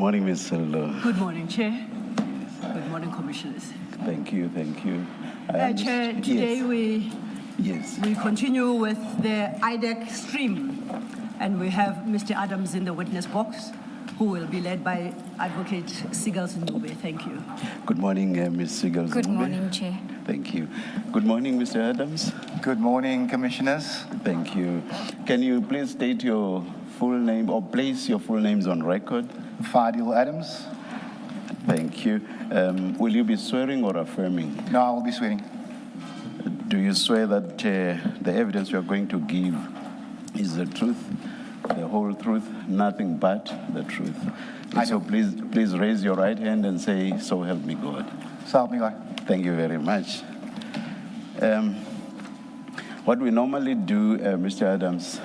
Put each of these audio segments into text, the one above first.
morning, Ms. Sello. Good morning, Chair. Good morning, Commissioners. Thank you. Chair, today yes. we continue with the IDEC stream, and we have Mr. Adams in the witness box, who will be led by Advocate Sigals-Ncube. Thank you. Good morning, Ms. Sigals-Ncube. Good morning, Chair. Thank you. Good morning, Mr. Adams. Good morning, Commissioners. Thank you. Can you please state your full name or place your full names on record? Fadiel Adams. Thank you. Will you be swearing or affirming? No, I will be swearing. Do you swear that the evidence you are going to give is the truth, the whole truth, nothing but the truth? So please raise your right hand and say, "So help me God." So help me God. Thank you very much. What we normally do, Mr. Adams,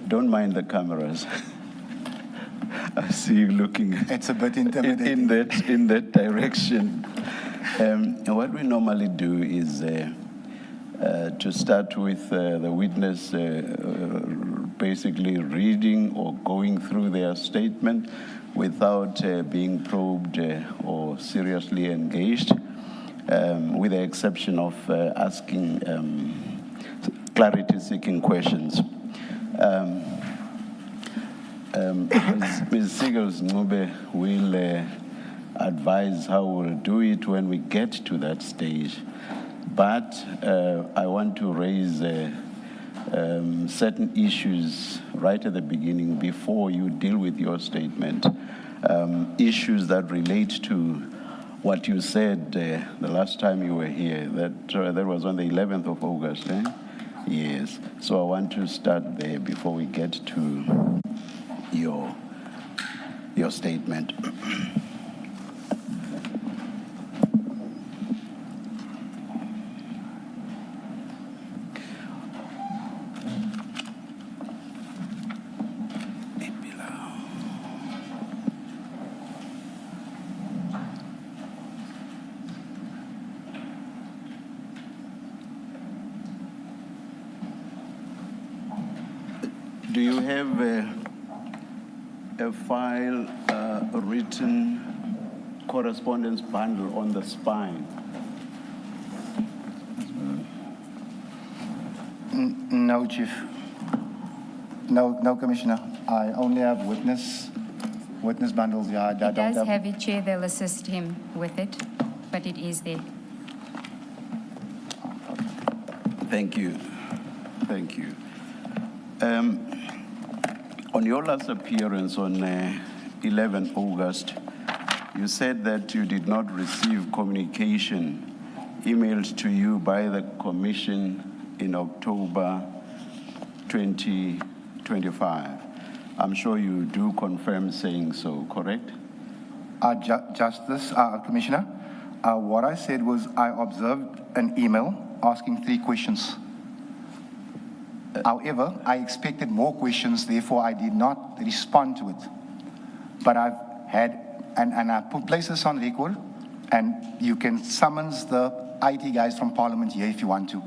don't mind the cameras. I see you looking. It's a bit intimidating. in that direction. What we normally do is to start with the witness basically reading or going through their statement without being probed or seriously engaged, with the exception of asking clarity-seeking questions. Ms. Sigals-Ncube will advise how we'll do it when we get to that stage. But I want to raise certain issues right at the beginning before you deal with your statement. Issues that relate to what you said the last time you were here. That was on the 11th of August, eh? Yes. So I want to start there before we get to your statement. Do you have a file, a written correspondence bundle on the spine? No, Chief. No, Commissioner. I only have witness bundles. Yeah, He does have it, Chair. They'll assist him with it, but it is there. Thank you. On your last appearance on 11 August, you said that you did not receive communication emailed to you by the Commission in October 2025. I'm sure you do confirm saying so, correct? Justice, Commissioner, what I said was I observed an email asking 3 questions. However, I expected more questions, therefore I did not respond to it. But I've had, and I put places on record, and you can summons the IT guys from Parliament here if you want to,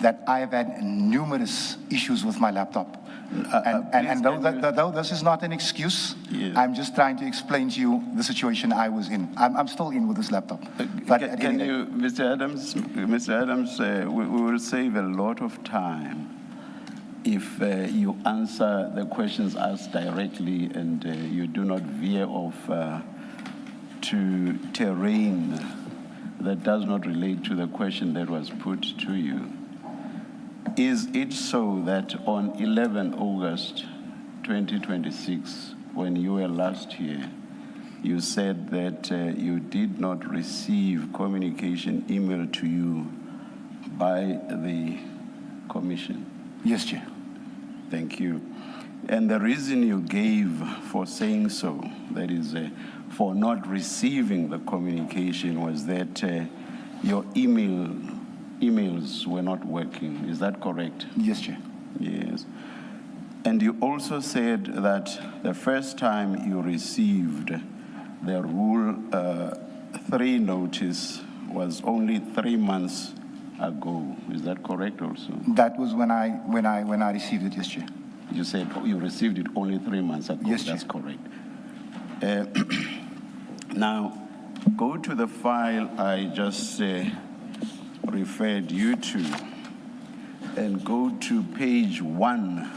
that I've had numerous issues with my laptop. And though this is not an excuse, yes, I'm just trying to explain to you the situation I was in. I'm still in with this laptop. But can you, Mr. Adams, we will save a lot of time if you answer the questions asked directly and you do not veer off to terrain that does not relate to the question that was put to you. Is it so that on 11 August 2026, when you were last here, you said that you did not receive communication emailed to you by the Commission? Yes, Chair. Thank you. And the reason you gave for saying so, that is for not receiving the communication, was that your emails were not working. Is that correct? Yes, Chair. Yes. And you also said that the first time you received the Rule 3 notice was only 3 months ago. Is that correct also? That was when I received it, yes, Chair. You said you received it only 3 months ago. Yes, That's Chair. correct. Now, go to the file I just referred you to and go to page 1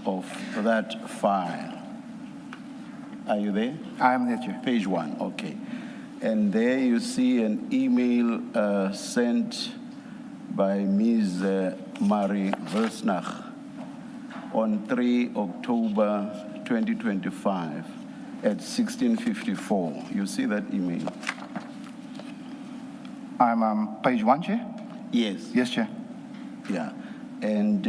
of that file. Are you there? I am there, Chair. Page 1, okay. And there you see an email sent by Ms. Marie Versnach on 3 October 2025 at 16:54. You see that email? I'm on page 1, Chair? Yes. Yes, Chair. Yeah. And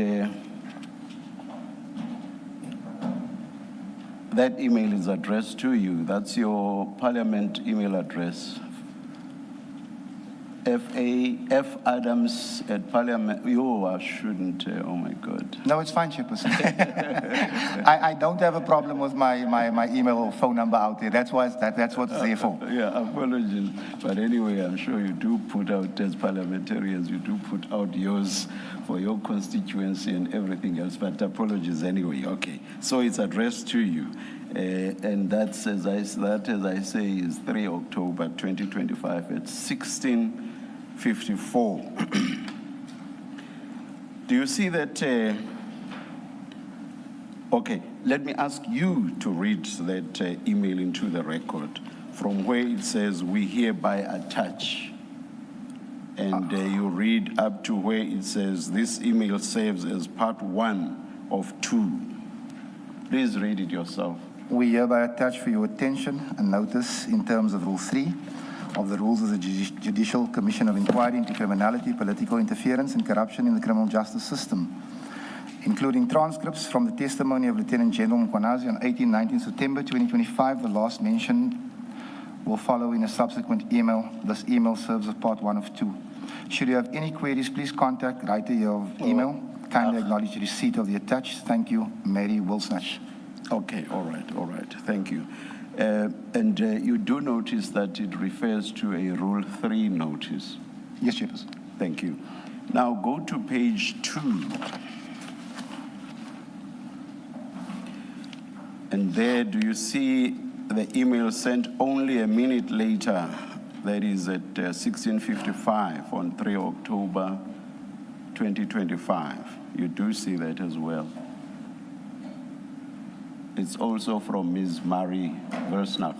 that email is addressed to you. That's your Parliament email address. F.Adams@Parliament. Oh, I shouldn't. Oh, my God. No, it's fine, Chairperson. I don't have a problem with my email or phone number out there. That's what it's there for. Yeah, apologies. But anyway, I'm sure you do put out, as parliamentarians, you do put out yours for your constituency and everything else. But apologies anyway. Okay. So it's addressed to you. And that's, as I say, is 3 October 2025 at 16:54. Do you see that? Okay, let me ask you to read that email into the record from where it says, "We hereby attach." And you read up to where it says, "This email serves as part 1 of 2. Please read it yourself. We hereby attach for your attention a notice in terms of Rule 3 of the Rules of the Judicial Commission of Inquiry into Criminality, Political Interference and Corruption in the Criminal Justice System, including transcripts from the testimony of Lieutenant General Mkhwanazi on 18-19 September 2025. The last mentioned will follow in a subsequent email. This email serves as part 1 of 2. Should you have any queries, please contact writer of email. Kindly acknowledge receipt of the attached. Thank you, Mary Wilsnach. Okay, all right, thank you. And you do notice that it refers to a Rule 3 notice. Yes, Chairperson. Thank you. Now go to page 2. And there, do you see the email sent only a minute later? That is at 16:55 on 3 October 2025. You do see that as well. It's also from Ms. Marie Versnach.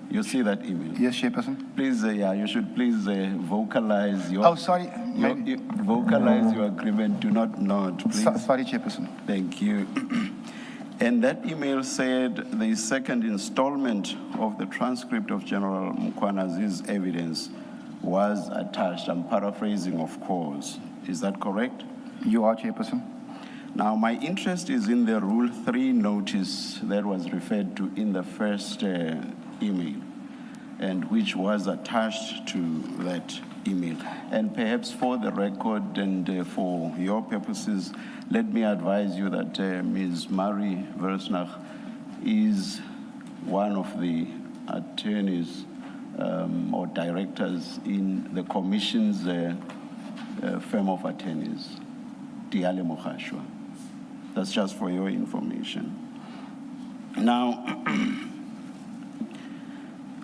You see that email? Yes, Chairperson. Please, you should please vocalize your. Oh, sorry. Vocalize your agreement. Do not nod, please. Sorry, Chairperson. Thank you. And that email said the second installment of the transcript of General Mkhwanazi's evidence was attached. I'm paraphrasing, of course. Is that correct? You are, Chairperson. Now, my interest is in the Rule 3 notice that was referred to in the first email, and which was attached to that email. And perhaps for the record and for your purposes, let me advise you that Ms. Marie Versnach is one of the attorneys or directors in the Commission's firm of attorneys, Diale Mokhashwa. That's just for your information. Now,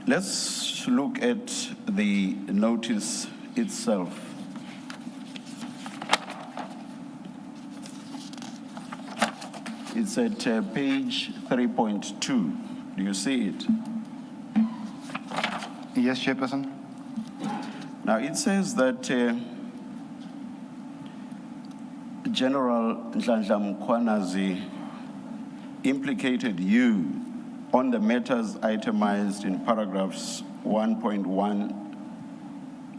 let's look at the notice itself. It's at page 3.2. Do you see it? Yes, Chairperson. Now, it says that General Nhlanhla Mkhwanazi implicated you on the matters itemized in paragraphs 1.1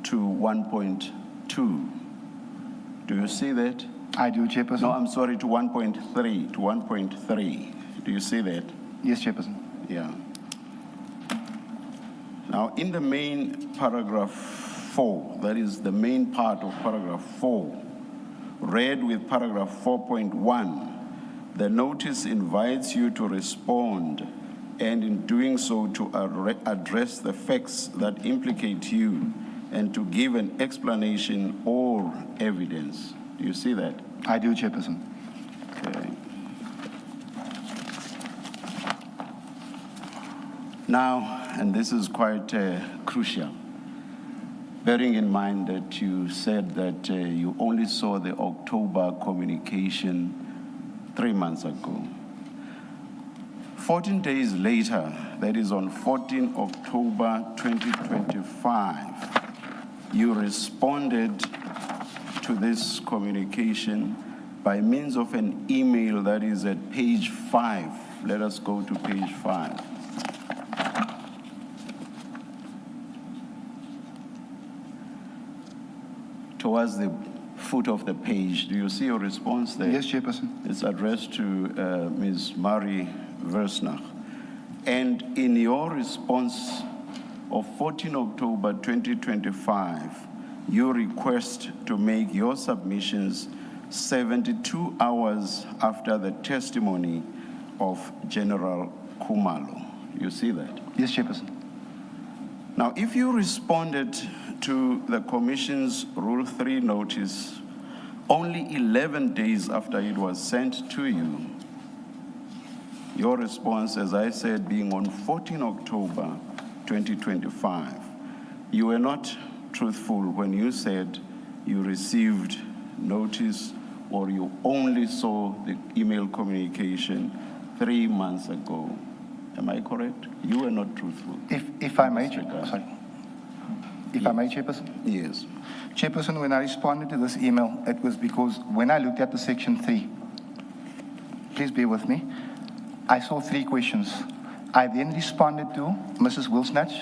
to 1.2. Do you see that? I do, Chairperson. No, I'm sorry, to 1.3, to 1.3. Do you see that? Yes, Chairperson. Yeah. Now, in the main paragraph 4, that is the main part of paragraph 4, read with paragraph 4.1, the notice invites you to respond, and in doing so to address the facts that implicate you and to give an explanation or evidence. Do you see that? I do, Chairperson. Okay. Now, and this is quite crucial, bearing in mind that you said that you only saw the October communication 3 months ago. 14 days later, that is on 14 October 2025, you responded to this communication by means of an email that is at page 5. Let us go to page 5. Towards the foot of the page, do you see your response there? Yes, Chairperson. It's addressed to Ms. Marie Versnach. And in your response of 14 October 2025, you request to make your submissions 72 hours after the testimony of General Khumalo. You see that? Yes, Chairperson. Now, if you responded to the Commission's Rule 3 notice only 11 days after it was sent to you, your response, as I said, being on 14 October 2025, you were not truthful when you said you received notice or you only saw the email communication 3 months ago. Am I correct? You were not truthful. If I may, sorry. If I may, Chairperson? Yes. Chairperson, when I responded to this email, it was because when I looked at the section 3, please bear with me, I saw 3 questions. I then responded to Mrs. Wilsnatch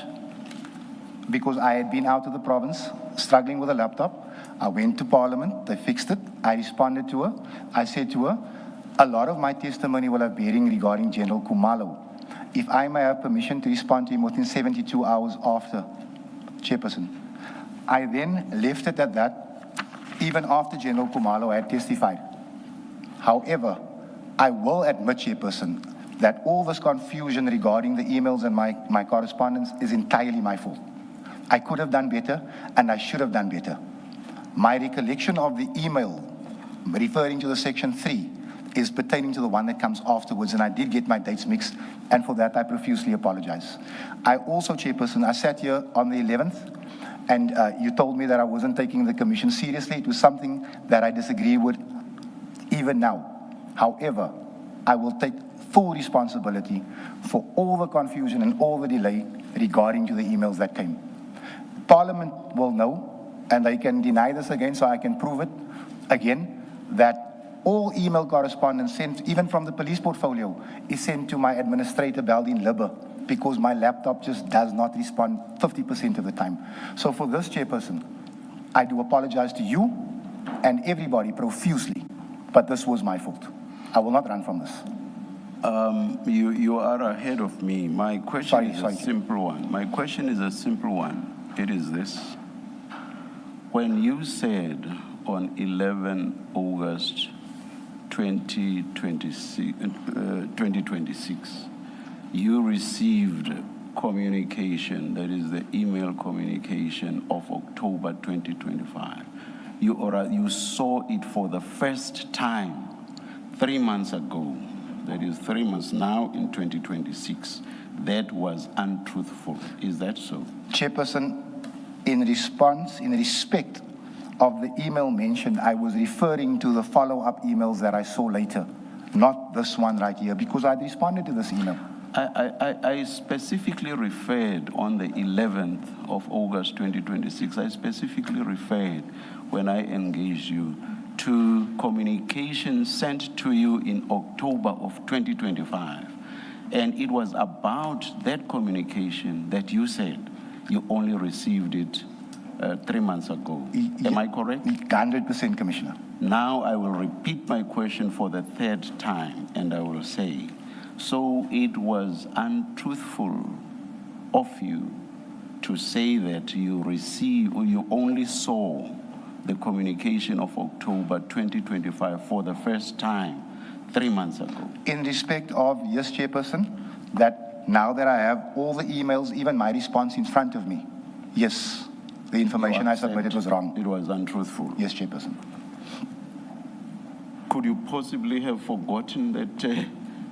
because I had been out of the province, struggling with a laptop. I went to Parliament, they fixed it. I responded to her. I said to her, a lot of my testimony will have bearing regarding General Khumalo. If I may have permission to respond to him within 72 hours after, Chairperson. I then left it at that, even after General Khumalo had testified. However, I will admit, Chairperson, that all this confusion regarding the emails and my correspondence is entirely my fault. I could have done better, and I should have done better. My recollection of the email referring to the section 3 is pertaining to the one that comes afterwards, and I did get my dates mixed, and for that I profusely apologize. I also, Chairperson, I sat here on the 11th, and you told me that I wasn't taking the commission seriously. It was something that I disagree with even now. However, I will take full responsibility for all the confusion and all the delay regarding to the emails that came. Parliament will know, and they can deny this again, so I can prove it again, that all email correspondence sent, even from the police portfolio, is sent to my administrator, Baldine Libber, because my laptop just does not respond 50% of the time. So for this, Chairperson, I do apologize to you and everybody profusely, but this was my fault. I will not run from this. You are ahead of me. My question is a simple one. My question is a simple one. It is this. When you said on 11 August 2026, you received communication, that is the email communication of October 2025. You saw it for the first time 3 months ago. That is 3 months now in 2026. That was untruthful. Is that so? Chairperson, in respect of the email mentioned, I was referring to the follow-up emails that I saw later, not this one right here, because I responded to this email. I specifically referred on the 11th of August 2026, I specifically referred when I engaged you to communication sent to you in October of 2025. And it was about that communication that you said you only received it 3 months ago. Am I correct? 100%, Commissioner. Now I will repeat my question for the 3rd time, and I will say, so it was untruthful of you to say that you received or you only saw the communication of October 2025 for the first time 3 months ago. In respect of, yes, Chairperson, that now that I have all the emails, even my response in front of me, yes, the information I submitted was wrong. It was untruthful. Yes, Chairperson. Could you possibly have forgotten that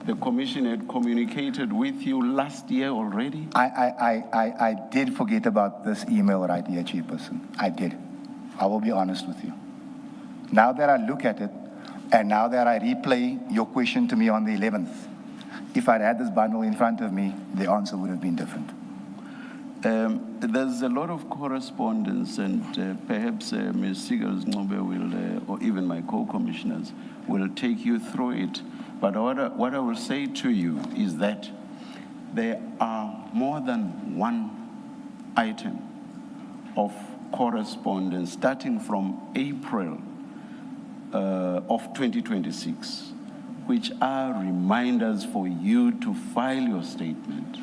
the commission had communicated with you last year already? I did forget about this email right here, Chairperson. I did. I will be honest with you. Now that I look at it, and now that I replay your question to me on the 11th, if I'd had this bundle in front of me, the answer would have been different. There's a lot of correspondence, and perhaps Ms. Sigels-Ncube will, or even my co-commissioners, will take you through it. But what I will say to you is that there are more than one item of correspondence starting from April of 2026, which are reminders for you to file your statement.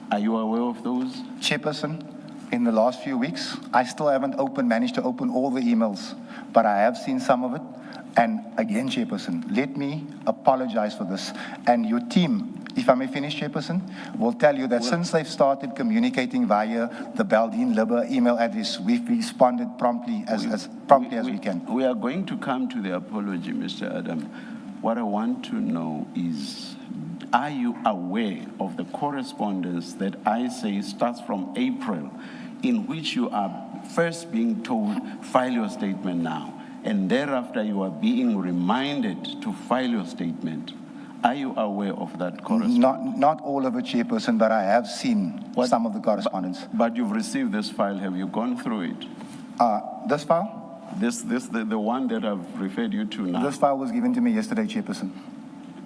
Are you aware of those? Chairperson, in the last few weeks, I still haven't managed to open all the emails, but I have seen some of it. And again, Chairperson, let me apologize for this. And your team, if I may finish, Chairperson, will tell you that since they've started communicating via the Baldine Libber email address, we've responded promptly as we can. We are going to come to the apology, Mr. Adam. What I want to know is, are you aware of the correspondence that I say starts from April, in which you are first being told, file your statement now, and thereafter you are being reminded to file your statement? Are you aware of that correspondence? Not all of it, Chairperson, but I have seen some of the correspondence. But you've received this file. Have you gone through it? This file? The one that I've referred you to now. This file was given to me yesterday, Chairperson.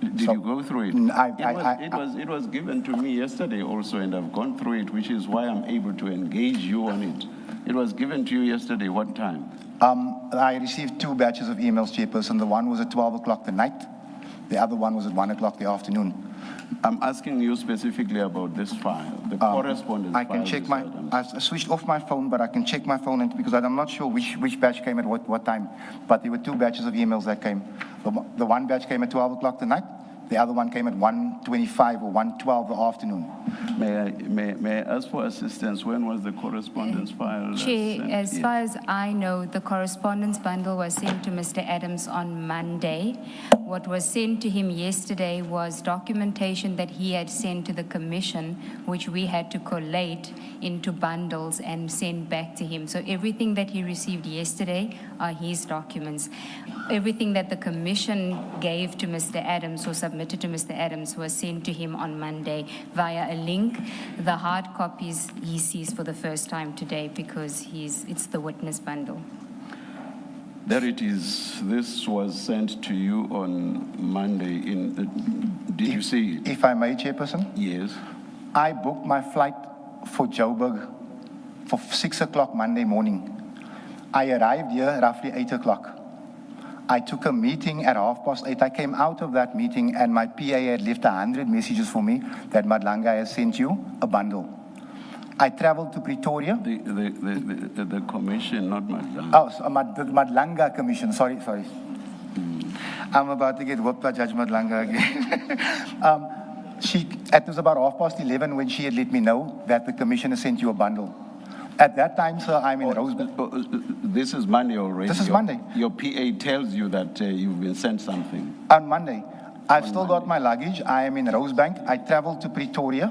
Did you go through it? It was given to me yesterday also, and I've gone through it, which is why I'm able to engage you on it. It was given to you yesterday. What time? I received 2 batches of emails, Chairperson. The one was at 12 o'clock the night. The other one was at 1 o'clock the afternoon. I'm asking you specifically about this file, the correspondence I can check I switched off my phone, but I can check my phone because I'm not sure which batch came at what time. But there were 2 batches of emails that came. The one batch came at 12 o'clock the night. The other one came at 1:25 or 1:12 the afternoon. May I ask for assistance? When was the correspondence filed? Chair, as far as I know, the correspondence bundle was sent to Mr. Adams on Monday. What was sent to him yesterday was documentation that he had sent to the commission, which we had to collate into bundles and send back to him. So everything that he received yesterday are his documents. Everything that the commission gave to Mr. Adams or submitted to Mr. Adams was sent to him on Monday via a link. The hard copies he sees for the first time today because it's the witness bundle. There it is. This was sent to you on Monday. Did you see it? If I may, Chairperson? Yes. I booked my flight for Joburg for 6 o'clock Monday morning. I arrived here roughly 8 o'clock. I took a meeting at 8:30. I came out of that meeting and my PA had left 100 messages for me that Madlanga has sent you a bundle. I traveled to Pretoria. The commission, not Madlanga. Oh, so the Madlanga Commission. Sorry. I'm about to get whooped by Judge Madlanga again. It was about 11:30 when she had let me know that the commissioner sent you a bundle. At that time, sir, I'm in Rosebank. This is Monday already. This is Monday. Your PA tells you that you've been sent something. On Monday. I've still got my luggage. I am in Rosebank. I traveled to Pretoria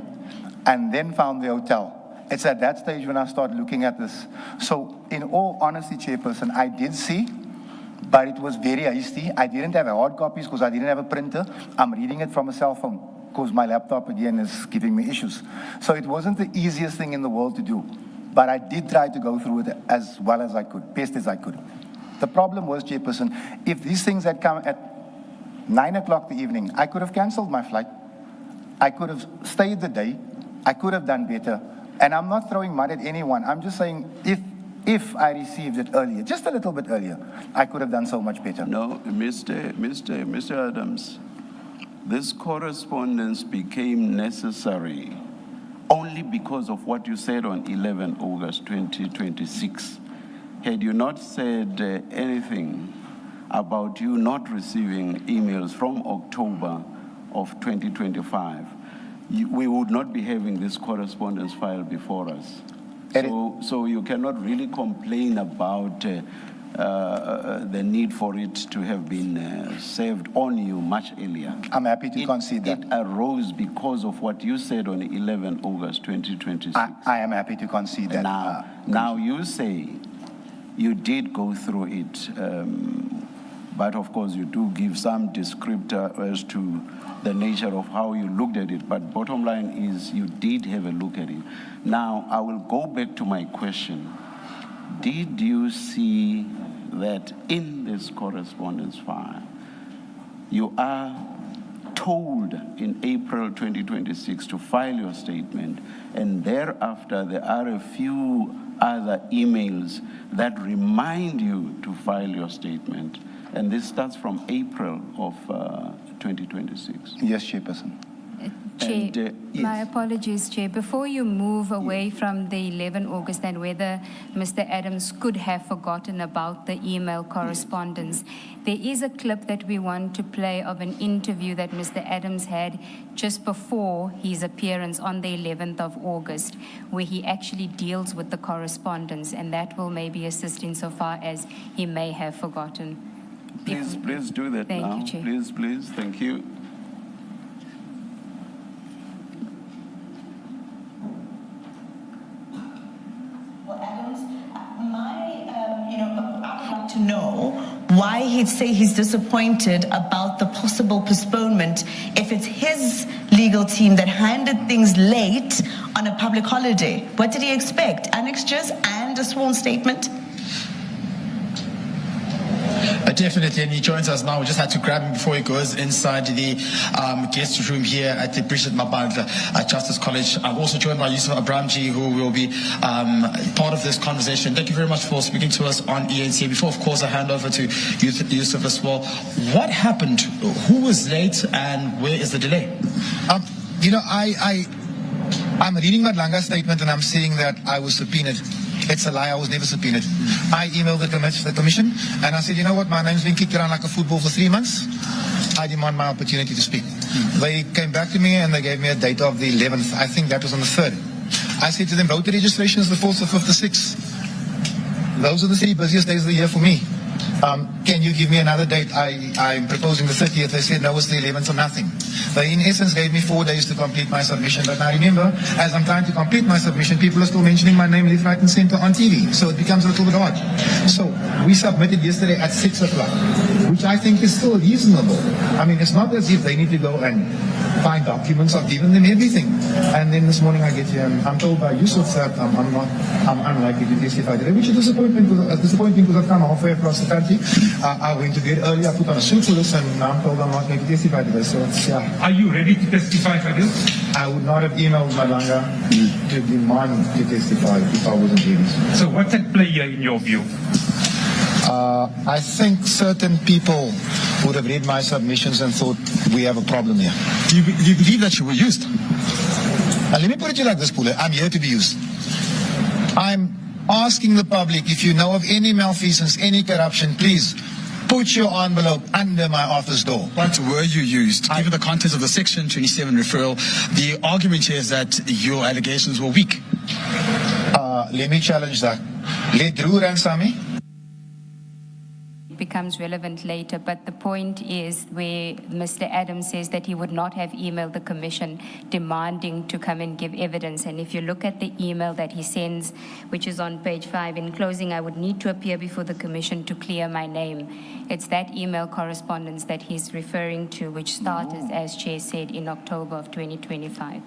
and then found the hotel. It's at that stage when I started looking at this. So, in all honesty, Chairperson, I did see, but it was very hasty. I didn't have hard copies because I didn't have a printer. I'm reading it from a cell phone because my laptop again is giving me issues. So it wasn't the easiest thing in the world to do. But I did try to go through it as well as I could, best as I could. The problem was, Chairperson, if these things had come at 9 o'clock the evening, I could have cancelled my flight. I could have stayed the day. I could have done better. And I'm not throwing mud at anyone. I'm just saying if I received it earlier, just a little bit earlier, I could have done so much better. No, Mr. Adams, this correspondence became necessary only because of what you said on 11 August 2026. Had you not said anything about you not receiving emails from October of 2025, we would not be having this correspondence file before us. So you cannot really complain about the need for it to have been served on you much earlier. I'm happy to concede that. It arose because of what you said on 11 August 2026. I am happy to concede that. Now you say you did go through it, but of course you do give some descriptor as to the nature of how you looked at it. But bottom line is you did have a look at it. Now I will go back to my question. Did you see that in this correspondence file, you are told in April 2026 to file your statement, and thereafter there are a few other emails that remind you to file your statement, and this starts from April of 2026? Yes, Chairperson. Chair, yes. my apologies, Chair. Before you move away from the 11 August and whether Mr. Adams could have forgotten about the email correspondence, there is a clip that we want to play of an interview that Mr. Adams had just before his appearance on the 11th of August, where he actually deals with the correspondence, and that will maybe assist insofar as he may have forgotten. Please do that now. Thank you, Chair. Please, thank you. I would like to know why he'd say he's disappointed about the possible postponement if it's his legal team that handed things late on a public holiday. What did he expect? Annexures and a sworn statement? Definitely, and he joins us now. We just had to grab him before he goes inside the guest room here at the Bridget Madlanga Justice College. I'm also joined by Yusuf Abramji, who will be part of this conversation. Thank you very much for speaking to us on ENC. Before, of course, I hand over to Yusuf as well. What happened? Who was late, and where is the delay? I'm reading Madlanga's statement, and I'm seeing that I was subpoenaed. It's a lie. I was never subpoenaed. I emailed the commission, and I said, you know what, my name's been kicked around like a football for 3 months. I demand my opportunity to speak. They came back to me, and they gave me a date of the 11th. I think that was on the 3rd. I said to them, voter registration is the 4th, the 5th, the 6th. Those are the 3 busiest days of the year for me. Can you give me another date? I'm proposing the 30th. They said, no, it's the 11th or nothing. They, in essence, gave me 4 days to complete my submission. But now remember, as I'm trying to complete my submission, people are still mentioning my name left, right, and center on TV. So it becomes a little bit odd. So we submitted yesterday at 6 o'clock, which I think is still reasonable. I mean, it's not as if they need to go and find documents. I've given them everything. And then this morning I get here, and I'm told by Yusuf that I'm unlikely to testify today, which is disappointing because I've come halfway across the country. I went to bed early, I put on a suit for this, and now I'm told I'm not going to testify today. So it's, yeah. Are you ready to testify, Fadiel? I would not have emailed Madlanga to demand to testify if I wasn't ready. So what's at play here in your view? I think certain people would have read my submissions and thought we have a problem here. Do you believe that you were used? Let me put it to you like this, Pule. I'm here to be used. I'm asking the public, if you know of any malfeasance, any corruption, please put your envelope under my office door. What were you used? Given the contents of the Section 27 referral, the argument here is that your allegations were weak. Let me challenge that. Let Drew ransom me. Becomes relevant later, but the point is where Mr. Adams says that he would not have emailed the commission demanding to come and give evidence. And if you look at the email that he sends, which is on page 5, in closing, I would need to appear before the commission to clear my name. It's that email correspondence that he's referring to, which started, as Chair said, in October of 2025.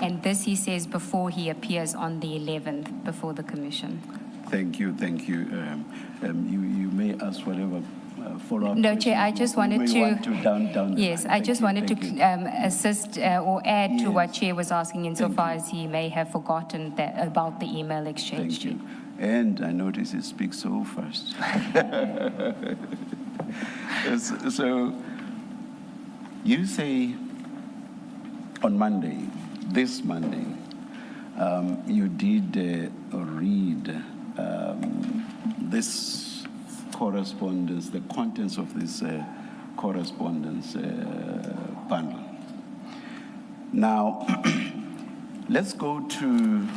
And this, he says, before he appears on the 11th before the commission. Thank you. You may ask whatever follow-up. No, Chair, I just wanted down yes, I just wanted to assist or add to what Chair was asking insofar as he may have forgotten about the email exchange. Thank you. And I notice he speaks so fast. So you say on Monday, this Monday, you did read this correspondence, the contents of this correspondence bundle. Now, let's go to,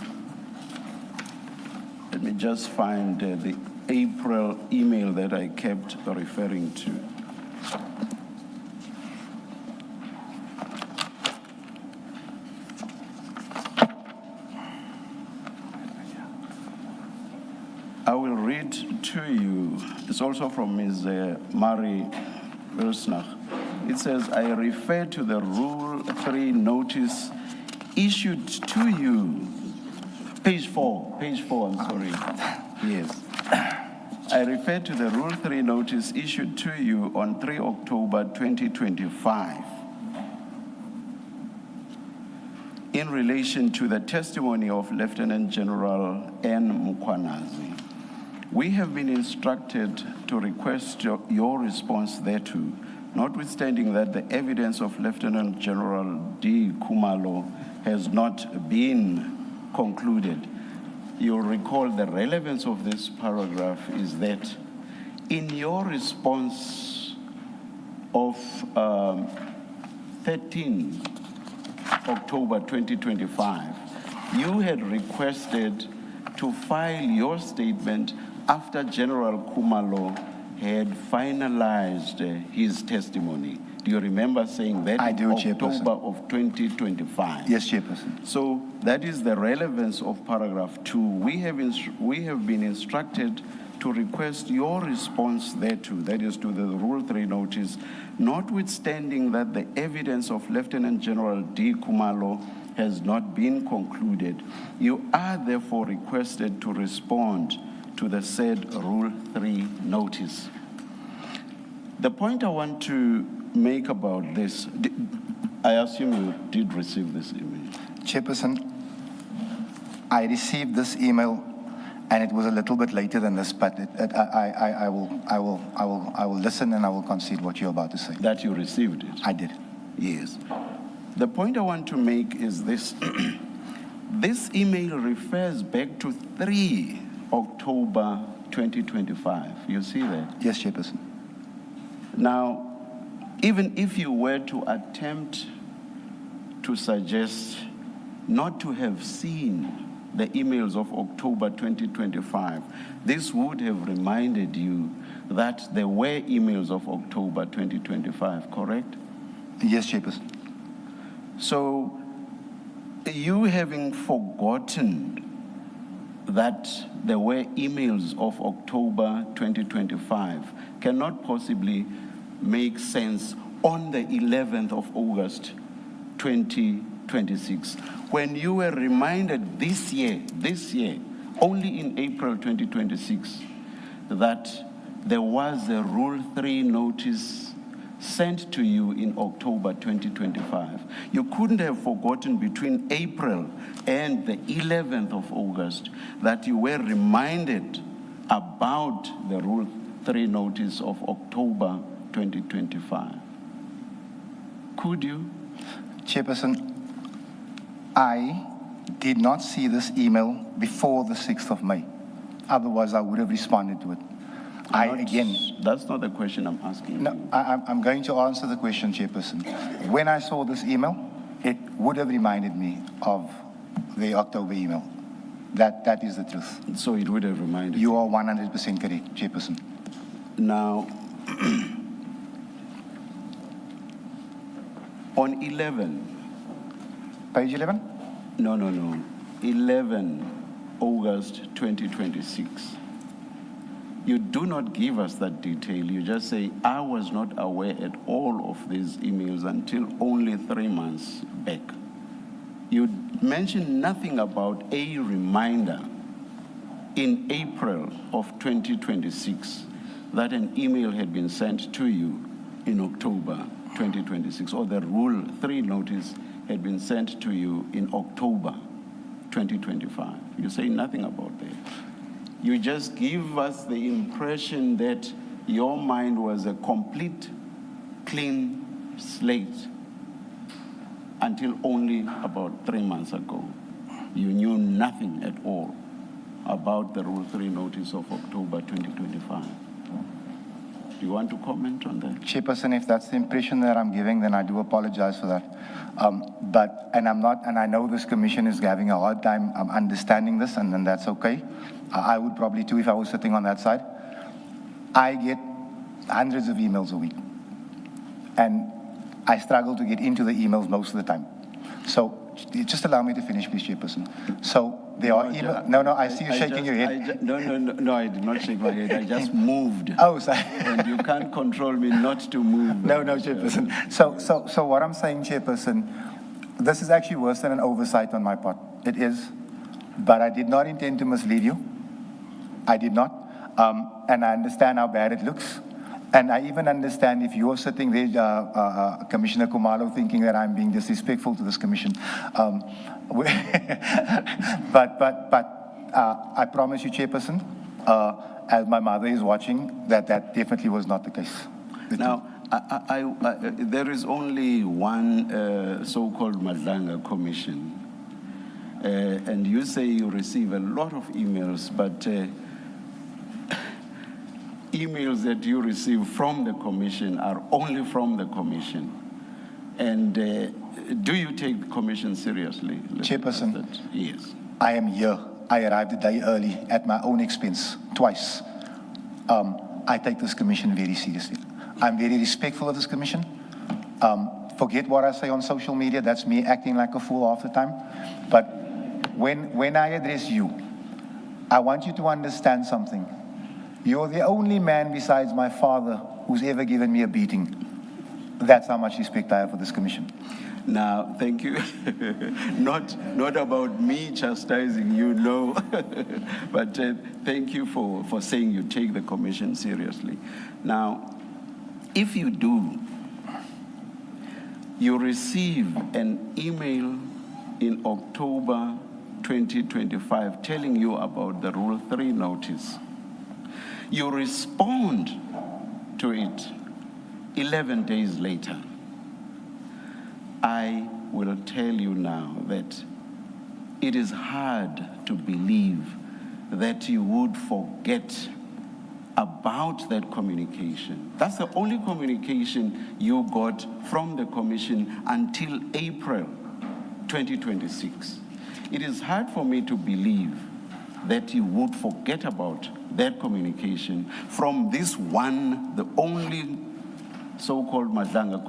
let me just find April email that I kept referring to. I will read to you. It's also from Ms. Marie Wilsnach. It says, I refer to the Rule 3 notice issued to you. Page 4, I'm sorry. Yes. I refer to the Rule 3 notice issued to you on 3 October 2025 in relation to the testimony of Lieutenant General N. Mkwanazi. We have been instructed to request your response thereto, notwithstanding that the evidence of Lieutenant General D. Kumalo has not been concluded. You'll recall the relevance of this paragraph is that in your response of 13 October 2025, you had requested to file your statement after General Kumalo had finalized his testimony. Do you remember saying that? I do, in October Chairperson. of 2025? Yes, Chairperson. So that is the relevance of paragraph 2. We have been instructed to request your response thereto, that is to the Rule 3 notice, notwithstanding that the evidence of Lieutenant General D. Kumalo has not been concluded. You are therefore requested to respond to the said Rule 3 notice. The point I want to make about this, I assume you did receive this email. Chairperson, I received this email, and it was a little bit later than this, but I will listen and I will concede what you're about to say. That you received it? I did. Yes. The point I want to make is this. This email refers back to 3 October 2025. You see that? Yes, Chairperson. Now, even if you were to attempt to suggest not to have seen the emails of October 2025, this would have reminded you that there were emails of October 2025, correct? Yes, Chairperson. So, you having forgotten that there were emails of October 2025 cannot possibly make sense on the 11th of August 2026, when you were reminded this year, only in April 2026, that there was a Rule 3 notice sent to you in October 2025. You couldn't have forgotten between April and the 11th of August that you were reminded about the Rule 3 notice of October 2025. Could you? Chairperson, I did not see this email before the 6th of May. Otherwise, I would have responded to it. That's not the question I'm asking. No, I'm going to answer the question, Chairperson. When I saw this email, it would have reminded me of the October email. That is the truth. So it would have reminded you. You are 100% correct, Chairperson. Now, on 11. Page 11? No. 11 August 2026. You do not give us that detail. You just say, I was not aware at all of these emails until only 3 months back. You mention nothing about a reminder in April of 2026 that an email had been sent to you in October 2026, or the Rule 3 notice had been sent to you in October 2025. You say nothing about that. You just give us the impression that your mind was a complete, clean slate until only about 3 months ago. You knew nothing at all about the Rule 3 notice of October 2025. Do you want to comment on that? Chairperson, if that's the impression that I'm giving, then I do apologize for that. And I know this commission is having a hard time understanding this, and then that's okay. I would probably too if I was sitting on that side. I get hundreds of emails a week, and I struggle to get into the emails most of the time. So just allow me to finish, please, Chairperson. So there are emails. No, I see you shaking your head. No, I did not shake my head. I just moved. Oh, sorry. And you can't control me not to move. No, Chairperson. So what I'm saying, Chairperson, this is actually worse than an oversight on my part. It is. But I did not intend to mislead you. I did not. And I understand how bad it looks. And I even understand if you're sitting there, Commissioner Kumalo, thinking that I'm being disrespectful to this commission. But I promise you, Chairperson, as my mother is watching, that definitely was not the case. Now, there is only one so-called Madlanga commission. And you say you receive a lot of emails, but emails that you receive from the commission are only from the commission. And do you take the commission seriously? Chairperson, yes. I am here. I arrived a day early at my own expense, twice. I take this commission very seriously. I'm very respectful of this commission. Forget what I say on social media. That's me acting like a fool half the time. But when I address you, I want you to understand something. You're the only man besides my father who's ever given me a beating. That's how much respect I have for this commission. Now, thank you. Not about me chastising you, no. But thank you for saying you take the commission seriously. Now, if you do, you receive an email in October 2025 telling you about the Rule 3 notice. You respond to it 11 days later. I will tell you now that it is hard to believe that you would forget about that communication. That's the only communication you got from the commission until April 2026. It is hard for me to believe that you would forget about that communication from this one, the only so-called Madlanga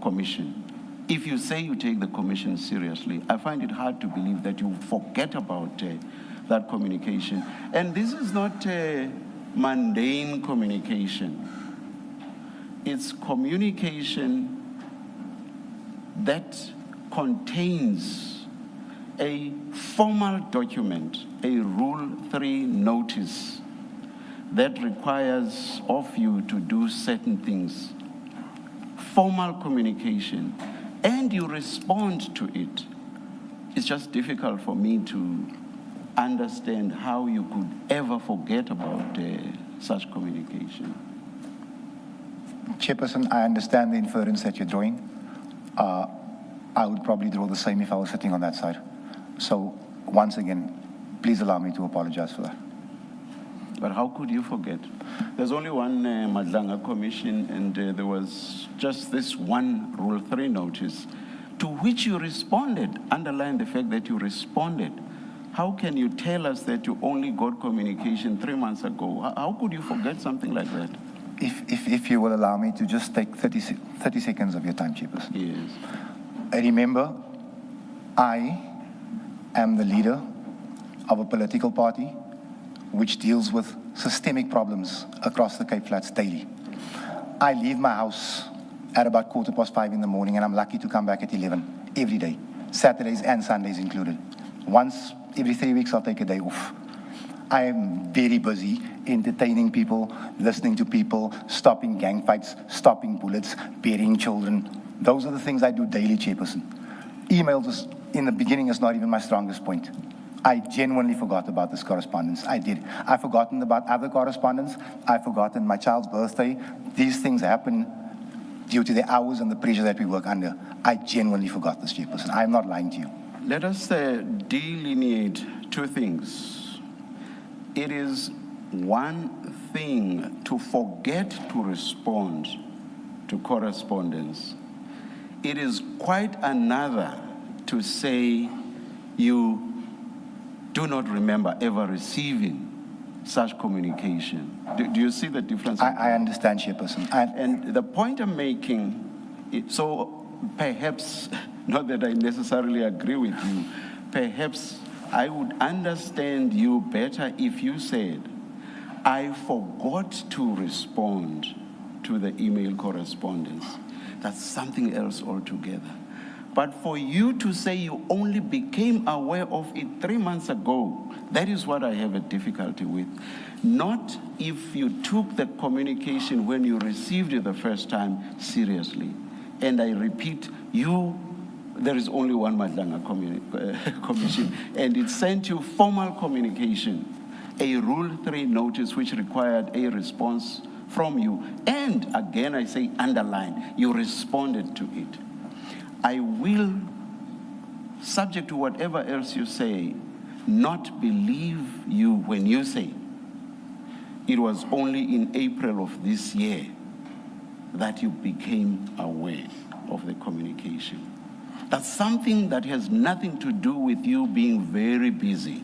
commission. If you say you take the commission seriously, I find it hard to believe that you forget about that communication. And this is not mundane communication. It's communication that contains a formal document, a Rule 3 notice that requires of you to do certain things. Formal communication, and you respond to it. It's just difficult for me to understand how you could ever forget about such communication. Chairperson, I understand the inference that you're drawing. I would probably draw the same if I was sitting on that side. So, once again, please allow me to apologize for that. But how could you forget? There's only one Madlanga commission, and there was just this one Rule 3 notice to which you responded. Underline the fact that you responded. How can you tell us that you only got communication 3 months ago? How could you forget something like that? If you will allow me to just take 30 seconds of your time, Chairperson. Yes. Remember, I am the leader of a political party which deals with systemic problems across the Cape Flats daily. I leave my house at about 5:15 in the morning, and I'm lucky to come back at 11 every day, Saturdays and Sundays included. Once every 3 weeks, I'll take a day off. I am very busy entertaining people, listening to people, stopping gang fights, stopping bullets, burying children. Those are the things I do daily, Chairperson. Emails in the beginning is not even my strongest point. I genuinely forgot about this correspondence. I did. I've forgotten about other correspondence. I've forgotten my child's birthday. These things happen due to the hours and the pressure that we work under. I genuinely forgot this, Chairperson. I'm not lying to you. Let us delineate two things. It is one thing to forget to respond to correspondence. It is quite another to say you do not remember ever receiving such communication. Do you see the difference? I understand, Chairperson. And the point I'm making, so perhaps, not that I necessarily agree with you, perhaps I would understand you better if you said, I forgot to respond to the email correspondence. That's something else altogether. But for you to say you only became aware of it 3 months ago, that is what I have a difficulty with. Not if you took the communication when you received it the first time seriously. And I repeat, there is only one Madlanga commission, and it sent you formal communication, a Rule 3 notice which required a response from you. And again, I say underline, you responded to it. I will, subject to whatever else you say, not believe you when you say it was only in April of this year that you became aware of the communication. That's something that has nothing to do with you being very busy.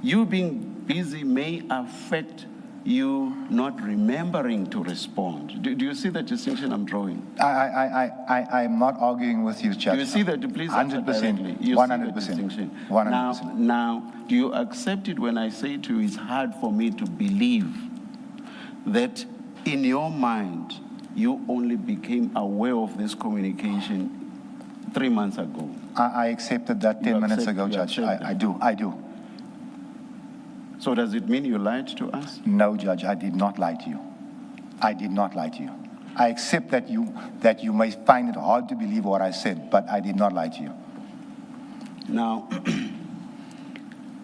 You being busy may affect you not remembering to respond. Do you see the distinction I'm drawing? I'm not arguing with you, Judge. Do you see that? Please answer 100%. directly. You 100%. see the distinction. 100%. Now, do you accept it when I say to you, it's hard for me to believe that in your mind, you only became aware of this communication 3 months ago? I accepted that 10 minutes ago, Judge. I do. So does it mean you lied to us? No, Judge, I did not lie to you. I did not lie to you. I accept that you may find it hard to believe what I said, but I did not lie to you. Now,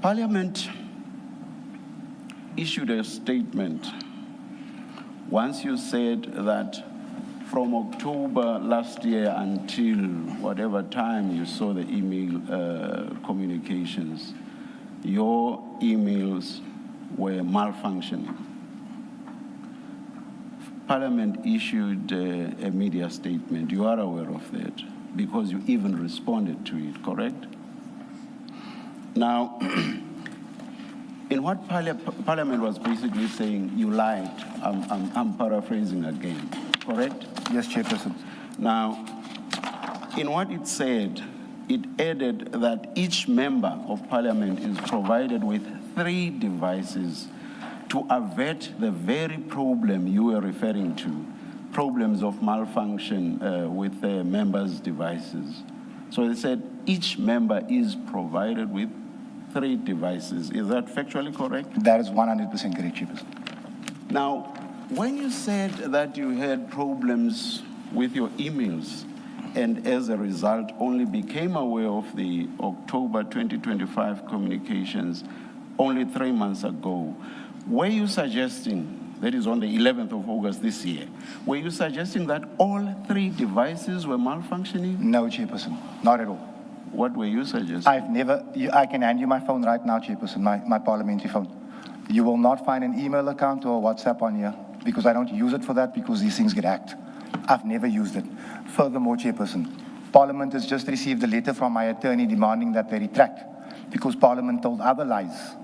Parliament issued a statement once you said that from October last year until whatever time you saw the email communications, your emails were malfunctioning. Parliament issued a media statement. You are aware of that because you even responded to it, correct? Now, in what Parliament was basically saying, you lied. I'm paraphrasing again, correct? Yes, Chairperson. Now, in what it said, it added that each member of Parliament is provided with 3 devices to avert the very problem you were referring to, problems of malfunction with the members' devices. So they said each member is provided with 3 devices. Is that factually correct? That is 100% correct, Chairperson. Now, when you said that you had problems with your emails, and as a result only became aware of the October 2025 communications only 3 months ago, were you suggesting, that is on the 11th of August this year, were you suggesting that all 3 devices were malfunctioning? No, Chairperson, not at all. What were you suggesting? I can hand you my phone right now, Chairperson, my parliamentary phone. You will not find an email account or WhatsApp on here because I don't use it for that because these things get hacked. I've never used it. Furthermore, Chairperson, Parliament has just received a letter from my attorney demanding that they retract because Parliament told other lies.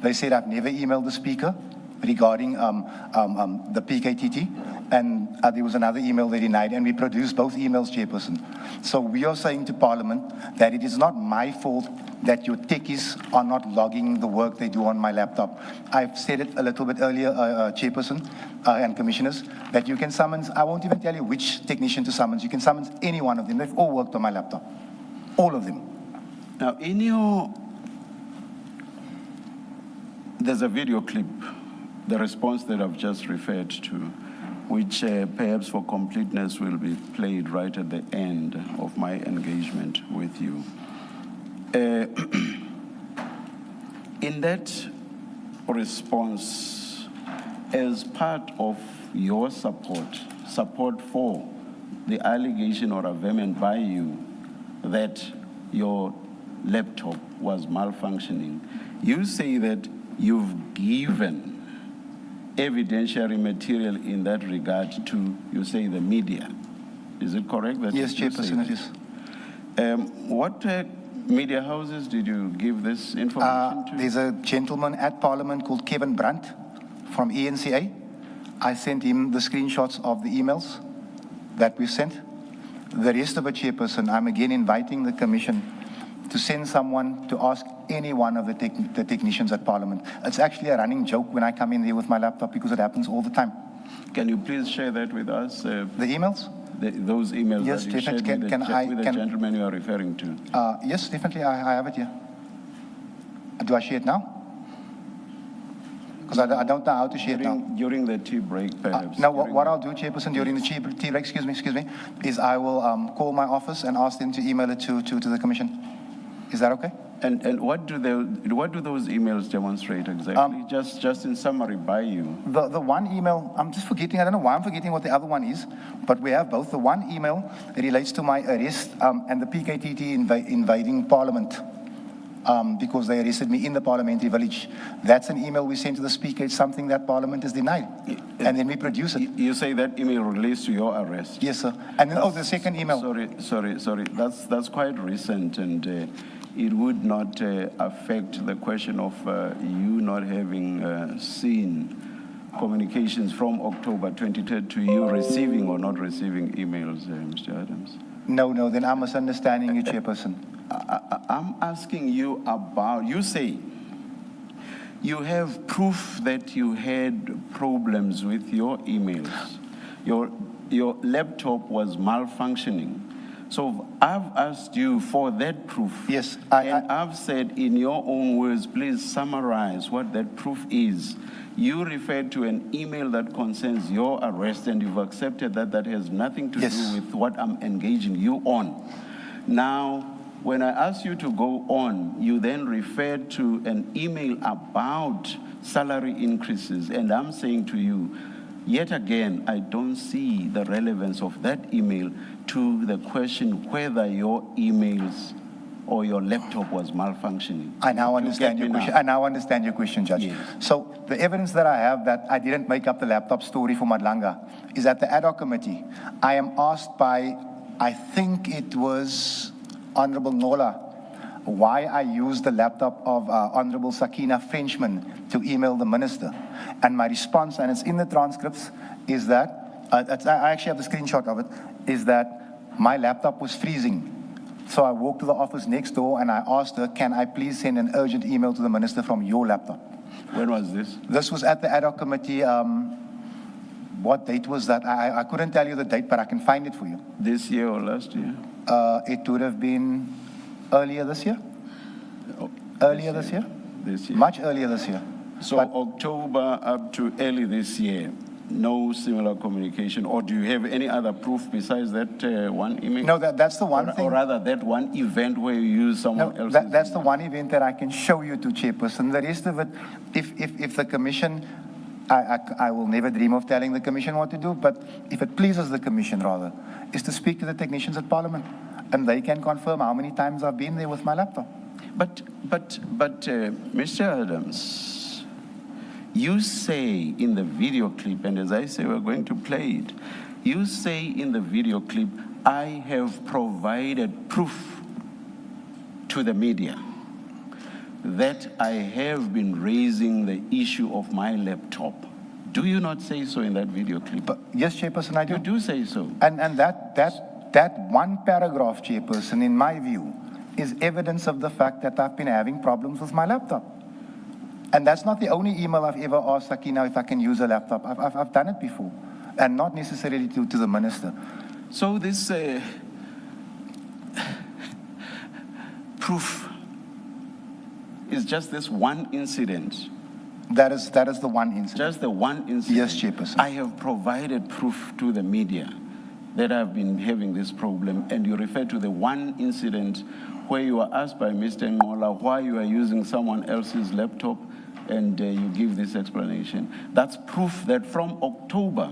They said I've never emailed the Speaker regarding the PKTT, and there was another email they denied, and we produced both emails, Chairperson. So we are saying to Parliament that it is not my fault that your techies are not logging the work they do on my laptop. I've said it a little bit earlier, Chairperson and Commissioners, that you can summons, I won't even tell you which technician to summons, you can summons any one of them. They've all worked on my laptop, all of them. Now, there's a video clip, the response that I've just referred to, which perhaps for completeness will be played right at the end of my engagement with you. In that response, as part of your support for the allegation or averment by you that your laptop was malfunctioning, you say that you've given evidentiary material in that regard to, you say, the media. Is it correct? That Yes, you say Chairperson, it that? is. What media houses did you give this information to? There's a gentleman at Parliament called Kevin Brandt from ENCA. I sent him the screenshots of the emails that we sent. The rest of it, Chairperson, I'm again inviting the Commission to send someone to ask any one of the technicians at Parliament. It's actually a running joke when I come in there with my laptop because it happens all the time. Can you please share that with us? The emails? Those emails Yes, that you shared definitely. with the gentleman you are referring to. Yes, definitely, I have it here. Do I share it now? Because I don't know how to share it now. During the tea break, perhaps. No, what I'll do, Chairperson, during the tea break, excuse me, is I will call my office and ask them to email it to the Commission. Is that okay? And what do those emails demonstrate exactly? Just in summary by you. The one email, I'm just forgetting, I don't know why I'm forgetting what the other one is, but we have both. The one email relates to my arrest and the PKTT invading Parliament because they arrested me in the parliamentary village. That's an email we sent to the Speaker. It's something that Parliament has denied. And then we produce it. You say that email relates to your arrest? Yes, sir. And then, the second email. Sorry. That's quite recent, and it would not affect the question of you not having seen communications from October 23rd to you receiving or not receiving emails, Mr. Adams. No, then I'm misunderstanding you, Chairperson. I'm asking you about, you say you have proof that you had problems with your emails. Your laptop was malfunctioning. So I've asked you for that proof. Yes. I've said in your own words, please summarize what that proof is. You referred to an email that concerns your arrest, and you've accepted that that has nothing to do with what I'm engaging you on. Now, when I asked you to go on, you then referred to an email about salary increases, and I'm saying to you, yet again, I don't see the relevance of that email to the question whether your emails or your laptop was malfunctioning. I now understand your question. I now understand your question, Judge. Yes. So the evidence that I have that I didn't make up the laptop story for Madlanga is at the ad hoc committee. I am asked by, I think it was Honourable Nola, why I used the laptop of Honourable Sakina Frenchman to email the minister. And my response, and it's in the transcripts, is that, I actually have the screenshot of it, is that my laptop was freezing. So I walked to the office next door and I asked her, can I please send an urgent email to the minister from your laptop? When was this? This was at the ad hoc committee. What date was that? I couldn't tell you the date, but I can find it for you. This year or last year? It would have been earlier this year. Earlier this year? This year. Much earlier this year. So October up to early this year, no similar communication, or do you have any other proof besides that one email? No, that's the one thing. Or rather, that one event where you use someone else's that's the one event that I can show you to, Chairperson. The rest of it, if the Commission, I will never dream of telling the Commission what to do, but if it pleases the Commission, rather, is to speak to the technicians at Parliament, and they can confirm how many times I've been there with my laptop. But Mr. Adams, you say in the video clip, and as I say, we're going to play it, you say in the video clip, I have provided proof to the media that I have been raising the issue of my laptop. Do you not say so in that video clip? Yes, Chairperson, I do. You do say so. And that one paragraph, Chairperson, in my view, is evidence of the fact that I've been having problems with my laptop. And that's not the only email I've ever asked Sakina if I can use a laptop. I've done it before, and not necessarily to the minister. So this proof is just this one incident. That is the one incident. Just the one incident. Yes, Chairperson. I have provided proof to the media that I've been having this problem, and you refer to the one incident where you are asked by Mr. Ngola why you are using someone else's laptop, and you give this explanation. That's proof that from October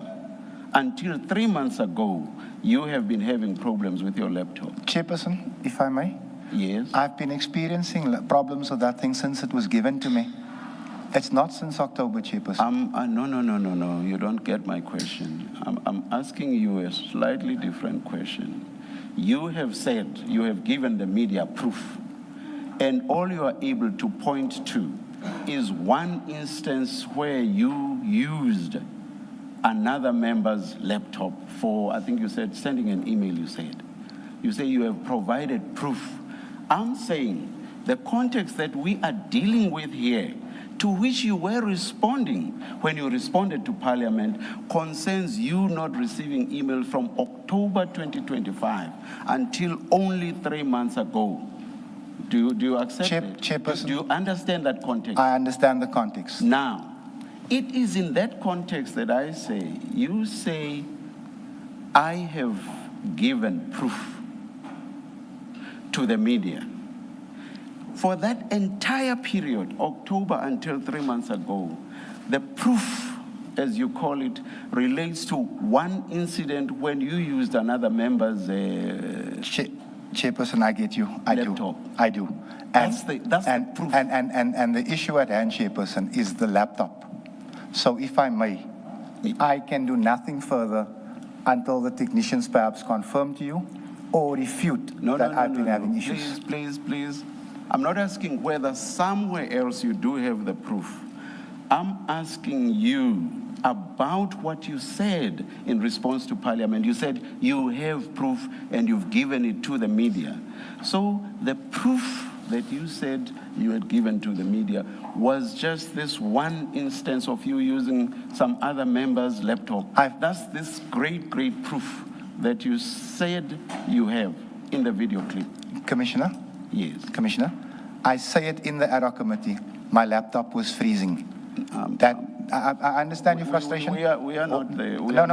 until 3 months ago, you have been having problems with your laptop. Chairperson, if I may? Yes. I've been experiencing problems with that thing since it was given to me. It's not since October, Chairperson. No. You don't get my question. I'm asking you a slightly different question. You have said, you have given the media proof, and all you are able to point to is one instance where you used another member's laptop for, I think you said, sending an email, you said. You say you have provided proof. I'm saying the context that we are dealing with here, to which you were responding when you responded to Parliament, concerns you not receiving email from October 2025 until only 3 months ago. Do you accept it? Chairperson, Do you understand that context? I understand the context. Now, it is in that context that I say, you say, I have given proof to the media. For that entire period, October until 3 months ago, the proof, as you call it, relates to one incident when you used another member's Chairperson, I get you. I laptop. I do. That's the proof. And the issue at hand, Chairperson, is the laptop. So if I may, I can do nothing further until the technicians perhaps confirm to you or refute that I've been having issues. Please. I'm not asking whether somewhere else you do have the proof. I'm asking you about what you said in response to Parliament. You said you have proof and you've given it to the media. So the proof that you said you had given to the media was just this one instance of you using some other member's laptop. That's this great proof that you said you have in the video clip. Commissioner? Yes. Commissioner, I say it in the ad hoc committee. My laptop was freezing. I understand your frustration. We are not the. We are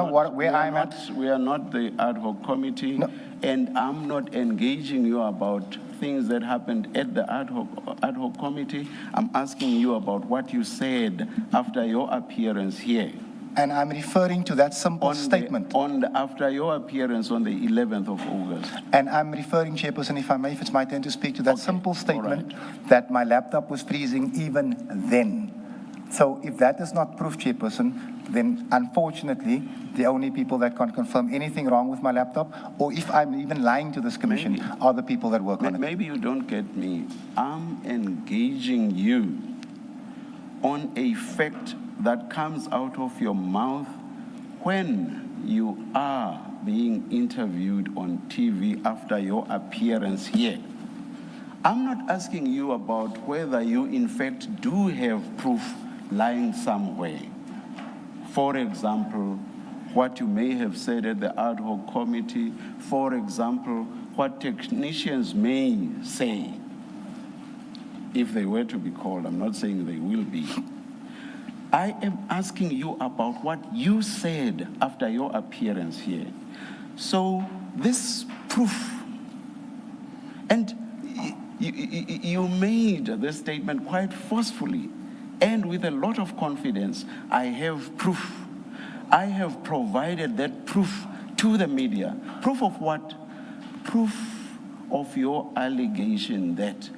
not the ad hoc committee, no. And I'm not engaging you about things that happened at the ad hoc committee. I'm asking you about what you said after your appearance here. And I'm referring to that simple statement. After your appearance on the 11th of August. And I'm referring, Chairperson, if I may, if it's my turn to speak to that simple statement, right, that my laptop was freezing even then. So if that is not proof, Chairperson, then unfortunately, the only people that can confirm anything wrong with my laptop, or if I'm even lying to this commission, are the people that work on it. Maybe you don't get me. I'm engaging you on a fact that comes out of your mouth when you are being interviewed on TV after your appearance here. I'm not asking you about whether you in fact do have proof lying somewhere. For example, what you may have said at the ad hoc committee. For example, what technicians may say if they were to be called. I'm not saying they will be. I am asking you about what you said after your appearance here. So this proof, and you made this statement quite forcefully and with a lot of confidence. I have proof. I have provided that proof to the media. Proof of what? Proof of your allegation that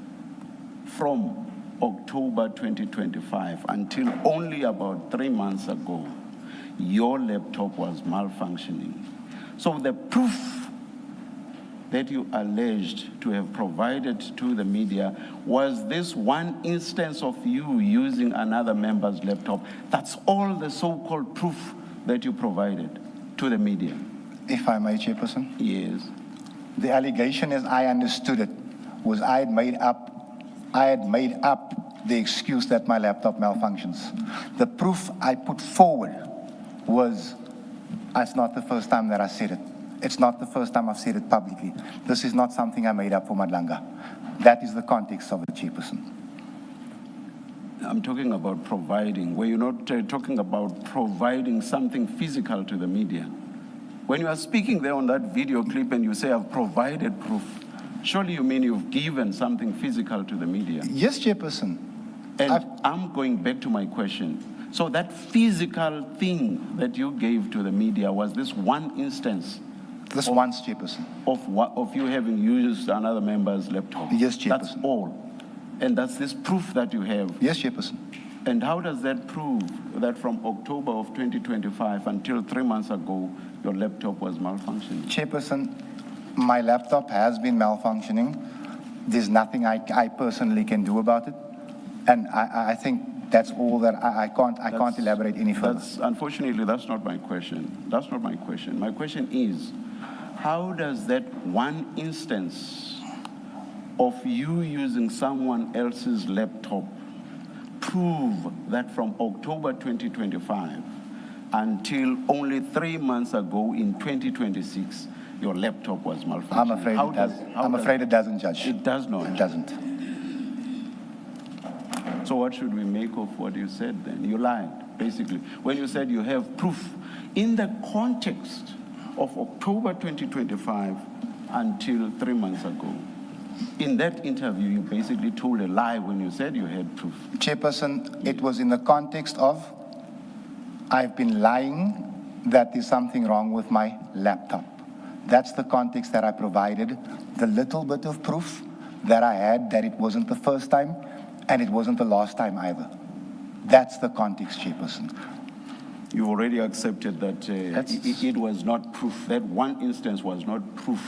from October 2025 until only about 3 months ago, your laptop was malfunctioning. So the proof that you alleged to have provided to the media was this one instance of you using another member's laptop. That's all the so-called proof that you provided to the media. If I may, Chairperson? Yes. The allegation, as I understood it, was I had made up the excuse that my laptop malfunctions. The proof I put forward was, it's not the first time that I said it. It's not the first time I've said it publicly. This is not something I made up for Madlanga. That is the context of it, Chairperson. I'm talking about providing. Were you not talking about providing something physical to the media? When you are speaking there on that video clip and you say, I've provided proof, surely you mean you've given something physical to the media? Yes, Chairperson. And I'm going back to my question. So that physical thing that you gave to the media was this one instance? This once, Chairperson. Of you having used another member's laptop? Yes, Chairperson. That's all? And that's this proof that you have? Yes, Chairperson. And how does that prove that from October of 2025 until 3 months ago, your laptop was malfunctioning? Chairperson, my laptop has been malfunctioning. There's nothing I personally can do about it. And I think that's all that I can't elaborate any further. Unfortunately, that's not my question. That's not my question. My question is, how does that one instance of you using someone else's laptop prove that from October 2025 until only 3 months ago in 2026, your laptop was malfunctioning? I'm afraid it doesn't, Judge. It does not. It doesn't. So what should we make of what you said then? You lied, basically, when you said you have proof in the context of October 2025 until 3 months ago. In that interview, you basically told a lie when you said you had proof. Chairperson, it was in the context of I've been lying that there's something wrong with my laptop. That's the context that I provided, the little bit of proof that I had that it wasn't the first time and it wasn't the last time either. That's the context, Chairperson. You already accepted that it was not proof, that one instance was not proof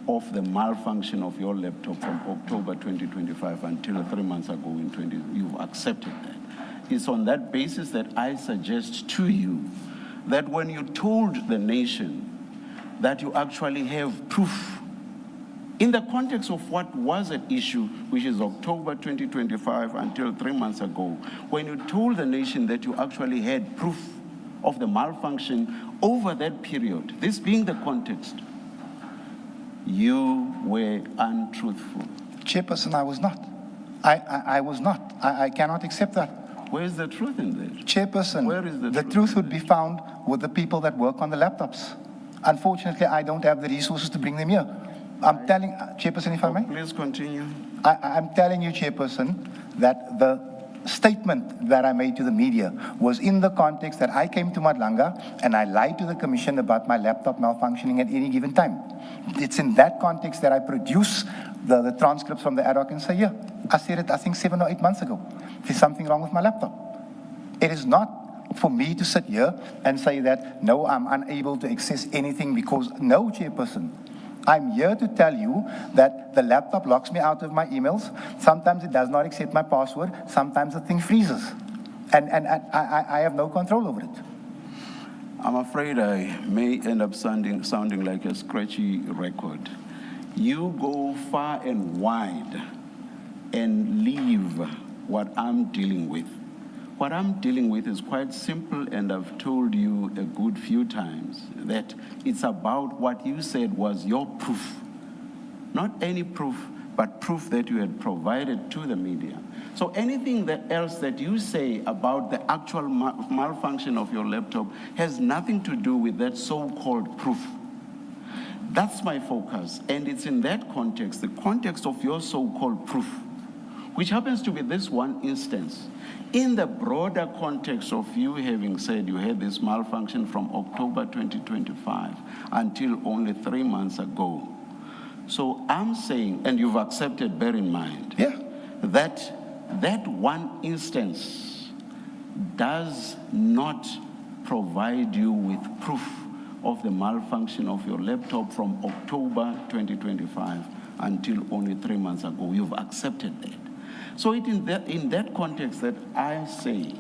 of the malfunction of your laptop from October 2025 until 3 months ago in 20, you've accepted that. It's on that basis that I suggest to you that when you told the nation that you actually have proof in the context of what was at issue, which is October 2025 until 3 months ago, when you told the nation that you actually had proof of the malfunction over that period, this being the context, you were untruthful. Chairperson, I was not. I was not. I cannot accept that. Where is the truth in there? Chairperson, where is the truth would be found with the people that work on the laptops. Unfortunately, I don't have the resources to bring them here. I'm telling, Chairperson, if I may? Please continue. I'm telling you, Chairperson, that the statement that I made to the media was in the context that I came to Madlanga and I lied to the commission about my laptop malfunctioning at any given time. It's in that context that I produce the transcripts from the ad hoc and say, yeah, I said it, I think 7 or 8 months ago. There's something wrong with my laptop. It is not for me to sit here and say that, no, I'm unable to access anything because, no, Chairperson. I'm here to tell you that the laptop locks me out of my emails. Sometimes it does not accept my password. Sometimes the thing freezes. And I have no control over it. I'm afraid I may end up sounding like a scratchy record. You go far and wide and leave what I'm dealing with. What I'm dealing with is quite simple, and I've told you a good few times that it's about what you said was your proof. Not any proof, but proof that you had provided to the media. So anything else that you say about the actual malfunction of your laptop has nothing to do with that so-called proof. That's my focus, and it's in that context, the context of your so-called proof, which happens to be this one instance, in the broader context of you having said you had this malfunction from October 2025 until only 3 months ago. So I'm saying, and you've accepted, bear in mind, that one instance does not provide you with proof of the malfunction of your laptop from October 2025 until only 3 months ago. You've accepted that. So in that context that I say,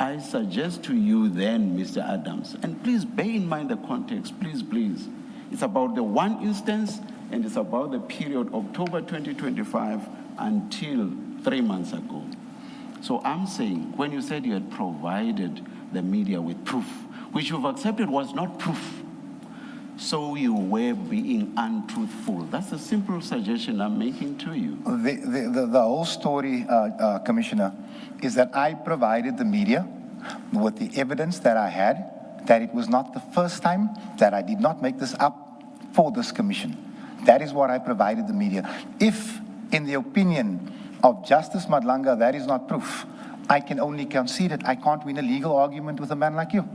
I suggest to you then, Mr. Adams, and please bear in mind the context, please. It's about the one instance, and it's about the period October 2025 until 3 months ago. So I'm saying, when you said you had provided the media with proof, which you've accepted was not proof, so you were being untruthful. That's a simple suggestion I'm making to you. The whole story, Commissioner, is that I provided the media with the evidence that I had, that it was not the first time, that I did not make this up for this commission. That is what I provided the media. If, in the opinion of Justice Madlanga, that is not proof, I can only concede it. I can't win a legal argument with a man like you.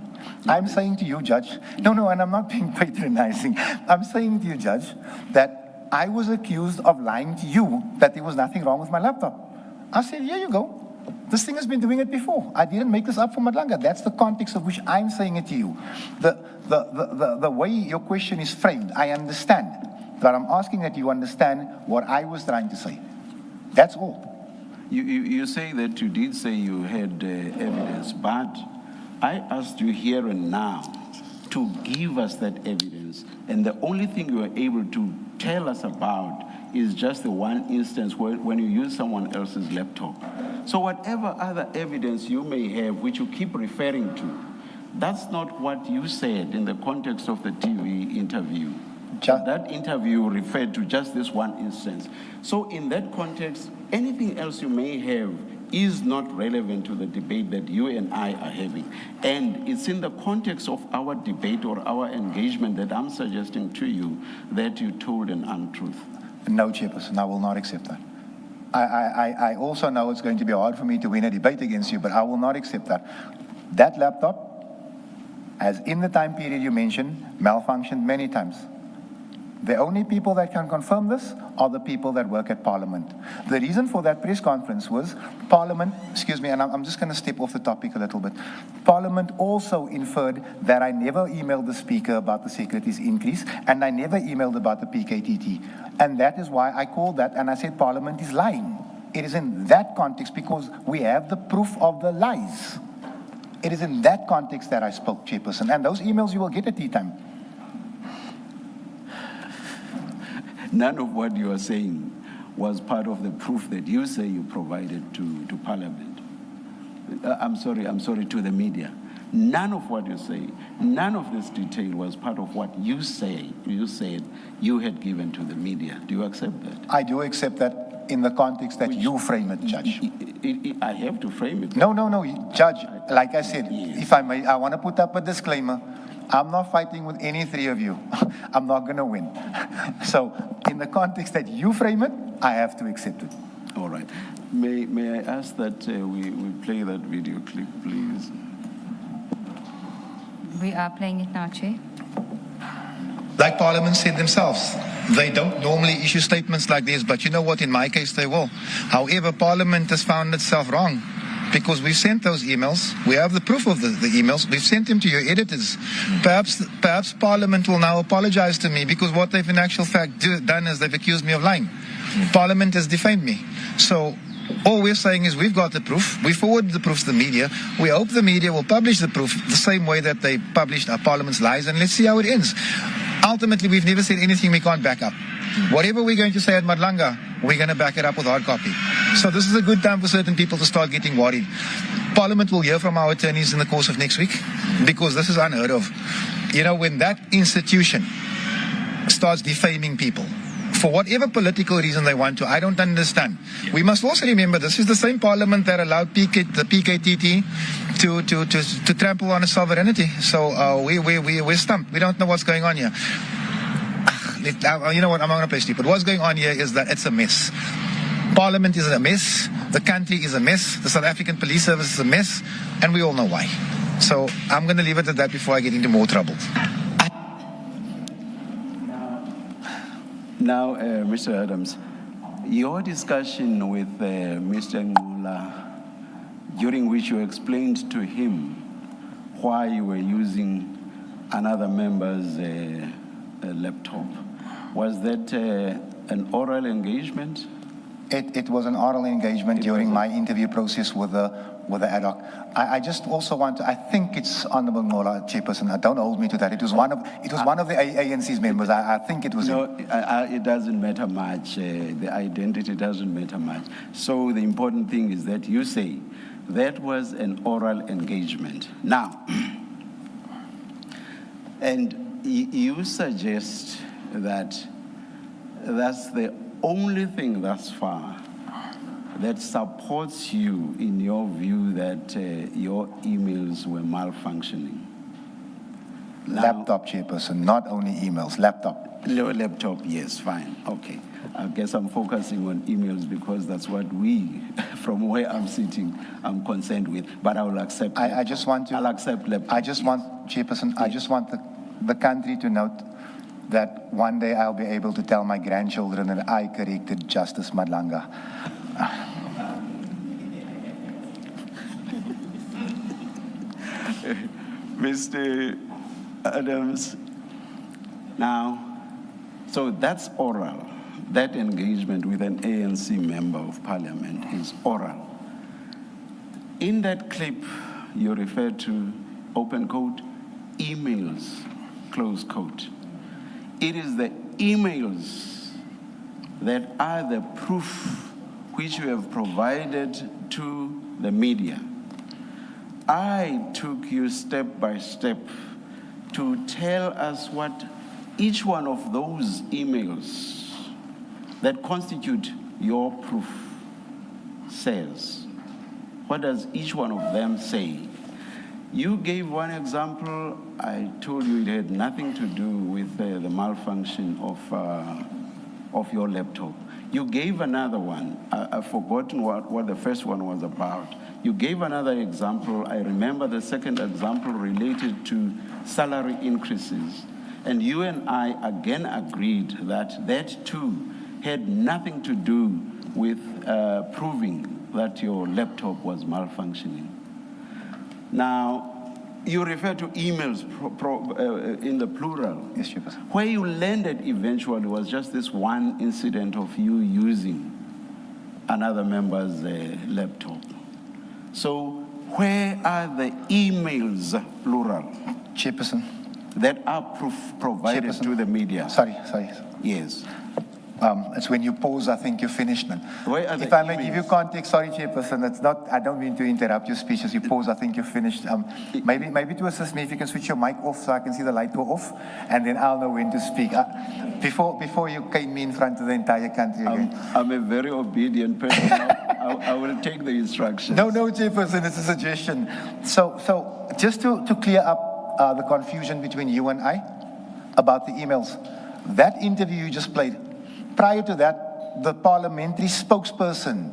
I'm saying to you, Judge, no, and I'm not being patronizing. I'm saying to you, Judge, that I was accused of lying to you that there was nothing wrong with my laptop. I said, here you go. This thing has been doing it before. I didn't make this up for Madlanga. That's the context of which I'm saying it to you. The way your question is framed, I understand. But I'm asking that you understand what I was trying to say. That's all. You say that you did say you had evidence, but I asked you here and now to give us that evidence, and the only thing you were able to tell us about is just the one instance when you use someone else's laptop. So whatever other evidence you may have, which you keep referring to, that's not what you said in the context of the TV interview. That interview referred to just this one instance. So in that context, anything else you may have is not relevant to the debate that you and I are having. And it's in the context of our debate or our engagement that I'm suggesting to you that you told an untruth. No, Chairperson, I will not accept that. I also know it's going to be hard for me to win a debate against you, but I will not accept that. That laptop, as in the time period you mentioned, malfunctioned many times. The only people that can confirm this are the people that work at Parliament. The reason for that press conference was Parliament, excuse me, and I'm just going to step off the topic a little bit. Parliament also inferred that I never emailed the Speaker about the securities increase, and I never emailed about the PKTT. And that is why I called that, and I said Parliament is lying. It is in that context because we have the proof of the lies. It is in that context that I spoke, Chairperson, and those emails you will get at tea time. None of what you are saying was part of the proof that you say you provided to Parliament. I'm sorry, to the media. None of what you say, none of this detail was part of what you said you had given to the media. Do you accept that? I do accept that in the context that you frame it, Judge. I have to frame it. No, Judge, like I said, if I may, I want to put up a disclaimer. I'm not fighting with any three of you. I'm not going to win. So, in the context that you frame it, I have to accept it. All right. May I ask that we play that video clip, please? We are playing it now, Chair. Like Parliament said themselves, they don't normally issue statements like this, but you know what, in my case they will. However, Parliament has found itself wrong because we've sent those emails. We have the proof of the emails. We've sent them to your editors. Perhaps Parliament will now apologize to me because what they've in actual fact done is they've accused me of lying. Parliament has defamed me. So all we're saying is we've got the proof. We forwarded the proof to the media. We hope the media will publish the proof the same way that they published our Parliament's lies, and let's see how it ends. Ultimately, we've never said anything we can't back up. Whatever we're going to say at Madlanga, we're going to back it up with hard copy. So this is a good time for certain people to start getting worried. Parliament will hear from our attorneys in the course of next week because this is unheard of. You know, when that institution starts defaming people, for whatever political reason they want to, I don't understand. We must also remember this is the same Parliament that allowed the PKTT to trample on its sovereignty. So we're stumped. We don't know what's going on here. You know what? I'm not going to play stupid. What's going on here is that it's a mess. Parliament is a mess. The country is a mess. The South African Police Service is a mess, and we all know why. So I'm going to leave it at that before I get into more trouble. Now, Mr. Adams, your discussion with Mr. Ngula, during which you explained to him why you were using another member's laptop, was that an oral engagement? It was an oral engagement during my interview process with the ad hoc. I just also want to, I think it's Honourable Ngola, Chairperson, don't hold me to that. It was one of the ANC's members. I think it was him. It doesn't matter much. The identity doesn't matter much. So the important thing is that you say that was an oral engagement. Now, and you suggest that that's the only thing thus far that supports you in your view that your emails were malfunctioning. Laptop, Chairperson, not only emails, laptop. Laptop, yes, fine, okay. I guess I'm focusing on emails because that's what from where I'm sitting, I'm concerned with. But I will accept. I just want to. I'll accept laptop. I just want, Chairperson, I just want the country to note that one day I'll be able to tell my grandchildren that I corrected Justice Madlanga. Mr. Adams, now, so that's oral. That engagement with an ANC member of parliament is oral. In that clip, you refer to, open quote, emails, close quote. It is the emails that are the proof which you have provided to the media. I took you step by step to tell us what each one of those emails that constitute your proof says. What does each one of them say? You gave one example. I told you it had nothing to do with the malfunction of your laptop. You gave another one. I've forgotten what the first one was about. You gave another example. I remember the second example related to salary increases. And you and I again agreed that that too had nothing to do with proving that your laptop was malfunctioning. Now, you refer to emails in the plural. Yes, Chairperson. Where you landed eventually was just this one incident of you using another member's laptop. So where are the emails, plural, Chairperson. that are provided Chairperson. to the media? Sorry. Yes. It's when you pause, I think you're finished, man. Where are the If I may emails? give you context, sorry, Chairperson, it's not, I don't mean to interrupt your speech as you pause, I think you're finished. Maybe to assist me, if you can switch your mic off so I can see the light go off, and then I'll know when to speak. Before you came in front of the entire country again. I'm a very obedient person. I will take the instructions. No, Chairperson, it's a suggestion. So just to clear up the confusion between you and I about the emails, that interview you just played, prior to that, the parliamentary spokesperson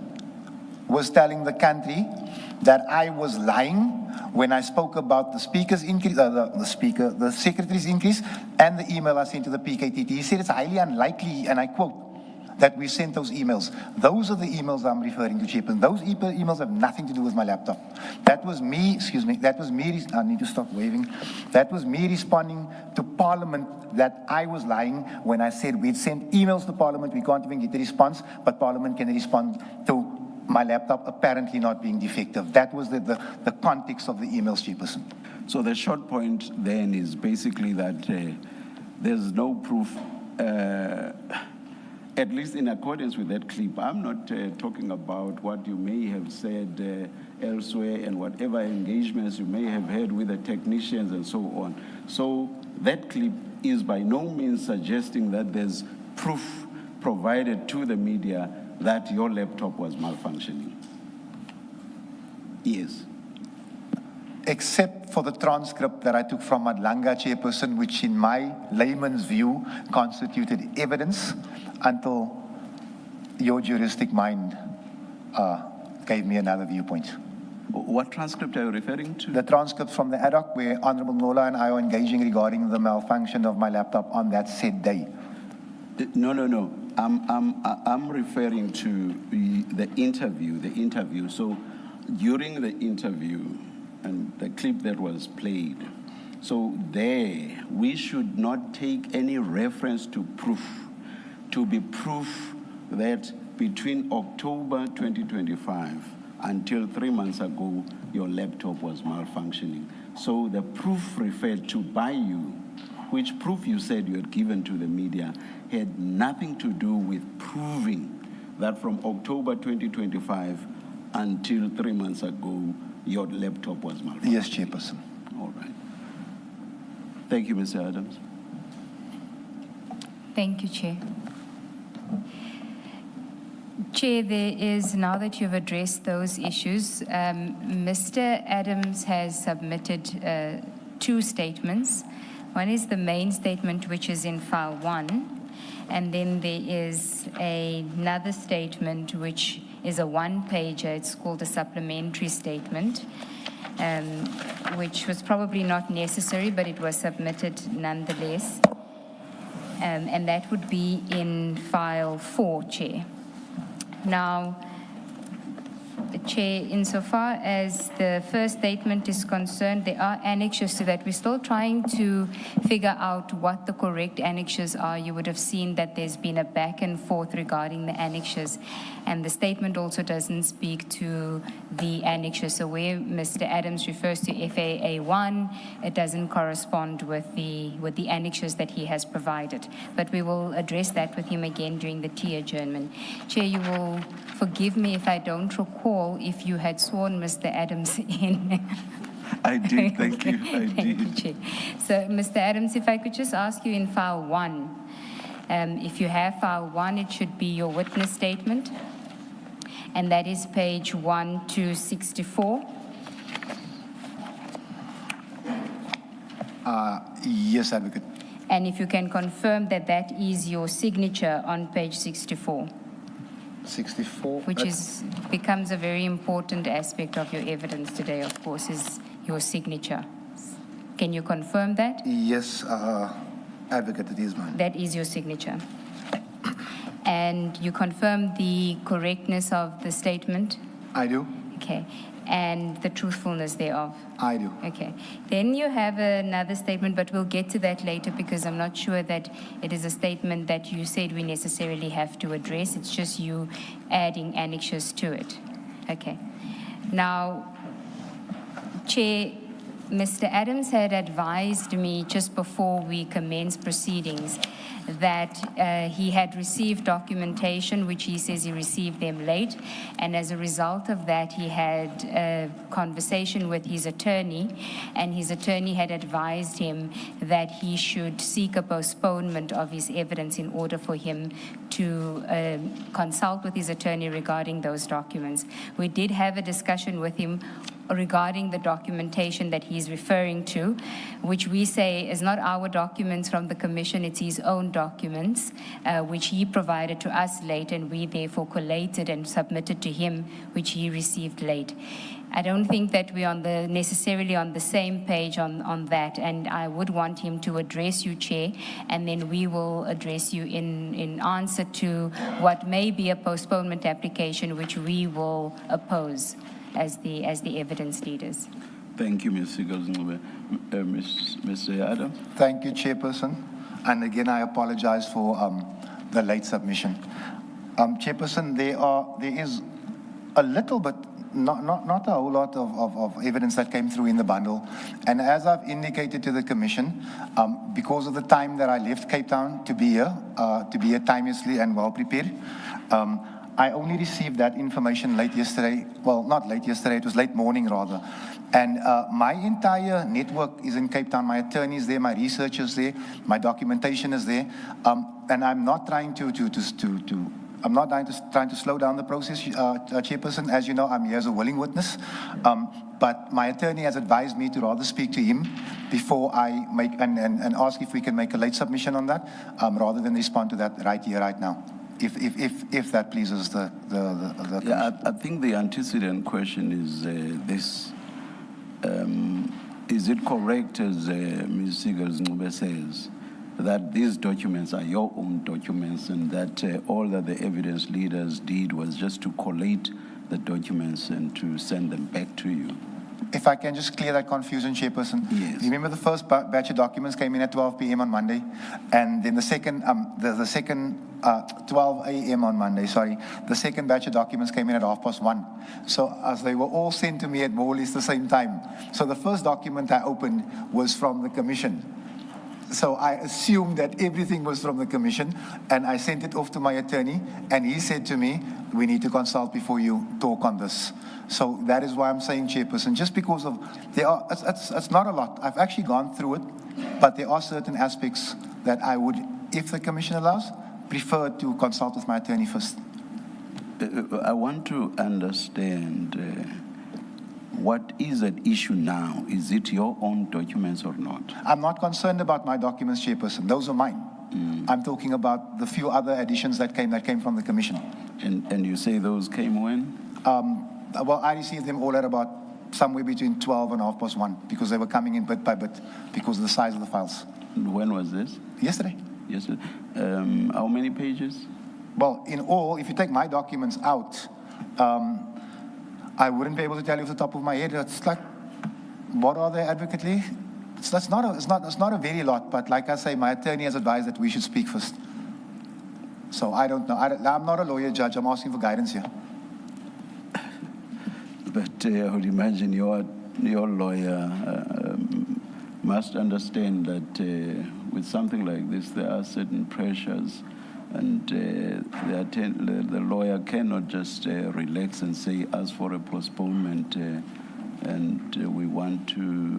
was telling the country that I was lying when I spoke about the speaker's increase, the secretary's increase, and the email I sent to the PKTT. He said it's highly unlikely, and I quote, that we sent those emails. Those are the emails I'm referring to, Chairperson. Those emails have nothing to do with my laptop. That was me, I need to stop waving. That was me responding to Parliament that I was lying when I said we'd sent emails to Parliament, we can't even get a response, but Parliament can respond to my laptop apparently not being defective. That was the context of the emails, Chairperson. So the short point then is basically that there's no proof, at least in accordance with that clip. I'm not talking about what you may have said elsewhere and whatever engagements you may have had with the technicians and so on. So that clip is by no means suggesting that there's proof provided to the media that your laptop was malfunctioning. Yes. Except for the transcript that I took from Madlanga, Chairperson, which in my layman's view constituted evidence until your juristic mind gave me another viewpoint. What transcript are you referring to? The transcript from the ad hoc where Honourable Nola and I are engaging regarding the malfunction of my laptop on that said day. No. I'm referring to the interview. So during the interview and the clip that was played, so there we should not take any reference to proof, to be proof that between October 2025 until 3 months ago, your laptop was malfunctioning. So the proof referred to by you, which proof you said you had given to the media, had nothing to do with proving that from October 2025 until 3 months ago, your laptop was malfunctioning. Yes, Chairperson. All right. Thank you, Mr. Adams. Thank you, Chair. Chair, there is, now that you've addressed those issues, Mr. Adams has submitted 2 statements. One is the main statement, which is in file 1, and then there is another statement, which is a 1-pager. It's called a supplementary statement, which was probably not necessary, but it was submitted nonetheless. And that would be in file 4, Chair. Now, Chair, insofar as the first statement is concerned, there are annexures to that. We're still trying to figure out what the correct annexures are. You would have seen that there's been a back and forth regarding the annexures, and the statement also doesn't speak to the annexures. So where Mr. Adams refers to FAA1, it doesn't correspond with the annexures that he has provided. But we will address that with him again during the tea adjournment. Chair, you will forgive me if I don't recall if you had sworn Mr. Adams in. I did, thank you, I Thank you, did. Chair. So, Mr. Adams, if I could just ask you in file 1, if you have file 1, it should be your witness statement, and that is page 1264. Yes, Advocate. And if you can confirm that that is your signature on page 64. 64. Which becomes a very important aspect of your evidence today, of course, is your signature. Can you confirm that? Yes, Advocate, it is mine. That is your signature. And you confirm the correctness of the statement? I do. Okay. And the truthfulness thereof? I do. Okay. Then you have another statement, but we'll get to that later because I'm not sure that it is a statement that you said we necessarily have to address. It's just you adding annexures to it. Okay. Now, Chair, Mr. Adams had advised me just before we commenced proceedings that he had received documentation, which he says he received them late, and as a result of that, he had a conversation with his attorney, and his attorney had advised him that he should seek a postponement of his evidence in order for him to consult with his attorney regarding those documents. We did have a discussion with him regarding the documentation that he's referring to, which we say is not our documents from the Commission, it's his own documents, which he provided to us late, and we therefore collated and submitted to him, which he received late. I don't think that we're necessarily on the same page on that, and I would want him to address you, Chair, and then we will address you in answer to what may be a postponement application, which we will oppose as the evidence leaders. Thank you, Ms. Sigals-Ncube. Mr. Adams? Thank you, Chairperson. And again, I apologize for the late submission. Chairperson, there is a little bit, not a whole lot of evidence that came through in the bundle. And as I've indicated to the Commission, because of the time that I left Cape Town to be here timeously and well prepared, I only received that information late yesterday. Well, not late yesterday, it was late morning rather. And my entire network is in Cape Town. My attorney is there, my researchers there, my documentation is there. And I'm not trying to slow down the process, Chairperson. As you know, I'm here as a willing witness. But my attorney has advised me to rather speak to him before I make and ask if we can make a late submission on that, rather than respond to that right here, right now. If that pleases the Yeah, I think the antecedent question is this. Is it correct, as Ms. Sigals-Ncube says, that these documents are your own documents and that all that the evidence leaders did was just to collate the documents and to send them back to you? If I can just clear that confusion, Chairperson. Yes. You remember the first batch of documents came in at 12 p.m. on Monday, and then the second 12 a.m. on Monday, sorry. The second batch of documents came in at 1:30. So as they were all sent to me at more or less the same time. So the first document I opened was from the Commission. So I assumed that everything was from the Commission, and I sent it off to my attorney, and he said to me, we need to consult before you talk on this. So that is why I'm saying, Chairperson, just because of, it's not a lot. I've actually gone through it, but there are certain aspects that I would, if the Commission allows, prefer to consult with my attorney first. I want to understand what is at issue now. Is it your own documents or not? I'm not concerned about my documents, Chairperson. Those are mine. I'm talking about the few other additions that came from the Commission. And you say those came when? Well, I received them all at about somewhere between 12 and 1:30 because they were coming in bit by bit because of the size of the files. When was this? Yesterday. Yesterday. How many pages? Well, in all, if you take my documents out, I wouldn't be able to tell you off the top of my head. It's like, what are they, Advocate Lee? It's not a very lot, but like I say, my attorney has advised that we should speak first. So I don't know. I'm not a lawyer, Judge. I'm asking for guidance here. But I would imagine your lawyer must understand that with something like this, there are certain pressures, and the lawyer cannot just relax and say, ask for a postponement, and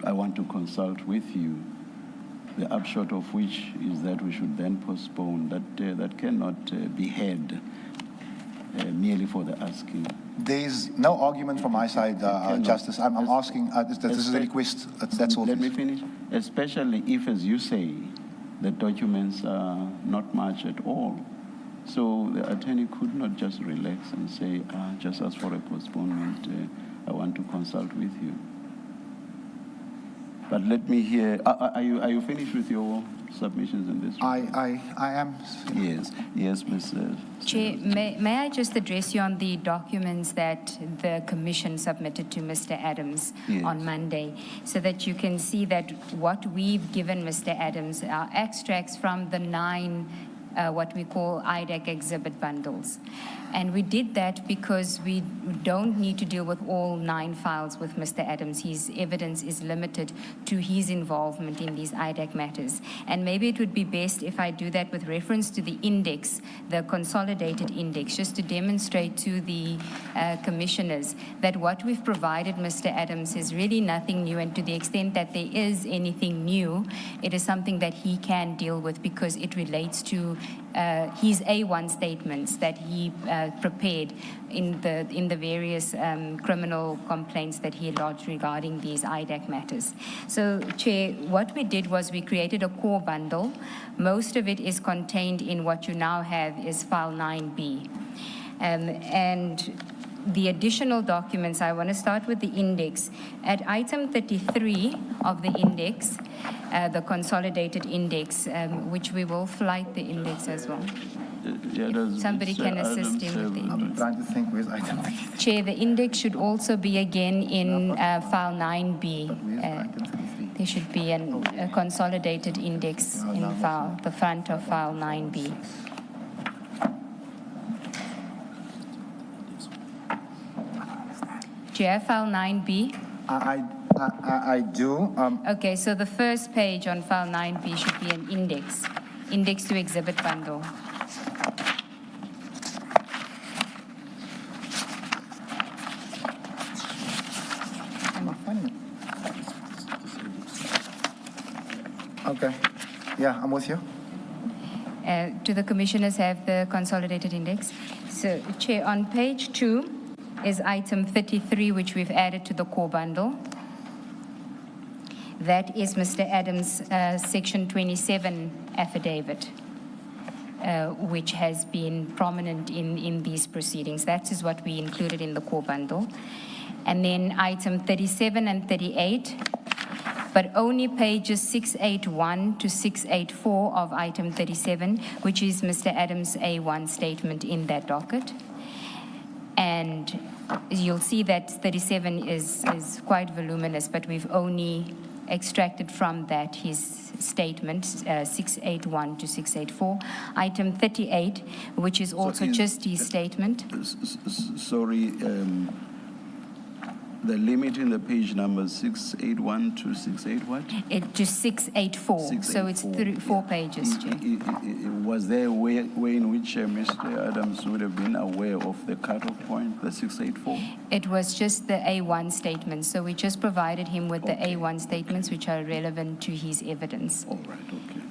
I want to consult with you. The upshot of which is that we should then postpone. That cannot be had merely for the asking. There's no argument from my side, Justice. I'm asking, this is a request. That's all. Let me finish. Especially if, as you say, the documents are not much at all. So the attorney could not just relax and say, just ask for a postponement. I want to consult with you. But let me hear. Are you finished with your submissions in this? I am. Yes, Ms. Chair, may I just address you on the documents that the Commission submitted to Mr. Adams on Monday, so that you can see that what we've given Mr. Adams are extracts from the 9 what we call IDEC exhibit bundles. And we did that because we don't need to deal with all 9 files with Mr. Adams. His evidence is limited to his involvement in these IDEC matters. And maybe it would be best if I do that with reference to the index, the consolidated index, just to demonstrate to the commissioners that what we've provided Mr. Adams is really nothing new, and to the extent that there is anything new, it is something that he can deal with because it relates to his A1 statements that he prepared in the various criminal complaints that he lodged regarding these IDEC matters. So, Chair, what we did was we created a core bundle. Most of it is contained in what you now have is file 9B. And the additional documents, I want to start with the index. At item 33 of the index, the consolidated index, which we will flight the index as well. Somebody can assist him with the index. I'm trying to think where's item 33. Chair, the index should also be again in file 9B. There should be a consolidated index in the front of file 9B. Do you have file 9B? I do. Okay, so the first page on file 9B should be an index to exhibit bundle. Okay. Yeah, I'm with you. Do the commissioners have the consolidated index? So, Chair, on page 2 is item 33, which we've added to the core bundle. That is Mr. Adams' Section 27 affidavit, which has been prominent in these proceedings. That is what we included in the core bundle. And then item 37 and 38, but only pages 681 to 684 of item 37, which is Mr. Adams' A1 statement in that docket. And you'll see that 37 is quite voluminous, but we've only extracted from that his statement, 681 to 684. Item 38, which is also just his statement. Sorry, the limit in the page number 681 to 68 what? To 684. So it's 4 pages, Chair. Was there a way in which Mr. Adams would have been aware of the cutoff point, the 684? It was just the A1 statements. So we just provided him with the A1 statements, which are relevant to his evidence. All right, okay.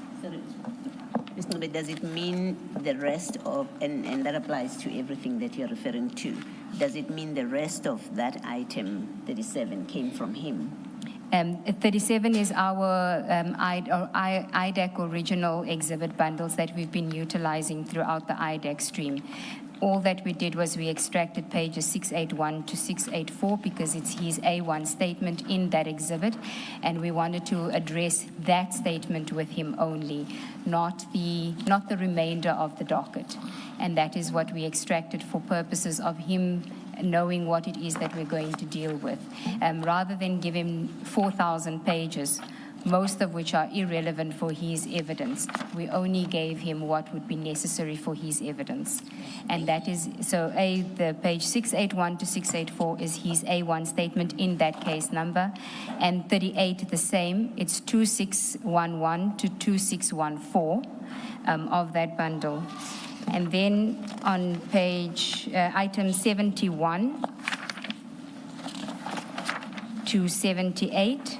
Ms. Nobe, does it mean the rest of, and that applies to everything that you're referring to, does it mean the rest of that item 37 came from him? 37 is our IDEC original exhibit bundles that we've been utilizing throughout the IDEC stream. All that we did was we extracted pages 681 to 684 because it's his A1 statement in that exhibit, and we wanted to address that statement with him only, not the remainder of the docket. And that is what we extracted for purposes of him knowing what it is that we're going to deal with. Rather than give him 4,000 pages, most of which are irrelevant for his evidence, we only gave him what would be necessary for his evidence. And that is, so the page 681 to 684 is his A1 statement in that case number, and 38 the same, it's 2611 to 2614 of that bundle. And then on page item 71 to 78,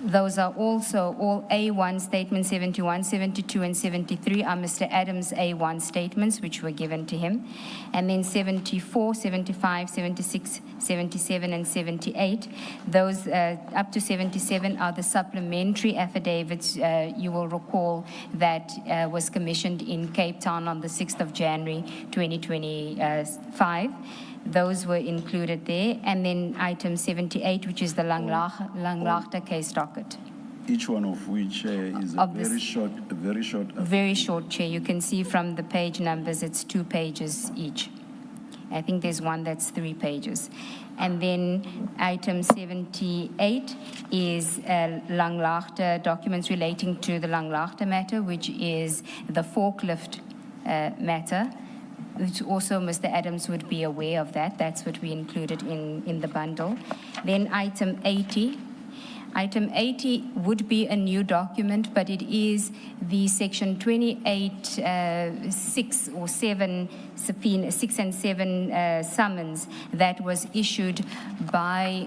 those are also all A1 statements. 71, 72, and 73 are Mr. Adams' A1 statements, which were given to him. And then 74, 75, 76, 77, and 78, those up to 77 are the supplementary affidavits, you will recall, that was commissioned in Cape Town on the 6th of January, 2025. Those were included there. And then item 78, which is the Langlaagte case docket. Each one of which is Of very this- short. Very short, Chair. You can see from the page numbers, it's 2 pages each. I think there's one that's 3 pages. And then item 78 is Langlaagte documents relating to the Langlaagte matter, which is the forklift matter, which also Mr. Adams would be aware of that. That's what we included in the bundle. Then item 80. Item 80 would be a new document, but it is the section 28, 6 or 7 subpoena, 6 and 7 summons that was issued by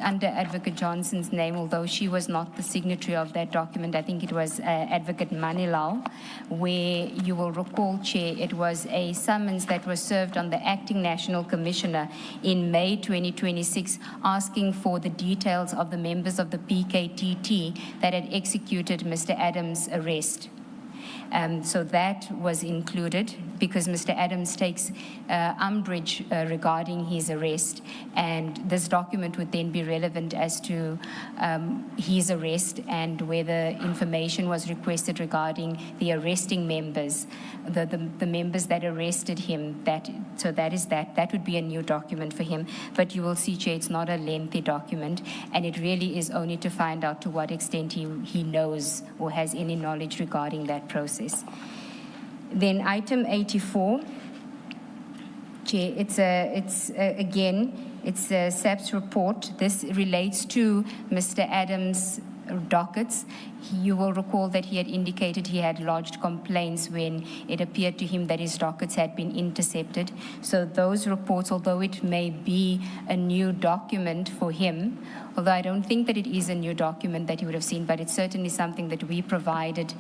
under Advocate Johnson's name, although she was not the signatory of that document. I think it was Advocate Manilal, where you will recall, Chair, it was a summons that was served on the Acting National Commissioner in May 2026, asking for the details of the members of the PKTT that had executed Mr. Adams' arrest. So that was included because Mr. Adams takes umbrage regarding his arrest, and this document would then be relevant as to his arrest and whether information was requested regarding the arresting members, the members that arrested him. That would be a new document for him. But you will see, Chair, it's not a lengthy document, and it really is only to find out to what extent he knows or has any knowledge regarding that process. Then item 84, Chair, it's a SAPS report. This relates to Mr. Adams' dockets. You will recall that he had indicated he had lodged complaints when it appeared to him that his dockets had been intercepted. So those reports, although it may be a new document for him, although I don't think that it is a new document that he would have seen, but it's certainly something that we provided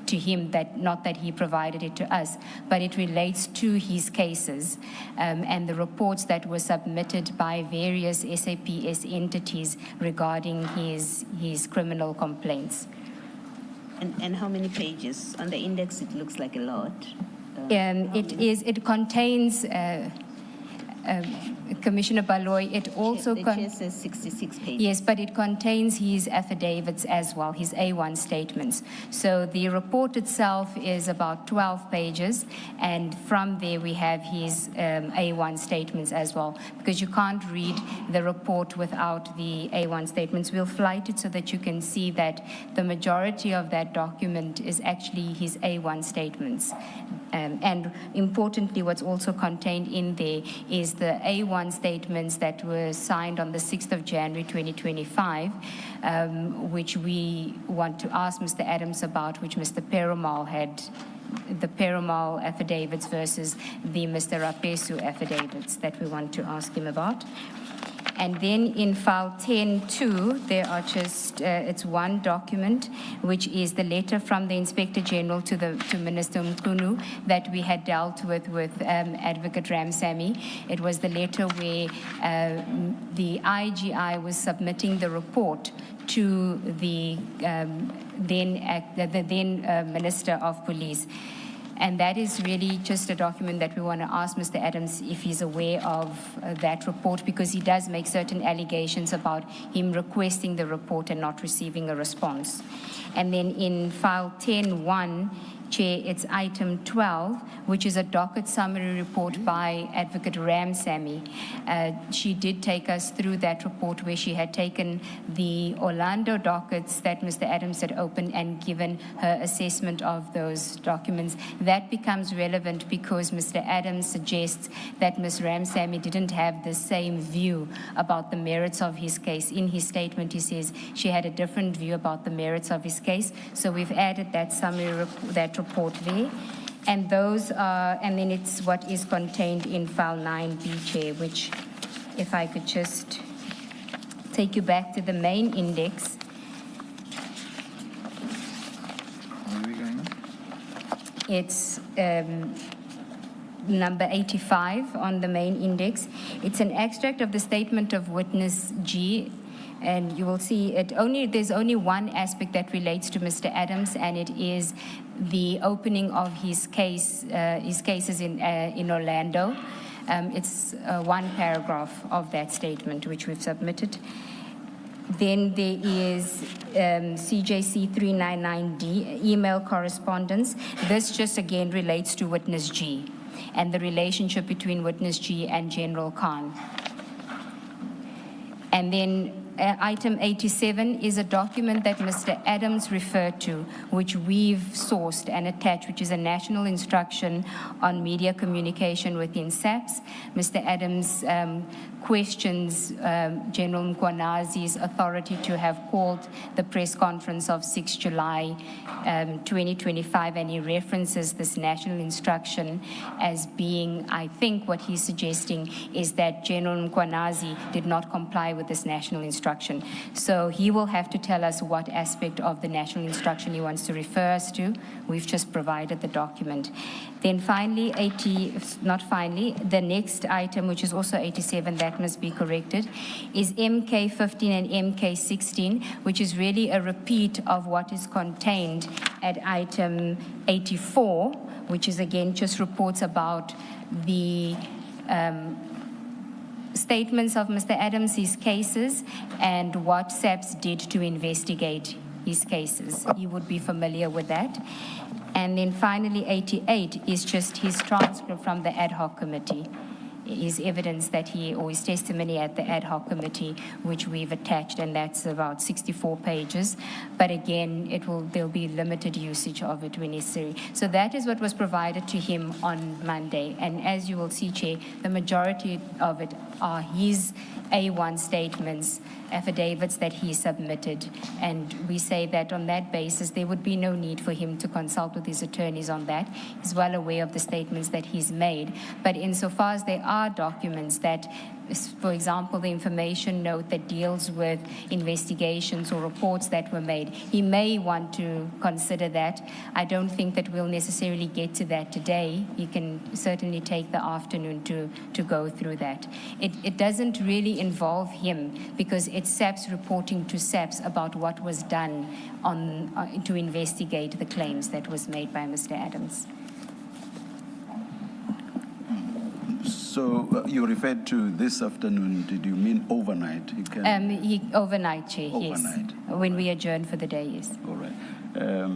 to him, that not that he provided it to us, but it relates to his cases and the reports that were submitted by various SAPS entities regarding his criminal complaints. And how many pages? On the index, it looks like a lot. It contains, Commissioner Baloy, it also... The chair says 66 pages. Yes, but it contains his affidavits as well, his A1 statements. So the report itself is about 12 pages, and from there we have his A1 statements as well, because you can't read the report without the A1 statements. We'll flight it so that you can see that the majority of that document is actually his A1 statements. And importantly, what's also contained in there is the A1 statements that were signed on the 6th of January 2025, which we want to ask Mr. Adams about, which Mr. Perumal had, the Perumal affidavits versus the Mr. Rapesu affidavits that we want to ask him about. And then in file 10-2, there are just, it's one document, which is the letter from the Inspector General to Minister Mkunu that we had dealt with Advocate Ramsamy. It was the letter where the IGI was submitting the report to the then Minister of Police. And that is really just a document that we want to ask Mr. Adams if he's aware of that report, because he does make certain allegations about him requesting the report and not receiving a response. And then in file 10-1, Chair, it's item 12, which is a docket summary report by Advocate Ramsamy. She did take us through that report where she had taken the Orlando dockets that Mr. Adams had opened and given her assessment of those documents. That becomes relevant because Mr. Adams suggests that Ms. Ramsamy didn't have the same view about the merits of his case. In his statement, he says she had a different view about the merits of his case. So we've added that summary, that report there. And those are, and then it's what is contained in file 9B, Chair, which, if I could just take you back to the main index. Where are we going now? It's number 85 on the main index. It's an extract of the statement of witness G, and you will see there's only one aspect that relates to Mr. Adams, and it is the opening of his cases in Orlando. It's one paragraph of that statement which we've submitted. Then there is CJC 399D, email correspondence. This just again relates to witness G and the relationship between witness G and General Khan. And then item 87 is a document that Mr. Adams referred to, which we've sourced and attached, which is a national instruction on media communication within SAPS. Mr. Adams questions General Mkwanazi's authority to have called the press conference of 6 July 2025, and he references this national instruction as being, I think what he's suggesting is that General Mkwanazi did not comply with this national instruction. So he will have to tell us what aspect of the national instruction he wants to refer us to. We've just provided the document. Then finally, the next item, which is also 87, that must be corrected, is MK15 and MK16, which is really a repeat of what is contained at item 84, which is again just reports about the statements of Mr. Adams, his cases, and what SAPS did to investigate his cases. You would be familiar with that. And then finally, 88 is just his transcript from the ad hoc committee. His evidence that or his testimony at the ad hoc committee, which we've attached, and that's about 64 pages. But again, there'll be limited usage of it when necessary. So that is what was provided to him on Monday. And as you will see, Chair, the majority of it are his A1 statements, affidavits that he submitted. And we say that on that basis, there would be no need for him to consult with his attorneys on that. He's well aware of the statements that he's made. But insofar as there are documents that, for example, the information note that deals with investigations or reports that were made, he may want to consider that. I don't think that we'll necessarily get to that today. You can certainly take the afternoon to go through that. It doesn't really involve him because it's SAPS reporting to SAPS about what was done to investigate the claims that was made by Mr. Adams. So you referred to this afternoon. Did you mean overnight? Overnight, Chair, overnight. Yes. When we adjourn for the day, yes. All right.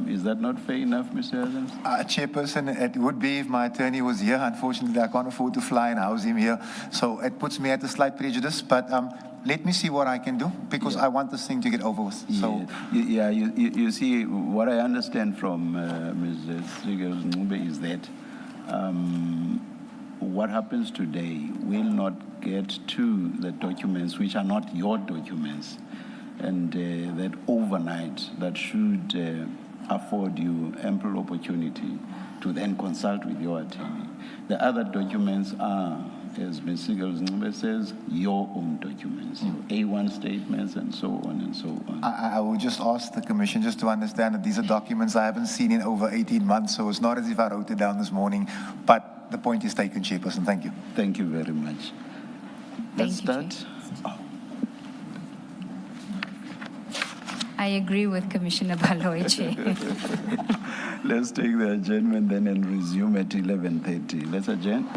Is that not fair enough, Mr. Adams? Chairperson, it would be if my attorney was here. Unfortunately, I can't afford to fly and house him here. So it puts me at a slight prejudice. But let me see what I can do because I want this thing to get over with. So you see, what I understand from Ms. Sigels-Ncube is that what happens today will not get to the documents which are not your documents, and that overnight that should afford you ample opportunity to then consult with your attorney. The other documents are, as Ms. Sigels-Ncube says, your own documents, your A1 statements and so on and so on. I will just ask the Commission just to understand that these are documents I haven't seen in over 18 months, so it's not as if I wrote it down this morning, but the point is taken, Chairperson. Thank you. Thank you very much. Let's start. I agree with Commissioner Baloyi, Chair. Let's take the adjournment then and resume at 11:30. Let's adjourn.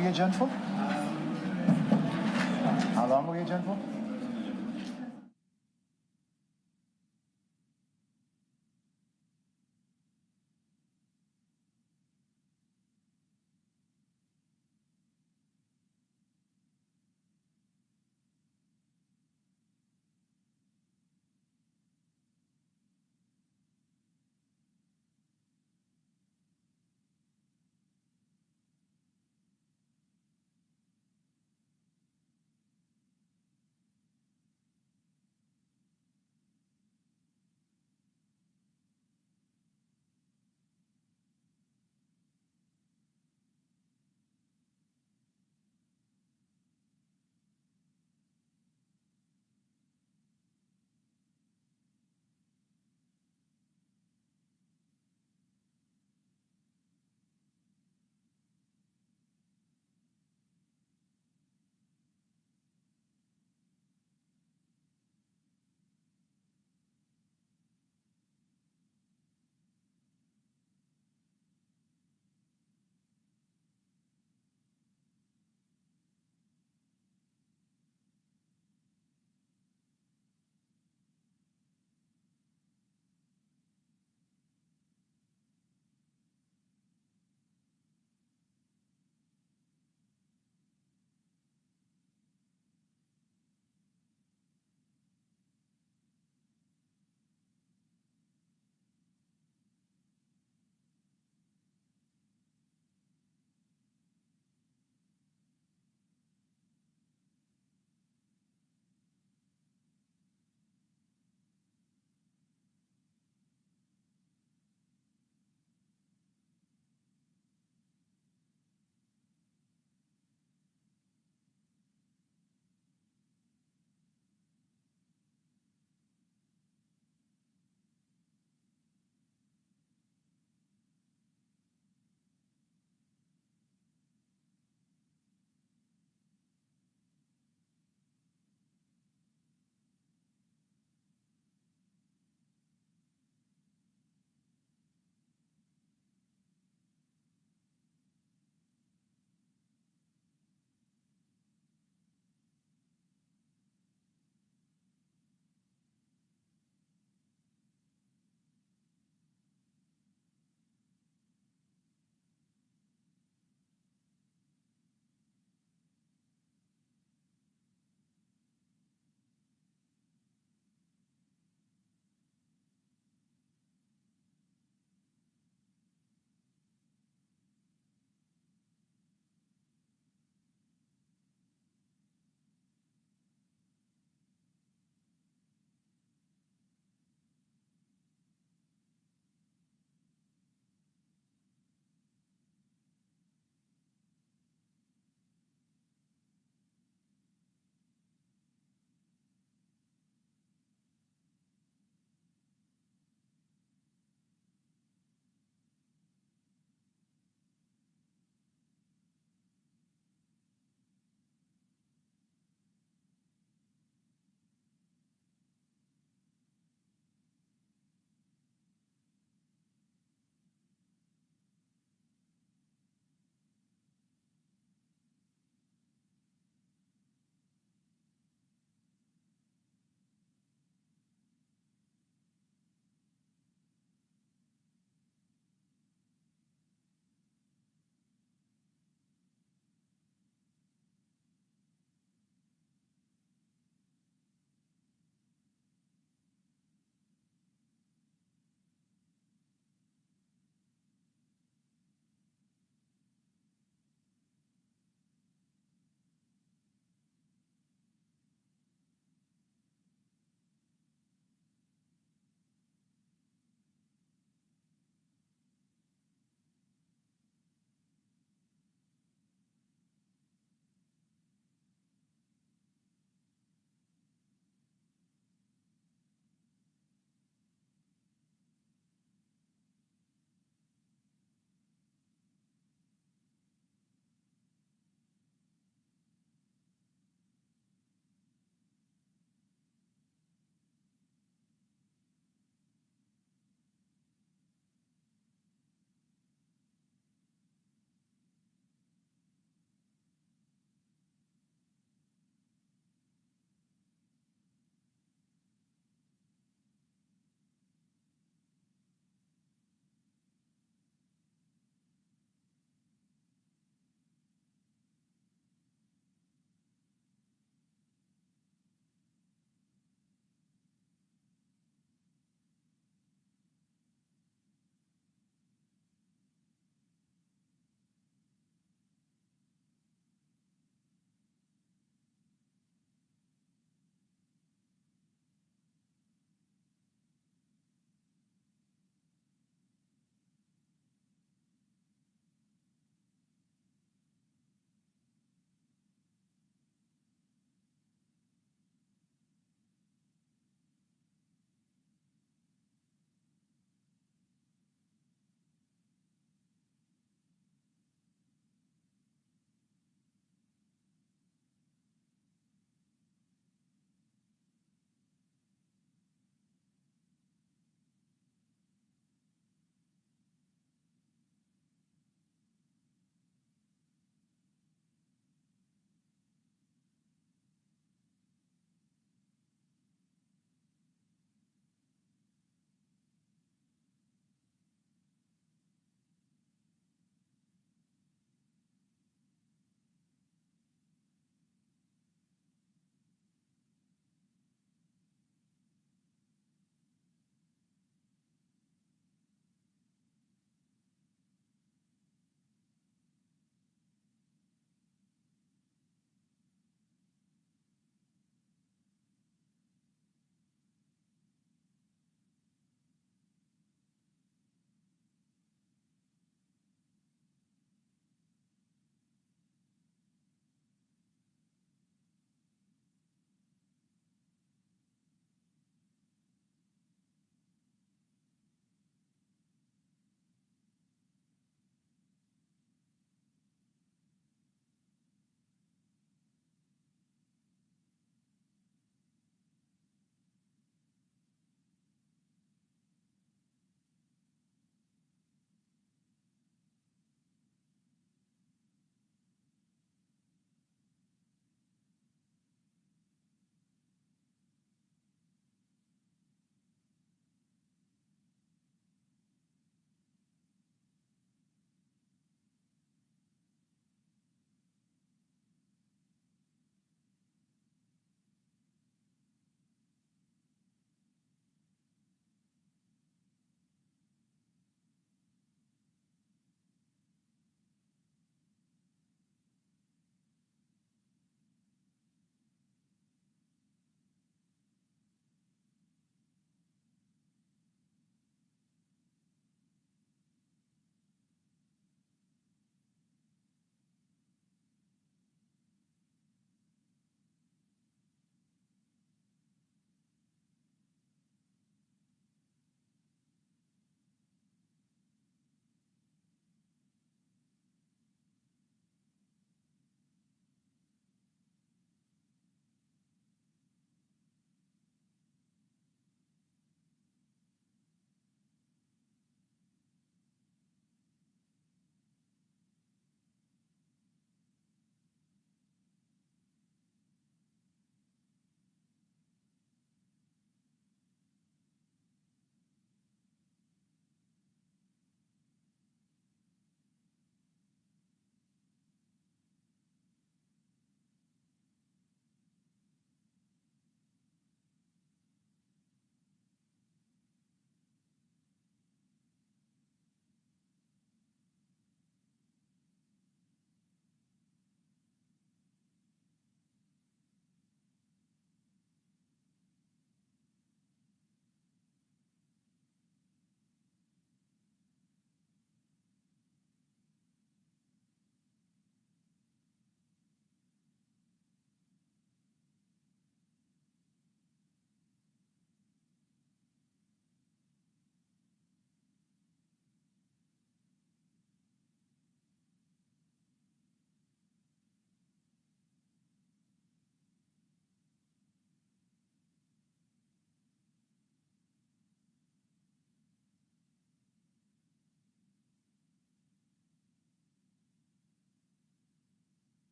we adjourned for? How long are we adjourned for?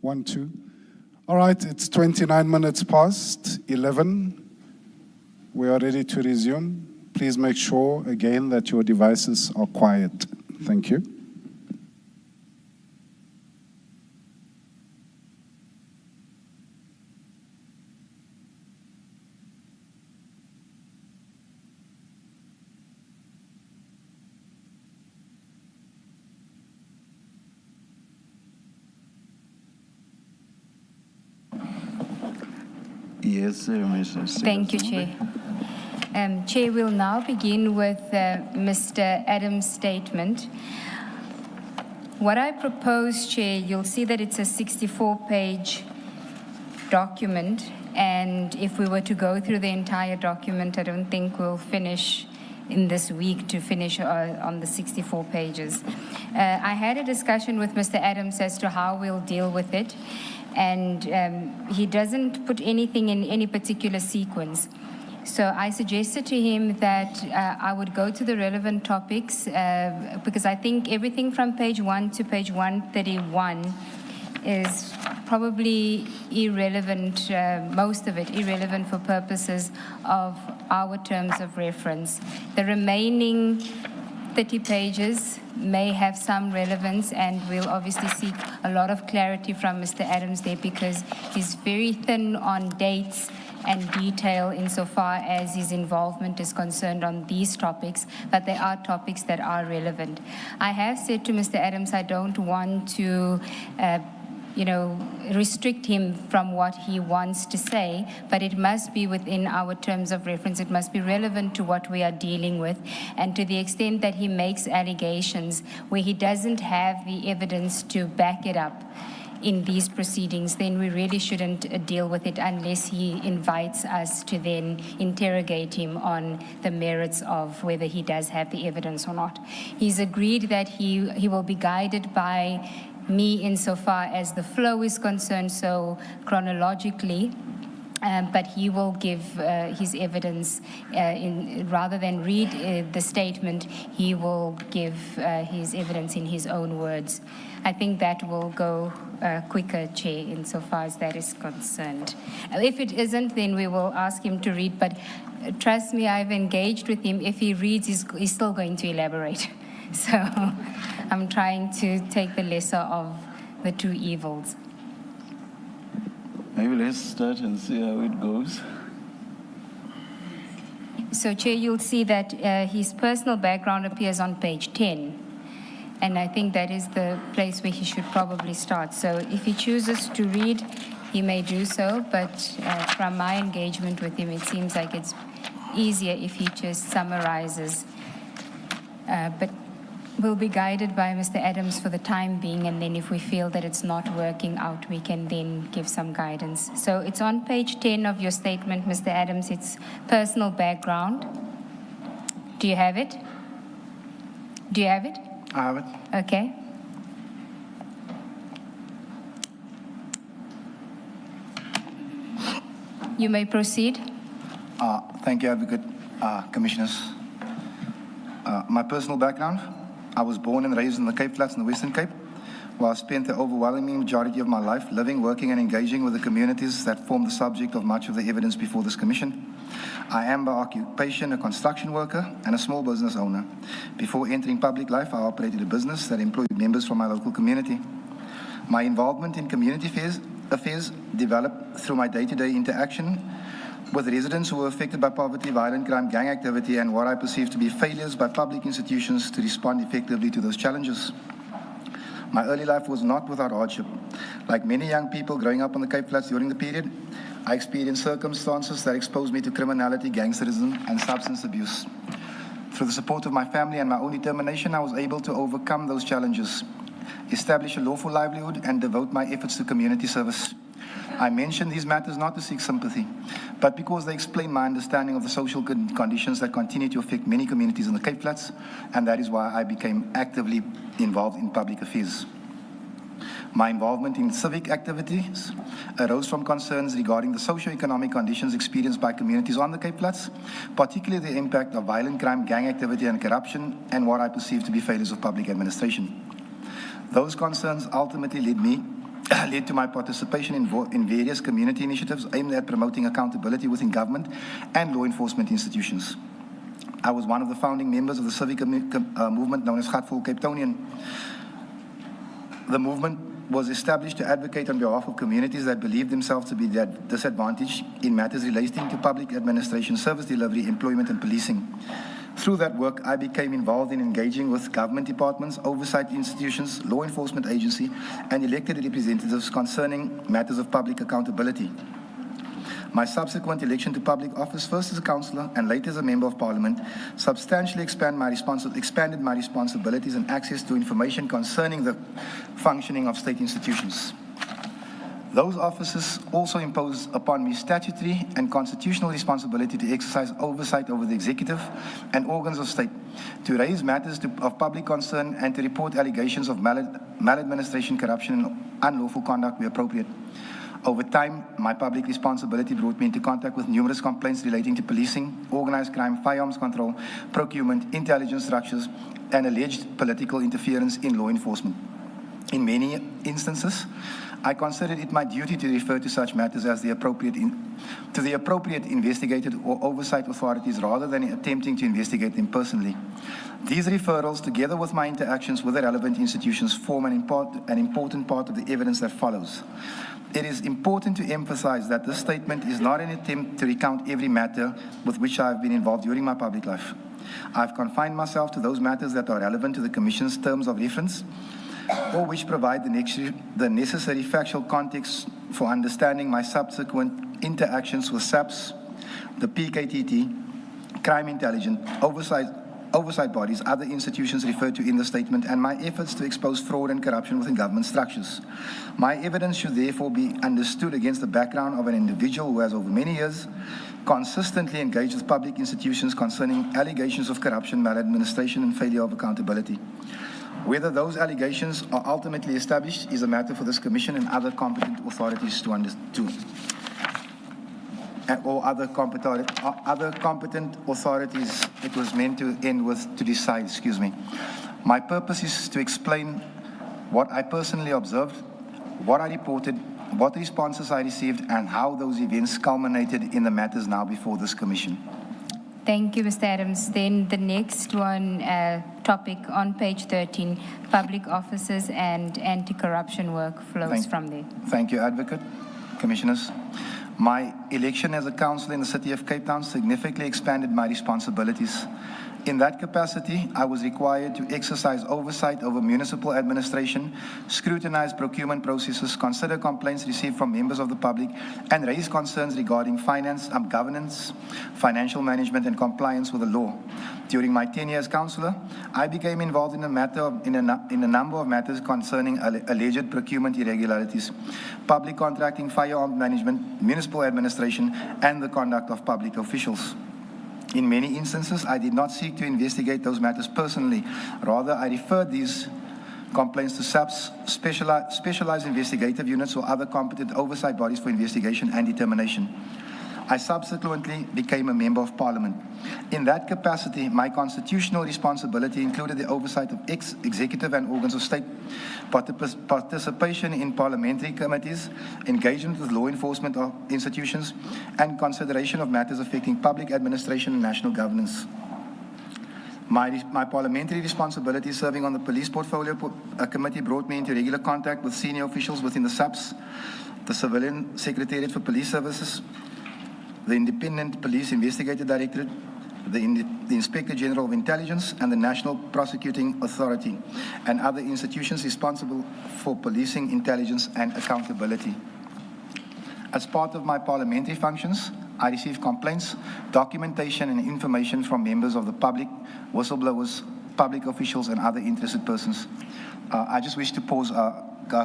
1, 2. All right, it's 29 minutes past 11. We are ready to resume. Please make sure, again, that your devices are quiet. Thank you. Yes, Mr. Thank you, Chair. Chair, we'll now begin with Mr. Adams' statement. What I propose, Chair, you'll see that it's a 64-page document, and if we were to go through the entire document, I don't think we'll finish in this week to finish on the 64 pages. I had a discussion with Mr. Adams as to how we'll deal with it, and he doesn't put anything in any particular sequence. So I suggested to him that I would go to the relevant topics because I think everything from page 1 to page 131 is probably irrelevant, most of it irrelevant for purposes of our terms of reference. The remaining 30 pages may have some relevance, and we'll obviously seek a lot of clarity from Mr. Adams there because he's very thin on dates and detail insofar as his involvement is concerned on these topics, but there are topics that are relevant. I have said to Mr. Adams, I don't want to restrict him from what he wants to say, but it must be within our terms of reference. It must be relevant to what we are dealing with, and to the extent that he makes allegations where he doesn't have the evidence to back it up in these proceedings, then we really shouldn't deal with it unless he invites us to then interrogate him on the merits of whether he does have the evidence or not. He's agreed that he will be guided by me insofar as the flow is concerned, so chronologically, but he will give his evidence rather than read the statement. He will give his evidence in his own words. I think that will go quicker, Chair, insofar as that is concerned. If it isn't, then we will ask him to read, but trust me, I've engaged with him. If he reads, he's still going to elaborate. So I'm trying to take the lesser of the two evils. Maybe let's start and see how it goes. So, Chair, you'll see that his personal background appears on page 10. And I think that is the place where he should probably start. So if he chooses to read, he may do so. But from my engagement with him, it seems like it's easier if he just summarizes. But we'll be guided by Mr. Adams for the time being, and then if we feel that it's not working out, we can then give some guidance. So it's on page 10 of your statement, Mr. Adams. It's personal background. Do you have it? Do you have it? I have it. Okay. You may proceed. Thank you, Advocate, Commissioners. My personal background, I was born and raised in the Cape Flats in the Western Cape, where I spent the overwhelming majority of my life living, working and engaging with the communities that form the subject of much of the evidence before this Commission. I am by occupation a construction worker and a small business owner. Before entering public life, I operated a business that employed members from my local community. My involvement in community affairs developed through my day-to-day interaction with residents who were affected by poverty, violent crime, gang activity, and what I perceive to be failures by public institutions to respond effectively to those challenges. My early life was not without hardship. Like many young people growing up on the Cape Flats during the period, I experienced circumstances that exposed me to criminality, gangsterism, and substance abuse. Through the support of my family and my own determination, I was able to overcome those challenges, establish a lawful livelihood, and devote my efforts to community service. I mention these matters not to seek sympathy, but because they explain my understanding of the social conditions that continue to affect many communities in the Cape Flats, and that is why I became actively involved in public affairs. My involvement in civic activities arose from concerns regarding the socio-economic conditions experienced by communities on the Cape Flats, particularly the impact of violent crime, gang activity, and corruption, and what I perceive to be failures of public administration. Those concerns ultimately led me led to my participation in various community initiatives aimed at promoting accountability within government and law enforcement institutions. I was one of the founding members of the civic movement known as Gatvol Capetonian. The movement was established to advocate on behalf of communities that believe themselves to be disadvantaged in matters relating to public administration, service delivery, employment, and policing. Through that work, I became involved in engaging with government departments, oversight institutions, law enforcement agency, and elected representatives concerning matters of public accountability. My subsequent election to public office, first as a councillor and later as a member of parliament, substantially expanded my responsibilities and access to information concerning the functioning of state institutions. Those offices also impose upon me statutory and constitutional responsibility to exercise oversight over the executive and organs of state, to raise matters of public concern and to report allegations of maladministration, corruption, and unlawful conduct where appropriate. Over time, my public responsibility brought me into contact with numerous complaints relating to policing, organized crime, firearms control, procurement, intelligence structures, and alleged political interference in law enforcement. In many instances, I considered it my duty to refer to such matters as the appropriate investigated or oversight authorities rather than attempting to investigate them personally. These referrals, together with my interactions with the relevant institutions, form an important part of the evidence that follows. It is important to emphasize that this statement is not an attempt to recount every matter with which I have been involved during my public life. I've confined myself to those matters that are relevant to the Commission's terms of reference, or which provide the necessary factual context for understanding my subsequent interactions with SAPS, the PKTT, crime intelligence, oversight bodies, other institutions referred to in the statement, and my efforts to expose fraud and corruption within government structures. My evidence should therefore be understood against the background of an individual who has over many years consistently engaged with public institutions concerning allegations of corruption, maladministration, and failure of accountability. Whether those allegations are ultimately established is a matter for this Commission and other competent authorities to other competent authorities it was meant to end with to decide, My purpose is to explain what I personally observed, what I reported, what responses I received, and how those events culminated in the matters now before this Commission. Thank you, Mr. Adams. Then the next one, topic on page 13, public offices and anti-corruption work flows from there. Thank you, Advocate. Commissioners. My election as a councillor in the city of Cape Town significantly expanded my responsibilities. In that capacity, I was required to exercise oversight over municipal administration, scrutinize procurement processes, consider complaints received from members of the public, and raise concerns regarding finance, governance, financial management, and compliance with the law. During my tenure as councillor, I became involved in a number of matters concerning alleged procurement irregularities, public contracting, firearm management, municipal administration, and the conduct of public officials. In many instances, I did not seek to investigate those matters personally. Rather, I referred these complaints to SAPS, specialized investigative units, or other competent oversight bodies for investigation and determination. I subsequently became a member of parliament. In that capacity, my constitutional responsibility included the oversight of executive and organs of state, participation in parliamentary committees, engagement with law enforcement institutions, and consideration of matters affecting public administration and national governance. My parliamentary responsibility serving on the police portfolio committee brought me into regular contact with senior officials within the SAPS, the Civilian Secretariat for Police Services, the Independent Police Investigator Directorate, the Inspector General of Intelligence, and the National Prosecuting Authority, and other institutions responsible for policing, intelligence, and accountability. As part of my parliamentary functions, I received complaints, documentation, and information from members of the public, whistleblowers, public officials, and other interested persons. I just wish to pause,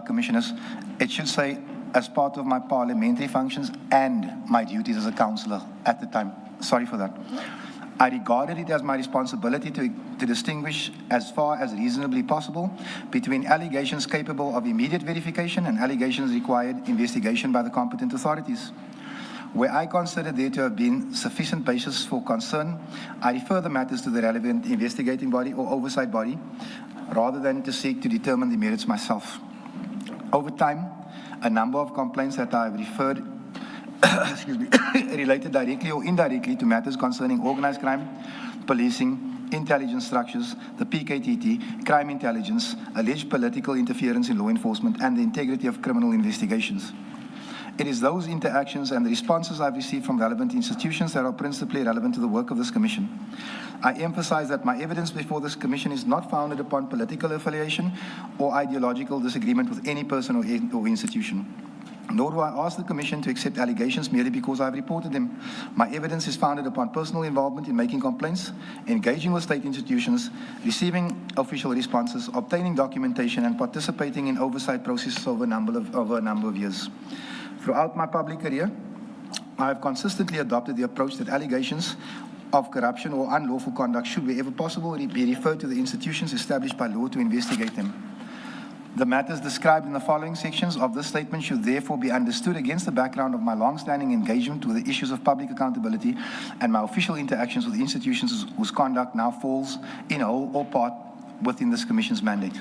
Commissioners. It should say, as part of my parliamentary functions and my duties as a councillor at the time. Sorry for that. I regarded it as my responsibility to distinguish, as far as reasonably possible, between allegations capable of immediate verification and allegations required investigation by the competent authorities. Where I consider there to have been sufficient basis for concern, I refer the matters to the relevant investigating body or oversight body, rather than to seek to determine the merits myself. Over time, A number of complaints that I have referred excuse me, related directly or indirectly to matters concerning organized crime, policing, intelligence structures, the PKTT, crime intelligence, alleged political interference in law enforcement, and the integrity of criminal investigations. It is those interactions and the responses I've received from relevant institutions that are principally relevant to the work of this Commission. I emphasize that my evidence before this Commission is not founded upon political affiliation or ideological disagreement with any person or institution. Nor do I ask the Commission to accept allegations merely because I've reported them. My evidence is founded upon personal involvement in making complaints, engaging with state institutions, receiving official responses, obtaining documentation, and participating in oversight processes over a number of years. Throughout my public career, I have consistently adopted the approach that allegations of corruption or unlawful conduct should, wherever possible, be referred to the institutions established by law to investigate them. The matters described in the following sections of this statement should therefore be understood against the background of my long-standing engagement with the issues of public accountability and my official interactions with institutions whose conduct now falls in whole or part within this Commission's mandate.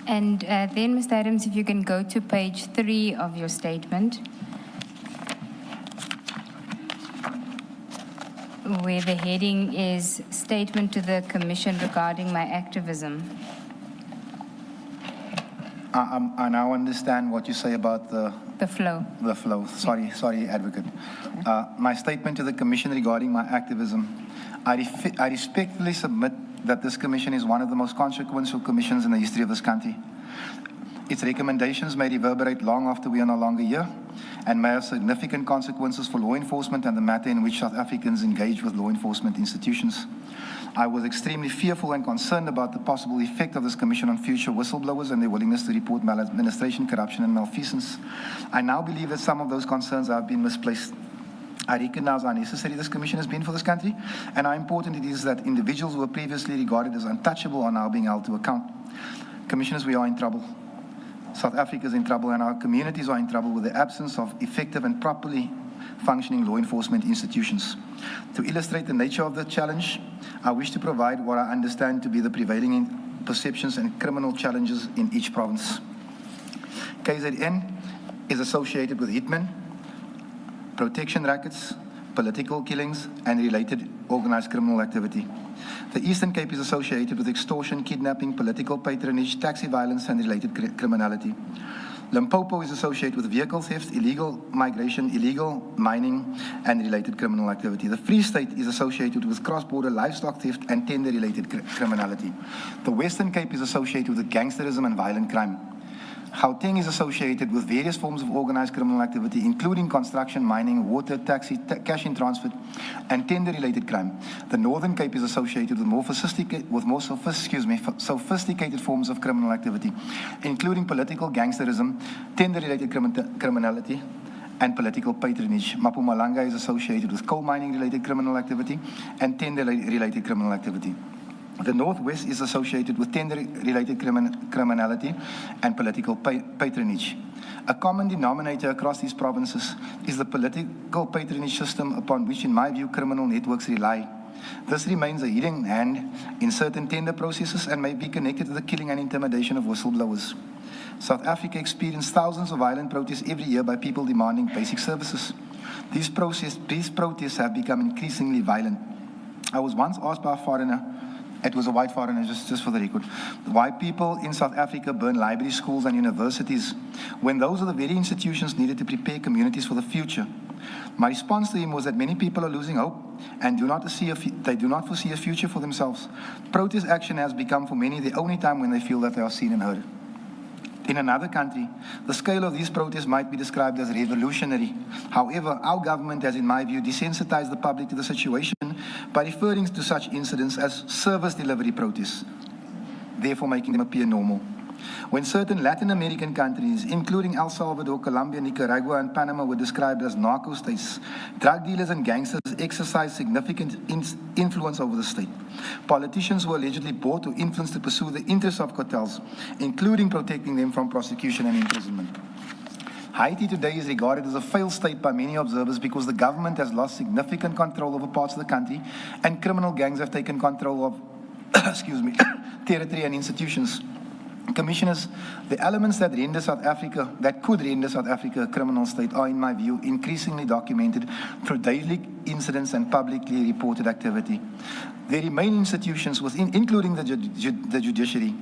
And then, Mr. Adams, if you can go to page 3 of your statement, where the heading is Statement to the Commission Regarding My Activism. I now understand what you say about the flow. The flow. Sorry, Advocate. My statement to the Commission regarding my activism. I respectfully submit that this Commission is one of the most consequential commissions in the history of this country. Its recommendations may reverberate long after we are no longer here and may have significant consequences for law enforcement and the manner in which South Africans engage with law enforcement institutions. I was extremely fearful and concerned about the possible effect of this Commission on future whistleblowers and their willingness to report maladministration, corruption, and malfeasance. I now believe that some of those concerns have been misplaced. I recognize how necessary this Commission has been for this country and how important it is that individuals who were previously regarded as untouchable are now being held to account. Commissioners, we are in trouble. South Africa is in trouble and our communities are in trouble with the absence of effective and properly functioning law enforcement institutions. To illustrate the nature of the challenge, I wish to provide what I understand to be the prevailing perceptions and criminal challenges in each province. KZN is associated with hitmen, protection rackets, political killings, and related organized criminal activity. The Eastern Cape is associated with extortion, kidnapping, political patronage, taxi violence, and related criminality. Limpopo is associated with vehicle theft, illegal migration, illegal mining, and related criminal activity. The Free State is associated with cross-border livestock theft and tender-related criminality. The Western Cape is associated with gangsterism and violent crime. Gauteng is associated with various forms of organized criminal activity, including construction, mining, water, taxi, cash in transit, and tender-related crime. The Northern Cape is associated with more sophisticated forms of criminal activity, including political gangsterism, tender-related criminality, and political patronage. Madlanga is associated with coal mining-related criminal activity and tender-related criminal activity. The Northwest is associated with tender-related criminality and political patronage. A common denominator across these provinces is the political patronage system upon which, in my view, criminal networks rely. This remains a hidden hand in certain tender processes and may be connected to the killing and intimidation of whistleblowers. South Africa experiences thousands of violent protests every year by people demanding basic services. These protests have become increasingly violent. I was once asked by a foreigner, it was a white foreigner, just for the record, why people in South Africa burn libraries, schools, and universities when those are the very institutions needed to prepare communities for the future. My response to him was that many people are losing hope and they do not foresee a future for themselves. Protest action has become for many the only time when they feel that they are seen and heard. In another country, the scale of these protests might be described as revolutionary. However, our government has, in my view, desensitized the public to the situation by referring to such incidents as service delivery protests, therefore making them appear normal. When certain Latin American countries, including El Salvador, Colombia, Nicaragua, and Panama, were described as narco states, drug dealers and gangsters exercised significant influence over the state. Politicians were allegedly bought or influenced to pursue the interests of cartels, including protecting them from prosecution and imprisonment. Haiti today is regarded as a failed state by many observers because the government has lost significant control over parts of the country and criminal gangs have taken control of territory and institutions. Commissioners, the elements that could render South Africa a criminal state are, in my view, increasingly documented through daily incidents and publicly reported activity. There remain institutions including the judiciary,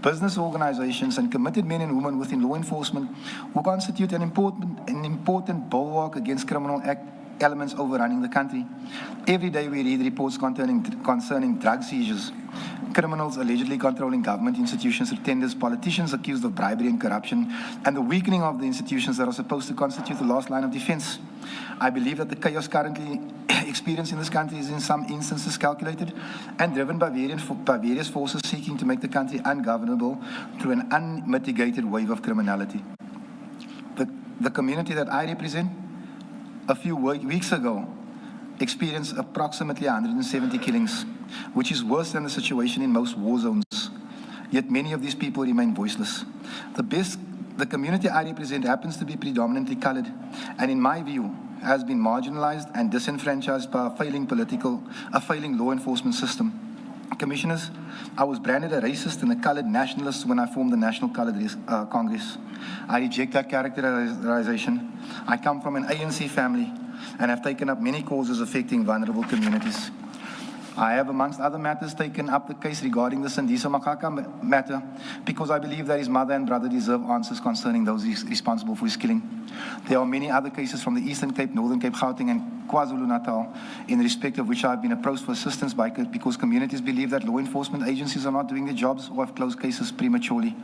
business organizations, and committed men and women within law enforcement who constitute an important bulwark against criminal elements overrunning the country. Every day we read reports concerning drug seizures, criminals allegedly controlling government institutions or tenders, politicians accused of bribery and corruption, and the weakening of the institutions that are supposed to constitute the last line of defense. I believe that the chaos currently experienced in this country is in some instances calculated and driven by various forces seeking to make the country ungovernable through an unmitigated wave of criminality. The community that I represent, a few weeks ago, experienced approximately 170 killings, which is worse than the situation in most war zones. Yet many of these people remain voiceless. The community I represent happens to be predominantly colored, and in my view, has been marginalized and disenfranchised by a failing law enforcement system. Commissioners, I was branded a racist and a colored nationalist when I formed the National Colored Congress. I reject that characterization. I come from an ANC family and have taken up many causes affecting vulnerable communities. I have, amongst other matters, taken up the case regarding the Sandisa Makaka matter because I believe that his mother and brother deserve answers concerning those responsible for his killing. There are many other cases from the Eastern Cape, Northern Cape, Gauteng, and KwaZulu-Natal, in respect of which I have been approached for assistance because communities believe that law enforcement agencies are not doing their jobs or have closed cases prematurely.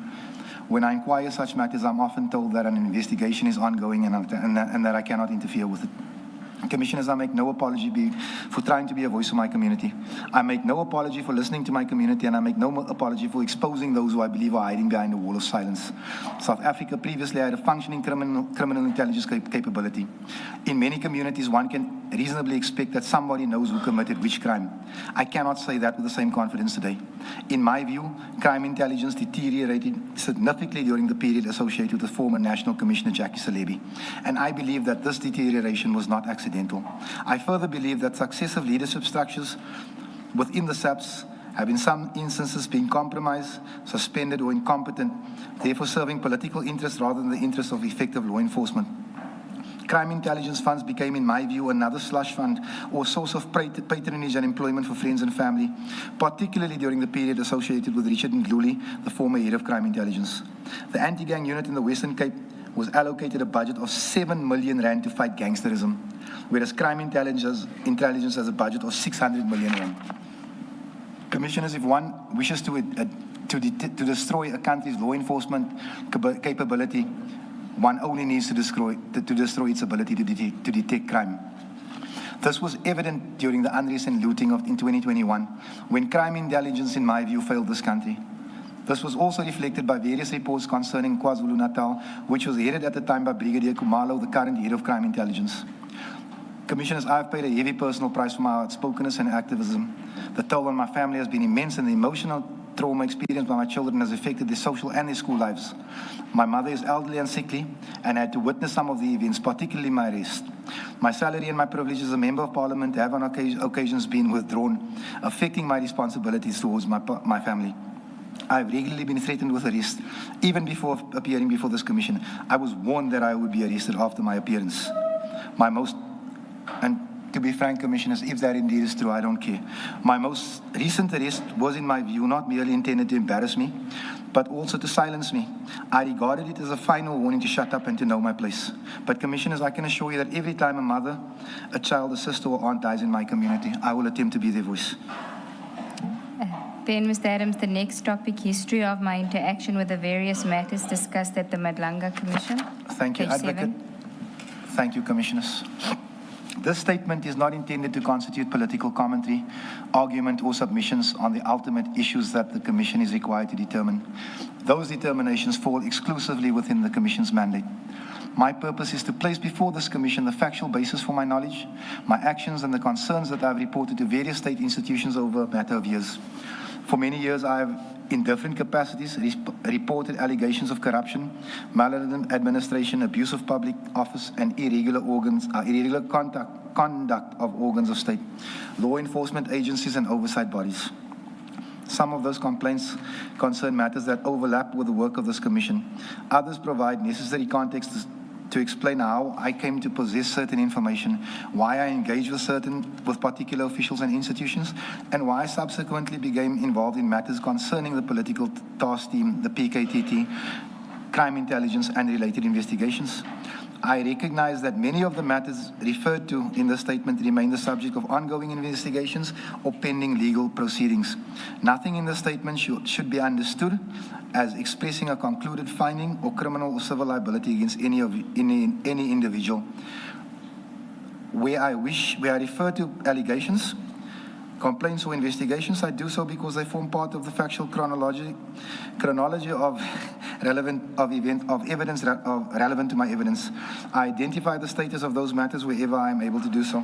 When I inquire such matters, I'm often told that an investigation is ongoing and that I cannot interfere with it. Commissioners, I make no apology for trying to be a voice of my community. I make no apology for listening to my community, and I make no apology for exposing those who I believe are hiding behind a wall of silence. South Africa previously had a functioning criminal intelligence capability. In many communities, one can reasonably expect that somebody knows who committed which crime. I cannot say that with the same confidence today. In my view, crime intelligence deteriorated significantly during the period associated with former National Commissioner Jackie Salebi, and I believe that this deterioration was not accidental. I further believe that successive leadership structures within the SAPS have in some instances been compromised, suspended, or incompetent, therefore serving political interests rather than the interests of effective law enforcement. Crime intelligence funds became, in my view, another slush fund or source of patronage and employment for friends and family, particularly during the period associated with Richard Ndluli, the former head of crime intelligence. The anti-gang unit in the Western Cape was allocated a budget of 7 million rand to fight gangsterism, whereas crime intelligence has a budget of 600 million rand. Commissioners, if one wishes to destroy a country's law enforcement capability, one only needs to destroy its ability to detect crime. This was evident during the unrest and looting in 2021, when crime intelligence, in my view, failed this country. This was also reflected by various reports concerning KwaZulu-Natal, which was headed at the time by Brigadier Kumalo, the current head of crime intelligence. Commissioners, I have paid a heavy personal price for my outspokenness and activism. The toll on my family has been immense, and the emotional trauma experienced by my children has affected their social and their school lives. My mother is elderly and sickly and had to witness some of the events, particularly my arrest. My salary and my privileges as a member of parliament have on occasions been withdrawn, affecting my responsibilities towards my family. I have regularly been threatened with arrest, even before appearing before this commission. I was warned that I would be arrested after my appearance. And to be frank, Commissioners, if that indeed is true, I don't care. My most recent arrest was, in my view, not merely intended to embarrass me, but also to silence me. I regarded it as a final warning to shut up and to know my place. But Commissioners, I can assure you that every time a mother, a child, a sister or aunt dies in my community, I will attempt to be their voice. Then, Mr. Adams, the next topic, history of my interaction with the various matters discussed at the Madlanga Commission. Thank you, Page Advocate. 7. Thank you, Commissioners. This statement is not intended to constitute political commentary, argument, or submissions on the ultimate issues that the Commission is required to determine. Those determinations fall exclusively within the Commission's mandate. My purpose is to place before this Commission the factual basis for my knowledge, my actions, and the concerns that I have reported to various state institutions over a matter of years. For many years, I have, in different capacities, reported allegations of corruption, maladministration, abuse of public office, and irregular conduct of organs of state, law enforcement agencies, and oversight bodies. Some of those complaints concern matters that overlap with the work of this commission. Others provide necessary context to explain how I came to possess certain information, why I engaged with particular officials and institutions, and why I subsequently became involved in matters concerning the political task team, the PKTT, crime intelligence, and related investigations. I recognize that many of the matters referred to in the statement remain the subject of ongoing investigations or pending legal proceedings. Nothing in the statement should be understood as expressing a concluded finding or criminal or civil liability against any individual. Where I refer to allegations, complaints or investigations, I do so because they form part of the factual chronology of evidence relevant to my evidence. I identify the status of those matters wherever I am able to do so.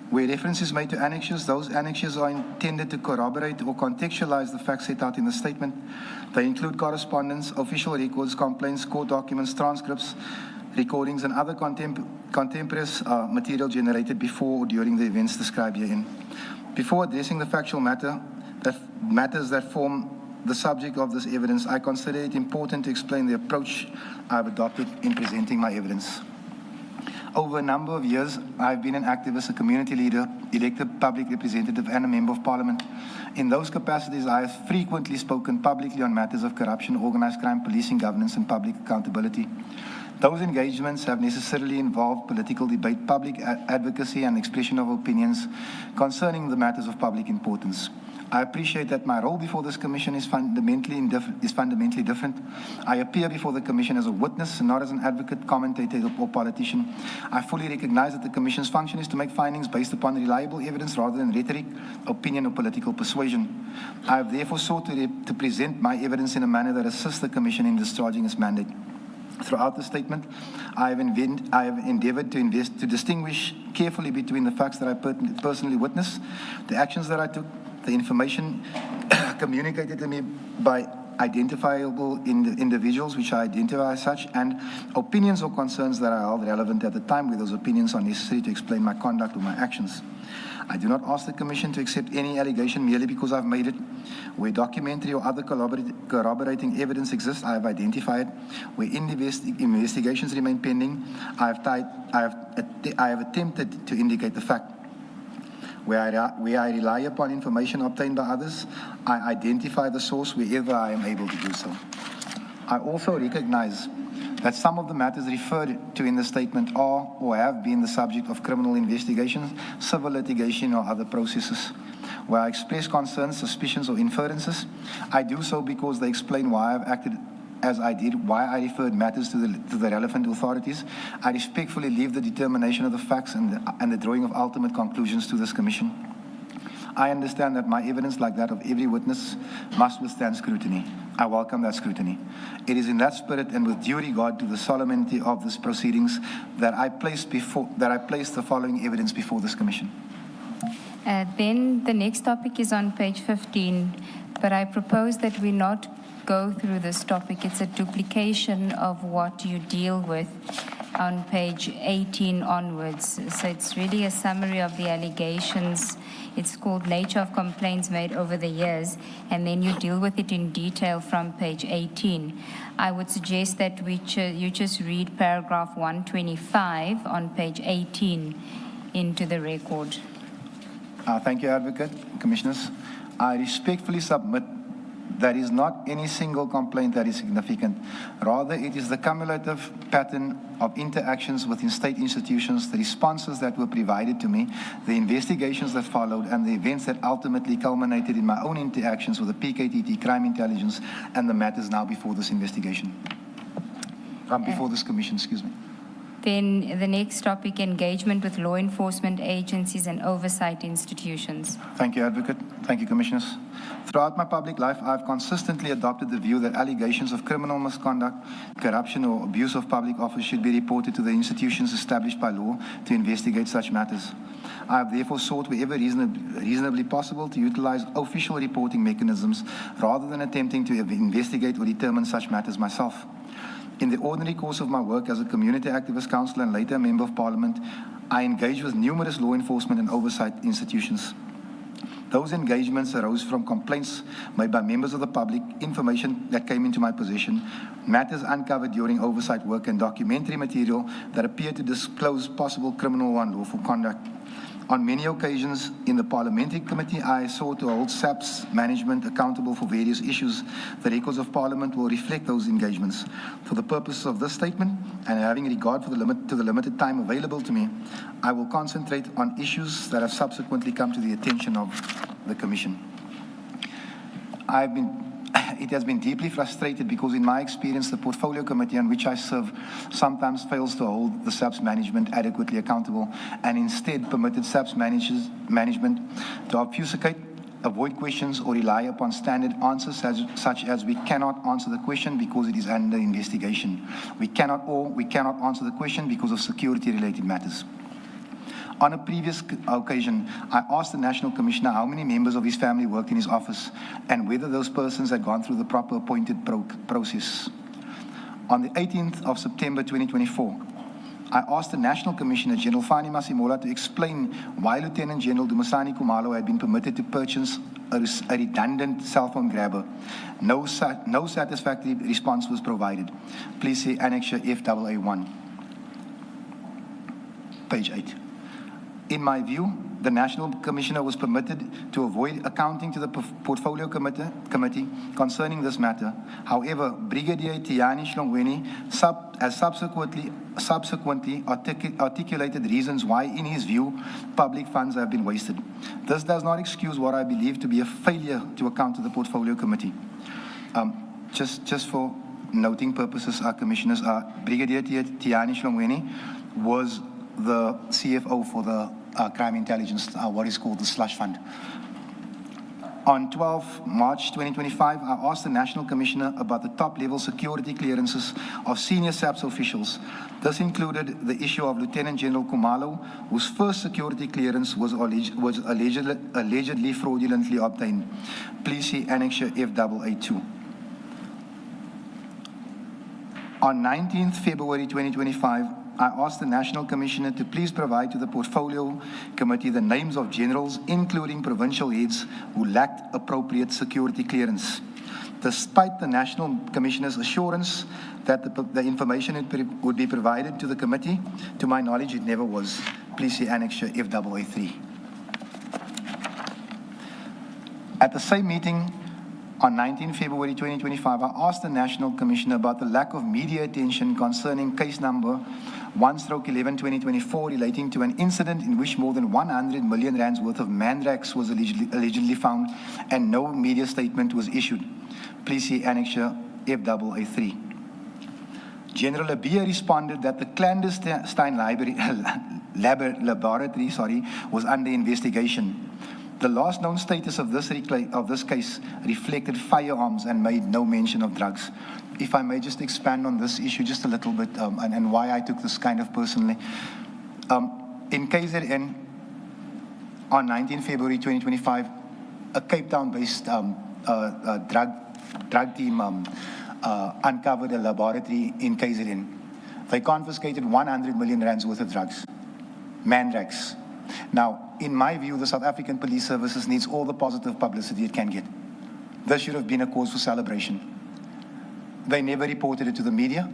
Where reference is made to annexures, those annexures are intended to corroborate or contextualize the facts set out in the statement. They include correspondence, official records, complaints, court documents, transcripts, recordings, and other contemporaneous material generated before or during the events described herein. Before addressing the factual matters that form the subject of this evidence, I consider it important to explain the approach I've adopted in presenting my evidence. Over a number of years, I've been an activist, a community leader, elected public representative, and a member of parliament. In those capacities, I have frequently spoken publicly on matters of corruption, organized crime, policing, governance, and public accountability. Those engagements have necessarily involved political debate, public advocacy, and expression of opinions concerning the matters of public importance. I appreciate that my role before this commission is fundamentally different. I appear before the commission as a witness, not as an advocate, commentator, or politician. I fully recognize that the commission's function is to make findings based upon reliable evidence rather than rhetoric, opinion, or political persuasion. I have therefore sought to present my evidence in a manner that assists the commission in discharging its mandate. Throughout the statement, I have endeavored to distinguish carefully between the facts that I personally witnessed, the actions that I took, the information communicated to me by identifiable individuals, which I identify as such, and opinions or concerns that are held relevant at the time where those opinions are necessary to explain my conduct or my actions. I do not ask the Commission to accept any allegation merely because I've made it. Where documentary or other corroborating evidence exists, I have identified. Where investigations remain pending, I have attempted to indicate the fact. Where I rely upon information obtained by others, I identify the source wherever I am able to do so. I also recognize that some of the matters referred to in the statement are or have been the subject of criminal investigations, civil litigation, or other processes. Where I express concerns, suspicions, or inferences, I do so because they explain why I've acted as I did, why I referred matters to the relevant authorities. I respectfully leave the determination of the facts and the drawing of ultimate conclusions to this commission. I understand that my evidence, like that of every witness, must withstand scrutiny. I welcome that scrutiny. It is in that spirit and with due regard to the solemnity of these proceedings that I place the following evidence before this commission. Then the next topic is on page 15, but I propose that we not go through this topic. It's a duplication of what you deal with on page 18 onwards. So it's really a summary of the allegations. It's called Nature of Complaints Made Over the Years, and then you deal with it in detail from page 18. I would suggest that you just read paragraph 125 on page 18 into the record. Thank you, Advocate, Commissioners. I respectfully submit there is not any single complaint that is significant. Rather, it is the cumulative pattern of interactions within state institutions, the responses that were provided to me, the investigations that followed, and the events that ultimately culminated in my own interactions with the PKTT, crime intelligence, and the matters now before this investigation. Before this commission, excuse me. Then the next topic, engagement with law enforcement agencies and oversight institutions. Thank you, Advocate. Thank you, Commissioners. Throughout my public life, I've consistently adopted the view that allegations of criminal misconduct, corruption, or abuse of public office should be reported to the institutions established by law to investigate such matters. I have therefore sought wherever reasonably possible to utilize official reporting mechanisms rather than attempting to investigate or determine such matters myself. In the ordinary course of my work as a community activist, councillor, and later a member of parliament, I engage with numerous law enforcement and oversight institutions. Those engagements arose from complaints made by members of the public, information that came into my possession, matters uncovered during oversight work, and documentary material that appeared to disclose possible criminal or unlawful conduct. On many occasions in the Parliamentary Committee, I sought to hold SAP's management accountable for various issues. The records of Parliament will reflect those engagements. For the purposes of this statement, and having regard for the limited time available to me, I will concentrate on issues that have subsequently come to the attention of the Commission. It has been deeply frustrated because in my experience, the Portfolio Committee on which I serve sometimes fails to hold the SAP's management adequately accountable and instead permitted SAP's management to obfuscate, avoid questions, or rely upon standard answers such as we cannot answer the question because it is under investigation. We cannot answer the question because of security-related matters. On a previous occasion, I asked the National Commissioner how many members of his family worked in his office and whether those persons had gone through the proper appointed process. On the 18th of September 2024, I asked the National Commissioner General Fani Masimola to explain why Lieutenant General Dumisani Kumalo had been permitted to purchase a redundant cell phone grabber. No satisfactory response was provided. Please see Annexure FAA1. Page 8. In my view, the National Commissioner was permitted to avoid accounting to the Portfolio Committee concerning this matter. However, Brigadier Tiani Shlongweni has subsequently articulated reasons why, in his view, public funds have been wasted. This does not excuse what I believe to be a failure to account to the Portfolio Committee. Just for noting purposes, our commissioners are Brigadier Tiani Shlongweni was the CFO for the crime intelligence, what is called the slush fund. On 12 March 2025, I asked the National Commissioner about the top-level security clearances of senior SAPS officials. This included the issue of Lieutenant General Kumalo, whose first security clearance was allegedly fraudulently obtained. Please see Annexure FAA2. On 19th February 2025, I asked the National Commissioner to please provide to the Portfolio Committee the names of generals, including provincial heads, who lacked appropriate security clearance. Despite the National Commissioner's assurance that the information would be provided to the committee, to my knowledge, it never was. Please see Annexure FAA3. At the same meeting, on 19 February 2025, I asked the National Commissioner about the lack of media attention concerning case number 1/11/2024 relating to an incident in which more than 100 million rands worth of mandrax was allegedly found and no media statement was issued. Please see Annexure FAA3. General Abia responded that the clandestine laboratory was under investigation. The last known status of this case reflected firearms and made no mention of drugs. If I may just expand on this issue just a little bit and why I took this kind of personally. In KZN, on 19 February 2025, a Cape Town-based drug team uncovered a laboratory in KZN. They confiscated 100 million rands worth of drugs, mandrax. Now, in my view, the South African Police Services needs all the positive publicity it can get. This should have been a cause for celebration. They never reported it to the media,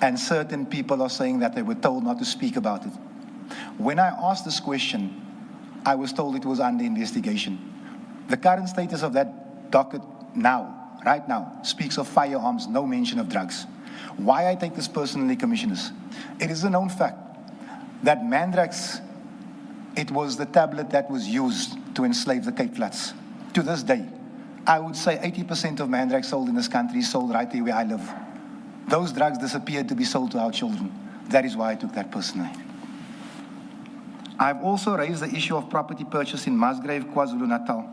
and certain people are saying that they were told not to speak about it. When I asked this question, I was told it was under investigation. The current status of that docket right now, speaks of firearms, no mention of drugs. Why I take this personally, Commissioners? It is a known fact that mandrax, it was the tablet that was used to enslave the Cape Flats. To this day, I would say 80% of mandrax sold in this country is sold right there where I live. Those drugs disappeared to be sold to our children. That is why I took that personally. I've also raised the issue of property purchase in Musgrave, KwaZulu-Natal.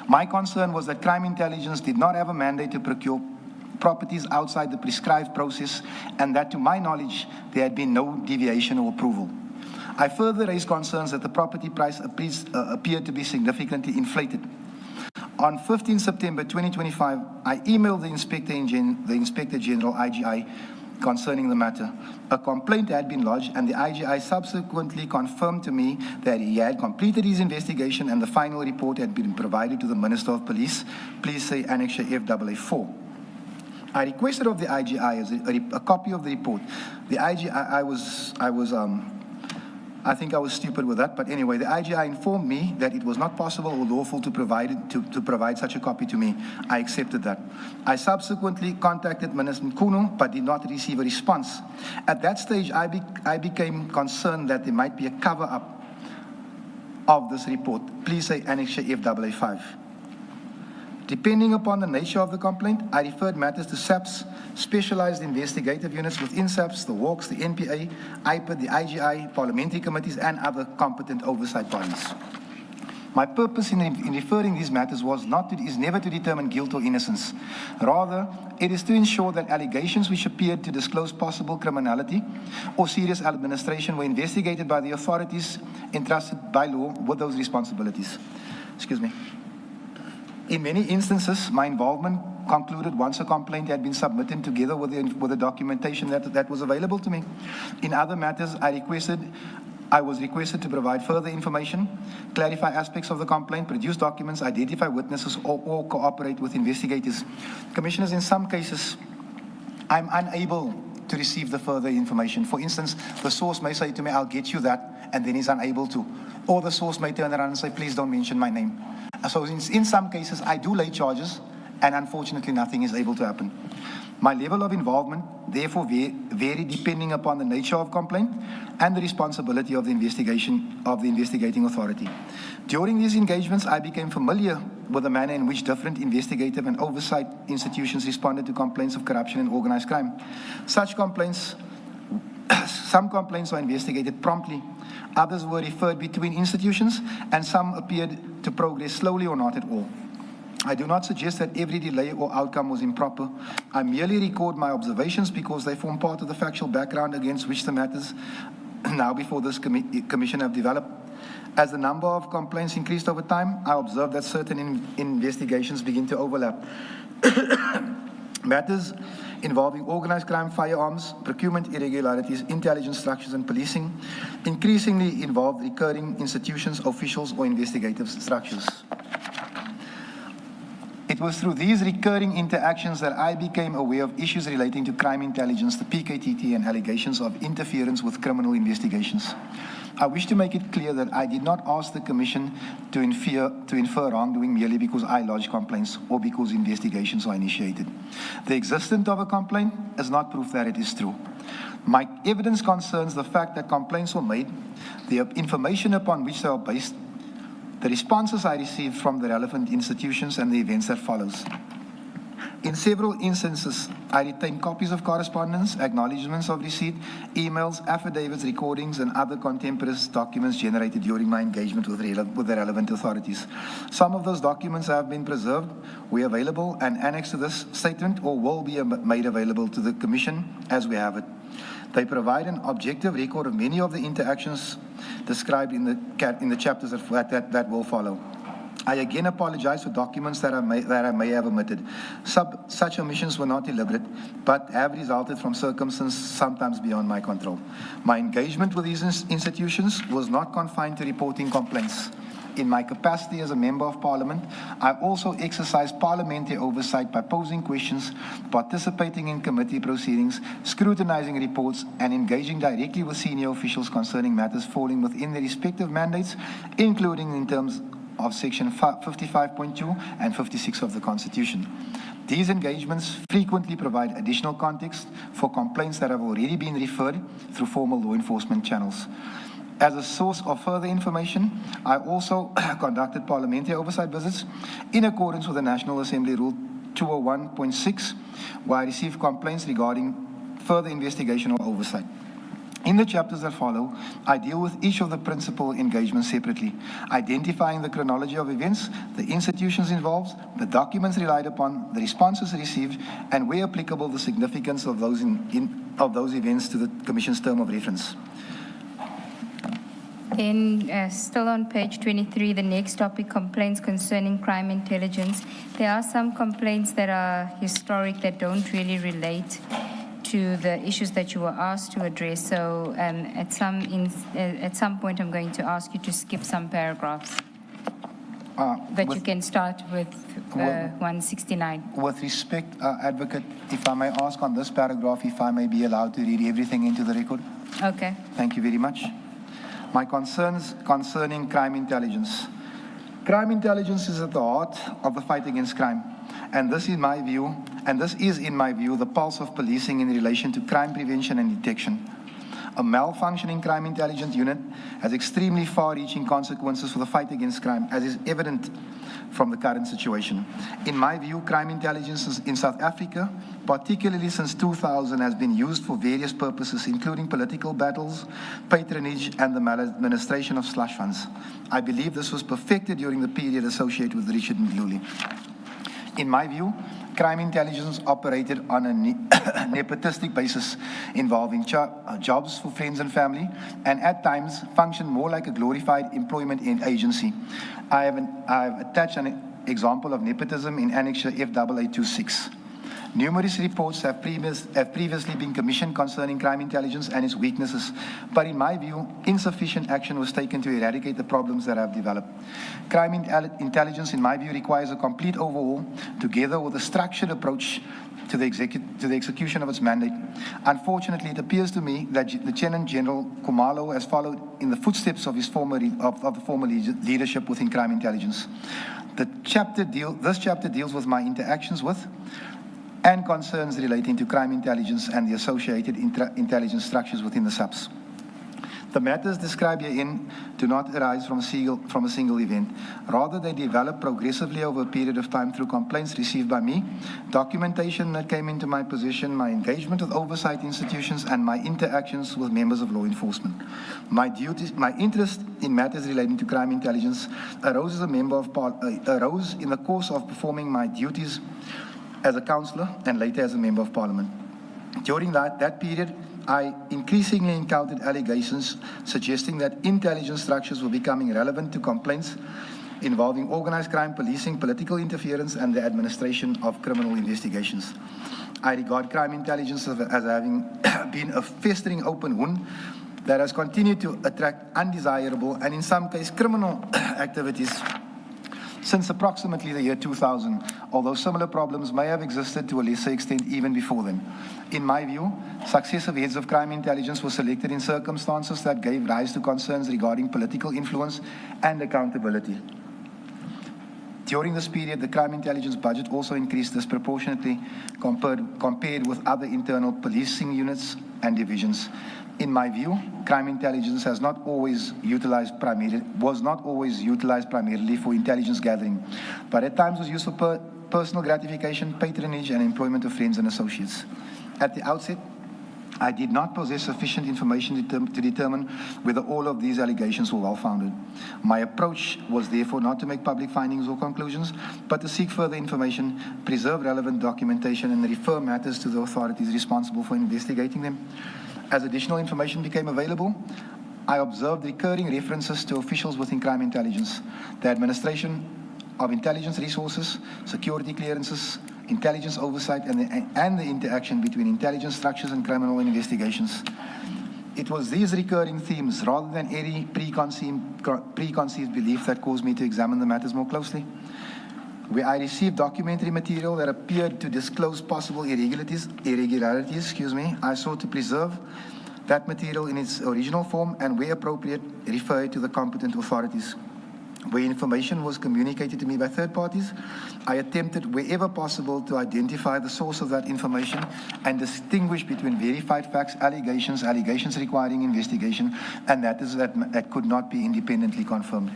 My concern was that crime intelligence did not have a mandate to procure properties outside the prescribed process, and that to my knowledge, there had been no deviation or approval. I further raised concerns that the property price appeared to be significantly inflated. On 15 September 2025, I emailed the Inspector General, IGI, concerning the matter. A complaint had been lodged, and the IGI subsequently confirmed to me that he had completed his investigation and the final report had been provided to the Minister of Police. Please say Annexure FAA4. I requested of the IGI as a copy of the report. The IGI, I think I was stupid with that, but anyway, the IGI informed me that it was not possible or lawful to provide such a copy to me. I accepted that. I subsequently contacted Minister Nkunu, but did not receive a response. At that stage, I became concerned that there might be a cover-up of this report. Please say Annexure FAA5. Depending upon the nature of the complaint, I referred matters to SAP's specialized investigative units within SAPS, the WARCS, the NPA, IPA, the IGI, parliamentary committees, and other competent oversight bodies. My purpose in referring these matters is never to determine guilt or innocence. Rather, it is to ensure that allegations which appeared to disclose possible criminality or serious administration were investigated by the authorities entrusted by law with those responsibilities. Excuse me. In many instances, my involvement concluded once a complaint had been submitted together with the documentation that was available to me. In other matters, I was requested to provide further information, clarify aspects of the complaint, produce documents, identify witnesses, or cooperate with investigators. Commissioners, in some cases, I'm unable to receive the further information. For instance, the source may say to me, I'll get you that, and then he's unable to. Or the source may turn around and say, please don't mention my name. So in some cases, I do lay charges, and unfortunately, nothing is able to happen. My level of involvement, therefore, vary depending upon the nature of complaint and the responsibility of the investigating authority. During these engagements, I became familiar with the manner in which different investigative and oversight institutions responded to complaints of corruption and organized crime. Some complaints were investigated promptly, others were referred between institutions, and some appeared to progress slowly or not at all. I do not suggest that every delay or outcome was improper. I merely record my observations because they form part of the factual background against which the matters now before this commission have developed. As the number of complaints increased over time, I observed that certain investigations begin to overlap. Matters involving organized crime, firearms, procurement irregularities, intelligence structures, and policing increasingly involve recurring institutions, officials, or investigative structures. It was through these recurring interactions that I became aware of issues relating to crime intelligence, the PKTT, and allegations of interference with criminal investigations. I wish to make it clear that I did not ask the Commission to infer wrongdoing merely because I lodged complaints or because investigations are initiated. The existence of a complaint is not proof that it is true. My evidence concerns the fact that complaints were made, the information upon which they are based, the responses I received from the relevant institutions, and the events that follows. In several instances, I retained copies of correspondence, acknowledgements of receipt, emails, affidavits, recordings, and other contemporaneous documents generated during my engagement with the relevant authorities. Some of those documents have been preserved, were available, and annexed to this statement, or will be made available to the Commission as we have it. They provide an objective record of many of the interactions described in the chapters that will follow. I again apologize for documents that I may have omitted. Such omissions were not deliberate, but have resulted from circumstances sometimes beyond my control. My engagement with these institutions was not confined to reporting complaints. In my capacity as a Member of Parliament, I also exercised parliamentary oversight by posing questions, participating in committee proceedings, scrutinizing reports, and engaging directly with senior officials concerning matters falling within their respective mandates, including in terms of Section 55.2 and 56 of the Constitution. These engagements frequently provide additional context for complaints that have already been referred through formal law enforcement channels. As a source of further information, I also conducted parliamentary oversight visits in accordance with the National Assembly Rule 201.6, where I received complaints regarding further investigation or oversight. In the chapters that follow, I deal with each of the principal engagements separately, identifying the chronology of events, the institutions involved, the documents relied upon, the responses received, and where applicable, the significance of those events to the Commission's term of reference. Then, still on page 23, the next topic, complaints concerning crime intelligence. There are some complaints that are historic that don't really relate to the issues that you were asked to address. So at some point, I'm going to ask you to skip some paragraphs. But you can start with 169. With respect, Advocate, if I may ask on this paragraph, if I may be allowed to read everything into the record. Okay. Thank you very much. My concerns concerning crime intelligence. Crime intelligence is at the heart of the fight against crime. And this is in my view, the pulse of policing in relation to crime prevention and detection. A malfunctioning crime intelligence unit has extremely far-reaching consequences for the fight against crime, as is evident from the current situation. In my view, crime intelligence in South Africa, particularly since 2000, has been used for various purposes, including political battles, patronage, and the maladministration of slush funds. I believe this was perfected during the period associated with Richard Mdluli. In my view, crime intelligence operated on a nepotistic basis involving jobs for friends and family, and at times functioned more like a glorified employment agency. I have attached an example of nepotism in Annexure FAA26. Numerous reports have previously been commissioned concerning crime intelligence and its weaknesses, but in my view, insufficient action was taken to eradicate the problems that have developed. Crime intelligence, in my view, requires a complete overhaul, together with a structured approach to the execution of its mandate. Unfortunately, it appears to me that Lieutenant General Khumalo has followed in the footsteps of his former leadership within crime intelligence. This chapter deals with my interactions with and concerns relating to crime intelligence and the associated intelligence structures within the subs. The matters described herein do not arise from a single event. Rather, they develop progressively over a period of time through complaints received by me, documentation that came into my possession, my engagement with oversight institutions, and my interactions with members of law enforcement. My interest in matters relating to crime intelligence arose in the course of performing my duties as a councillor and later as a member of parliament. During that period, I increasingly encountered allegations suggesting that intelligence structures were becoming relevant to complaints involving organized crime, policing, political interference, and the administration of criminal investigations. I regard crime intelligence as having been a festering open wound that has continued to attract undesirable and in some cases criminal activities since approximately the year 2000, although similar problems may have existed to a lesser extent even before then. In my view, successive heads of crime intelligence were selected in circumstances that gave rise to concerns regarding political influence and accountability. During this period, the crime intelligence budget also increased disproportionately compared with other internal policing units and divisions. In my view, crime intelligence was not always utilized primarily for intelligence gathering, but at times was used for personal gratification, patronage, and employment of friends and associates. At the outset, I did not possess sufficient information to determine whether all of these allegations were well-founded. My approach was therefore not to make public findings or conclusions, but to seek further information, preserve relevant documentation, and refer matters to the authorities responsible for investigating them. As additional information became available, I observed recurring references to officials within crime intelligence, the administration of intelligence resources, security clearances, intelligence oversight, and the interaction between intelligence structures and criminal investigations. It was these recurring themes, rather than any preconceived belief, that caused me to examine the matters more closely. Where I received documentary material that appeared to disclose possible irregularities, I sought to preserve that material in its original form and, where appropriate, refer it to the competent authorities. Where information was communicated to me by third parties, I attempted wherever possible to identify the source of that information and distinguish between verified facts, allegations requiring investigation, and matters that could not be independently confirmed.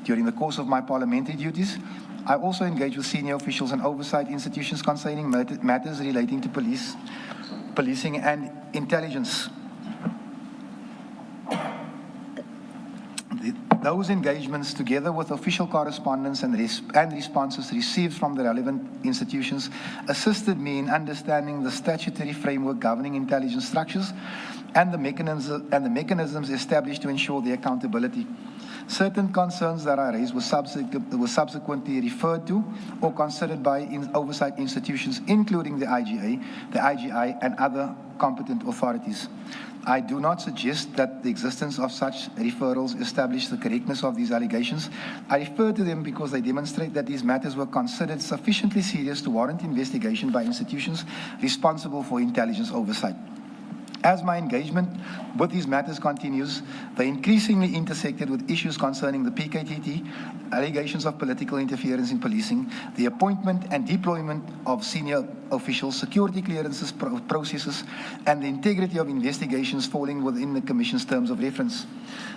During the course of my parliamentary duties, I also engaged with senior officials and oversight institutions concerning matters relating to policing and intelligence. Those engagements, together with official correspondence and responses received from the relevant institutions, assisted me in understanding the statutory framework governing intelligence structures and the mechanisms established to ensure their accountability. Certain concerns that I raised were subsequently referred to or considered by oversight institutions, including the IGA, the IGI, and other competent authorities. I do not suggest that the existence of such referrals establish the correctness of these allegations. I refer to them because they demonstrate that these matters were considered sufficiently serious to warrant investigation by institutions responsible for intelligence oversight. As my engagement with these matters continues, they increasingly intersected with issues concerning the PKTT, allegations of political interference in policing, the appointment and deployment of senior officials, security clearances processes, and the integrity of investigations falling within the Commission's terms of reference.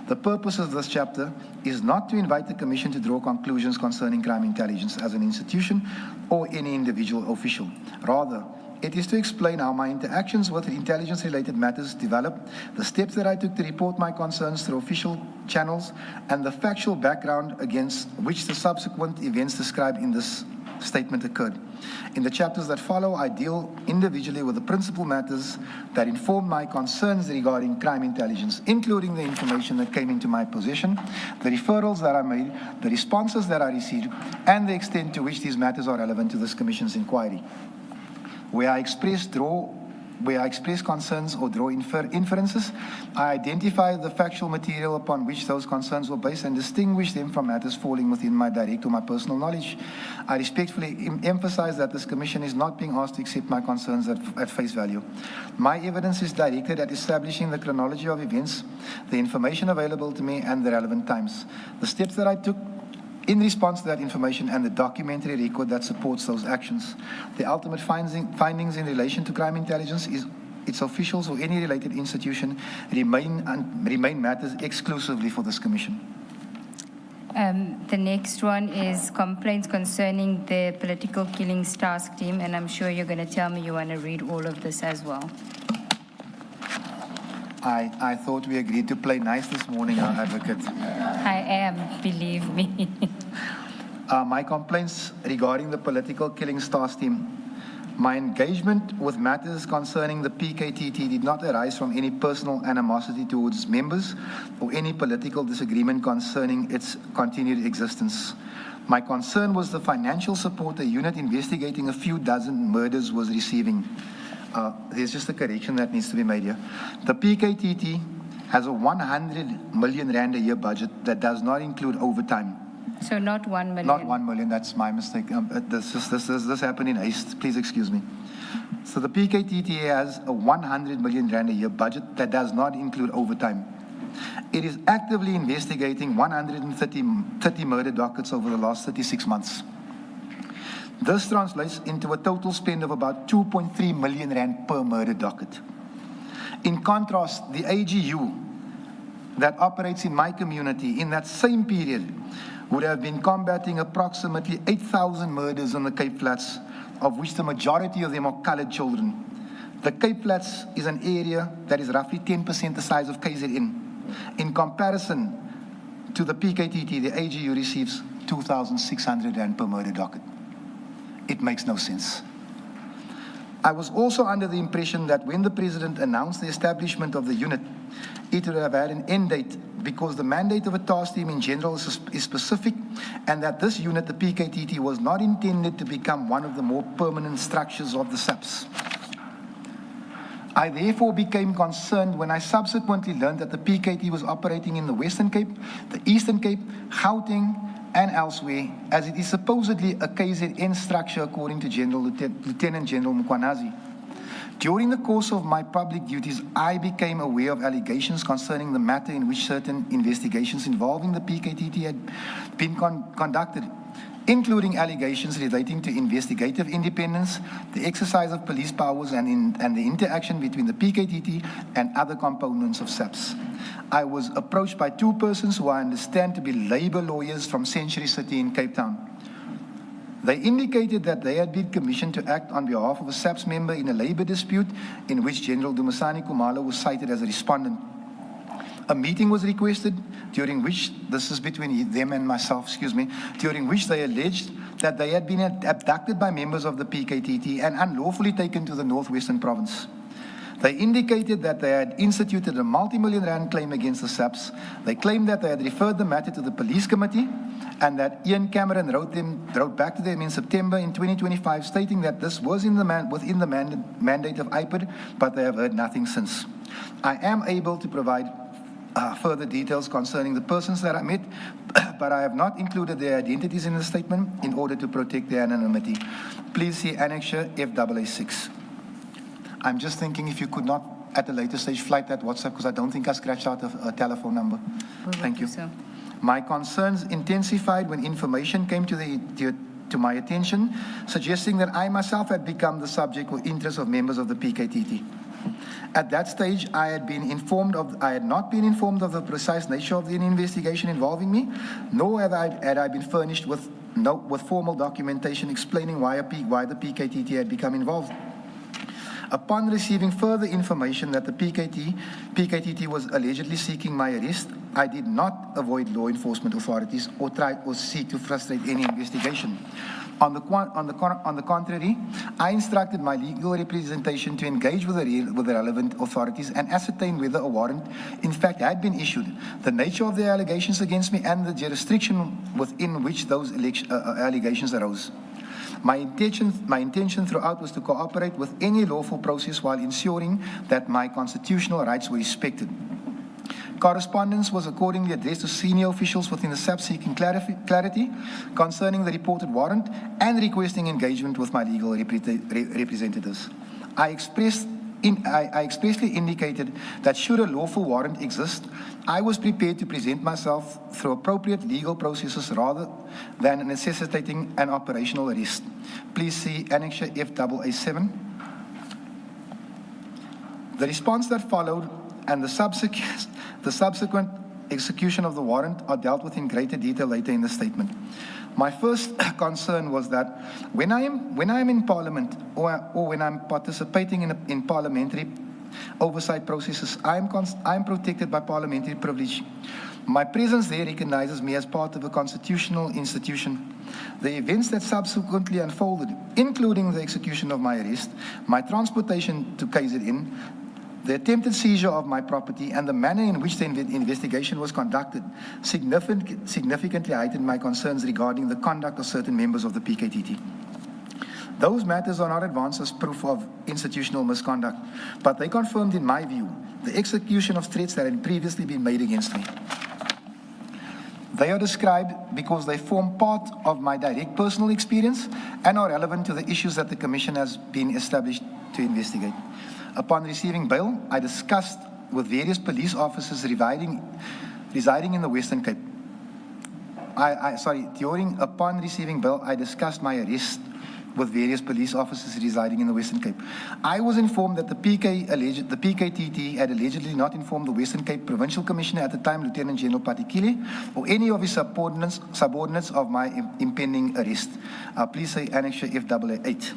The purpose of this chapter is not to invite the Commission to draw conclusions concerning crime intelligence as an institution or any individual official. Rather, it is to explain how my interactions with intelligence-related matters developed, the steps that I took to report my concerns through official channels, and the factual background against which the subsequent events described in this statement occurred. In the chapters that follow, I deal individually with the principal matters that inform my concerns regarding crime intelligence, including the information that came into my possession, the referrals that I made, the responses that I received, and the extent to which these matters are relevant to this Commission's inquiry. Where I express concerns or draw inferences, I identify the factual material upon which those concerns were based and distinguish them from matters falling within my direct or my personal knowledge. I respectfully emphasize that this Commission is not being asked to accept my concerns at face value. My evidence is directed at establishing the chronology of events, the information available to me, and the relevant times. The steps that I took in response to that information and the documentary record that supports those actions. The ultimate findings in relation to crime intelligence is its officials or any related institution remain matters exclusively for this Commission. The next one is complaints concerning the political killings task team, and I'm sure you're going to tell me you want to read all of this as well. I thought we agreed to play nice this morning, our advocate. I am, believe me. My complaints regarding the political killings task team. My engagement with matters concerning the PKTT did not arise from any personal animosity towards members or any political disagreement concerning its continued existence. My concern was the financial support the unit investigating a few dozen murders was receiving. There's just a correction that needs to be made here. The PKTT has a 100 million rand a year budget that does not include overtime. So not 1 million? Not 1 million, that's my mistake. This happened in haste, please excuse me. So the PKTT has a 100 million rand a year budget that does not include overtime. It is actively investigating 130 murder dockets over the last 36 months. This translates into a total spend of about 2.3 million rand per murder docket. In contrast, the AGU that operates in my community in that same period would have been combating approximately 8,000 murders on the Cape Flats, of which the majority of them are colored children. The Cape Flats is an area that is roughly 10% the size of KZN. In comparison to the PKTT, the AGU receives 2,600 rand per murder docket. It makes no sense. I was also under the impression that when the President announced the establishment of the unit, it would have had an end date because the mandate of a task team in general is specific, and that this unit, the PKTT, was not intended to become one of the more permanent structures of the SAPS. I therefore became concerned when I subsequently learned that the PKT was operating in the Western Cape, the Eastern Cape, Gauteng, and elsewhere, as it is supposedly a KZN structure according to Lieutenant General Mkwanazi. During the course of my public duties, I became aware of allegations concerning the matter in which certain investigations involving the PKTT had been conducted, including allegations relating to investigative independence, the exercise of police powers, and the interaction between the PKTT and other components of SAPS. I was approached by two persons who I understand to be labor lawyers from Century City in Cape Town. They indicated that they had been commissioned to act on behalf of a SAPS member in a labor dispute in which General Dumisani Kumalo was cited as a respondent. A meeting was requested during which, this is between them and myself, during which they alleged that they had been abducted by members of the PKTT and unlawfully taken to the Northwestern Province. They indicated that they had instituted a multi-million rand claim against the SAPs. They claimed that they had referred the matter to the police committee and that Ian Cameron wrote back to them in September in 2025 stating that this was within the mandate of IPID, but they have heard nothing since. I am able to provide further details concerning the persons that I met, but I have not included their identities in the statement in order to protect their anonymity. Please see Annexure FAA6. I'm just thinking if you could not, at a later stage, flight that WhatsApp, because I don't think I scratched out a telephone number. Thank you. So. My concerns intensified when information came to my attention, suggesting that I myself had become the subject or interest of members of the PKTT. At that stage, I had not been informed of the precise nature of the investigation involving me, nor had I been furnished with formal documentation explaining why the PKTT had become involved. Upon receiving further information that the PKTT was allegedly seeking my arrest, I did not avoid law enforcement authorities or seek to frustrate any investigation. On the contrary, I instructed my legal representation to engage with the relevant authorities and ascertain whether a warrant, in fact, had been issued, the nature of the allegations against me, and the jurisdiction within which those allegations arose. My intention throughout was to cooperate with any lawful process while ensuring that my constitutional rights were respected. Correspondence was accordingly addressed to senior officials within the SAP seeking clarity concerning the reported warrant and requesting engagement with my legal representatives. I expressly indicated that should a lawful warrant exist, I was prepared to present myself through appropriate legal processes rather than necessitating an operational arrest. Please see Annexure FAA7. The response that followed and the subsequent execution of the warrant are dealt with in greater detail later in the statement. My first concern was that when I am in Parliament or when I'm participating in parliamentary oversight processes, I am protected by parliamentary privilege. My presence there recognizes me as part of a constitutional institution. The events that subsequently unfolded, including the execution of my arrest, my transportation to KZN, the attempted seizure of my property, and the manner in which the investigation was conducted significantly heightened my concerns regarding the conduct of certain members of the PKTT. Those matters are not advanced as proof of institutional misconduct, but they confirmed, in my view, the execution of threats that had previously been made against me. They are described because they form part of my direct personal experience and are relevant to the issues that the Commission has been established to investigate. Upon receiving bail, I discussed with various police officers residing in the Western Cape. Upon receiving bail, I discussed my arrest with various police officers residing in the Western Cape. I was informed that the PKTT had allegedly not informed the Western Cape Provincial Commissioner at the time, Lieutenant General Patikile, or any of his subordinates of my impending arrest. Please say Annexure FAA8.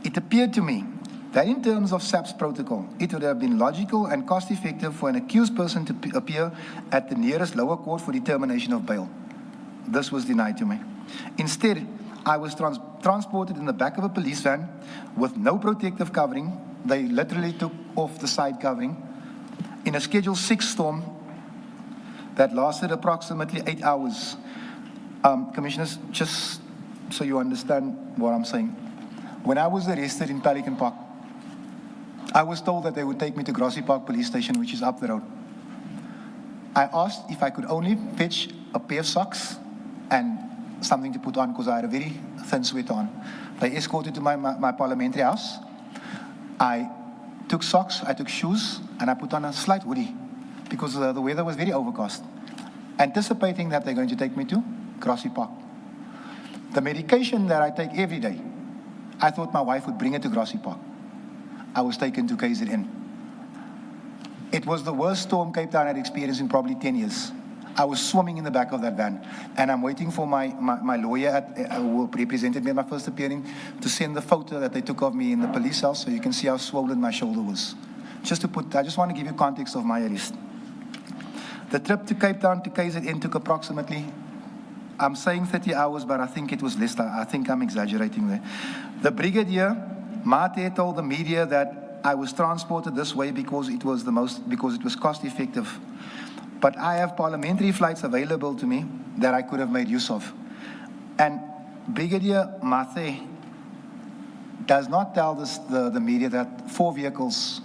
It appeared to me that in terms of SAP's protocol, it would have been logical and cost-effective for an accused person to appear at the nearest lower court for determination of bail. This was denied to me. Instead, I was transported in the back of a police van with no protective covering. They literally took off the side covering in a Schedule 6 storm that lasted approximately 8 hours. Commissioners, just so you understand what I'm saying, when I was arrested in Pelican Park, I was told that they would take me to Grassy Park Police Station, which is up the road. I asked if I could only fetch a pair of socks and something to put on because I had a very thin sweater on. They escorted to my parliamentary house. I took socks, I took shoes, and I put on a slight hoodie because the weather was very overcast, anticipating that they're going to take me to Grassy Park. The medication that I take every day, I thought my wife would bring it to Grassy Park. I was taken to KZN. It was the worst storm Cape Town had experienced in probably 10 years. I was swimming in the back of that van, and I'm waiting for my lawyer who represented me at my first appearing to send the photo that they took of me in the police cell so you can see how swollen my shoulder was. I just want to give you context of my arrest. The trip to Cape Town to KZN took approximately, I'm saying 30 hours, but I think it was less. I think I'm exaggerating there. The brigadier, Mate, told the media that I was transported this way because it was cost effective. But I have parliamentary flights available to me that I could have made use of. And Brigadier Mathe does not tell the media that 4 vehicles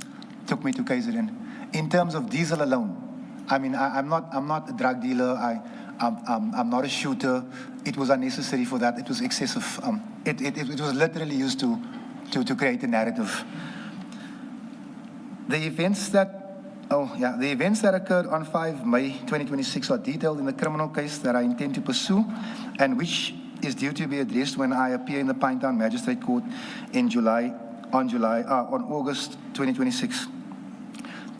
took me to KZN. In terms of diesel alone, I mean, I'm not a drug dealer. I'm not a shooter. It was unnecessary for that. It was excessive. It was literally used to create a narrative. The events that occurred on 5 May 2026 are detailed in the criminal case that I intend to pursue, and which is due to be addressed when I appear in the Pinetown Magistrate Court in on August 2026.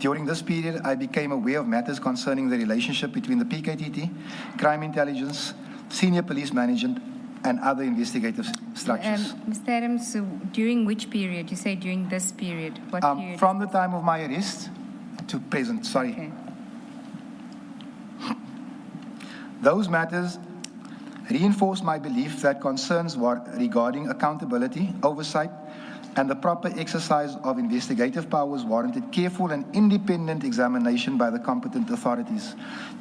During this period, I became aware of matters concerning the relationship between the PKTT, crime intelligence, senior police management, and other investigative structures. Mr. Adams, so during which period? You say during this period. What period? From the time of my arrest to present, sorry. Okay. Those matters reinforced my belief that concerns regarding accountability, oversight, and the proper exercise of investigative powers warranted careful and independent examination by the competent authorities.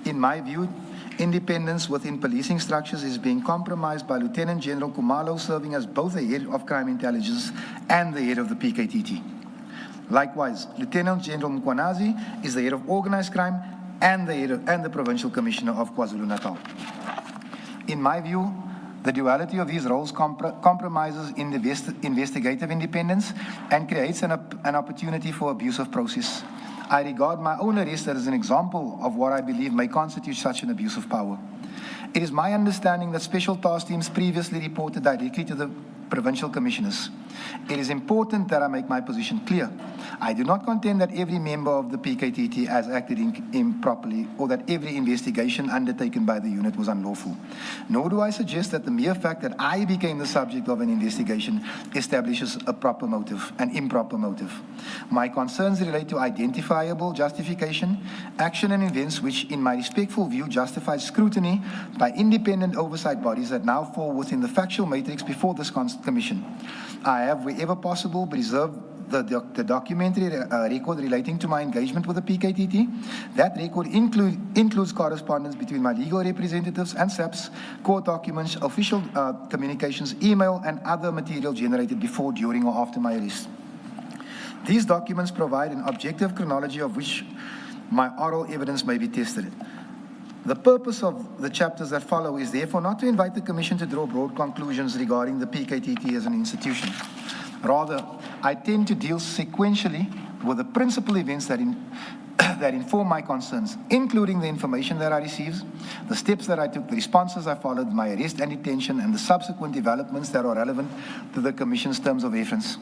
In my view, independence within policing structures is being compromised by Lieutenant General Kumalo serving as both the head of crime intelligence and the head of the PKTT. Likewise, Lieutenant General Mkwanazi is the head of organized crime and the Provincial Commissioner of KwaZulu-Natal. In my view, the duality of these roles compromises investigative independence and creates an opportunity for abuse of process. I regard my own arrest as an example of what I believe may constitute such an abuse of power. It is my understanding that special task teams previously reported directly to the provincial commissioners. It is important that I make my position clear. I do not contend that every member of the PKTT has acted improperly or that every investigation undertaken by the unit was unlawful. Nor do I suggest that the mere fact that I became the subject of an investigation establishes a proper motive, an improper motive. My concerns relate to identifiable justification, action and events which, in my respectful view, justify scrutiny by independent oversight bodies that now fall within the factual matrix before this commission. I have, wherever possible, preserved the documentary record relating to my engagement with the PKTT. That record includes correspondence between my legal representatives and SAPS, court documents, official communications, email, and other material generated before, during, or after my arrest. These documents provide an objective chronology of which my oral evidence may be tested. The purpose of the chapters that follow is therefore not to invite the Commission to draw broad conclusions regarding the PKTT as an institution. Rather, I tend to deal sequentially with the principal events that inform my concerns, including the information that I received, the steps that I took, the responses I followed, my arrest and detention, and the subsequent developments that are relevant to the Commission's terms of reference.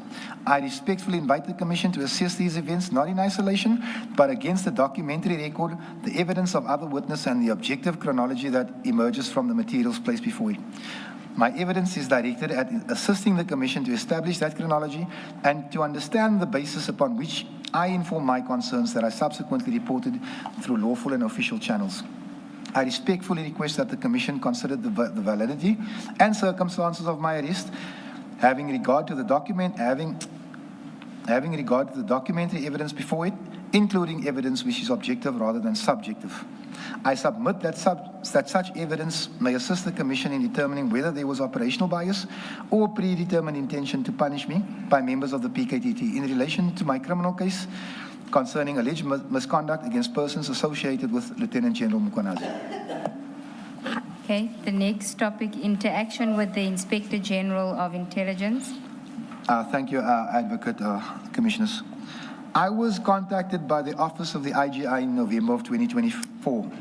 I respectfully invite the Commission to assess these events not in isolation, but against the documentary record, the evidence of other witnesses, and the objective chronology that emerges from the materials placed before it. My evidence is directed at assisting the Commission to establish that chronology and to understand the basis upon which I inform my concerns that I subsequently reported through lawful and official channels. I respectfully request that the Commission consider the validity and circumstances of my arrest, having regard to the documentary evidence before it, including evidence which is objective rather than subjective. I submit that such evidence may assist the Commission in determining whether there was operational bias or predetermined intention to punish me by members of the PKTT in relation to my criminal case concerning alleged misconduct against persons associated with Lieutenant General Mkwanazi. Okay, the next topic, interaction with the Inspector General of Intelligence. Thank you, Advocate, Commissioners. I was contacted by the Office of the IGI in November of 2024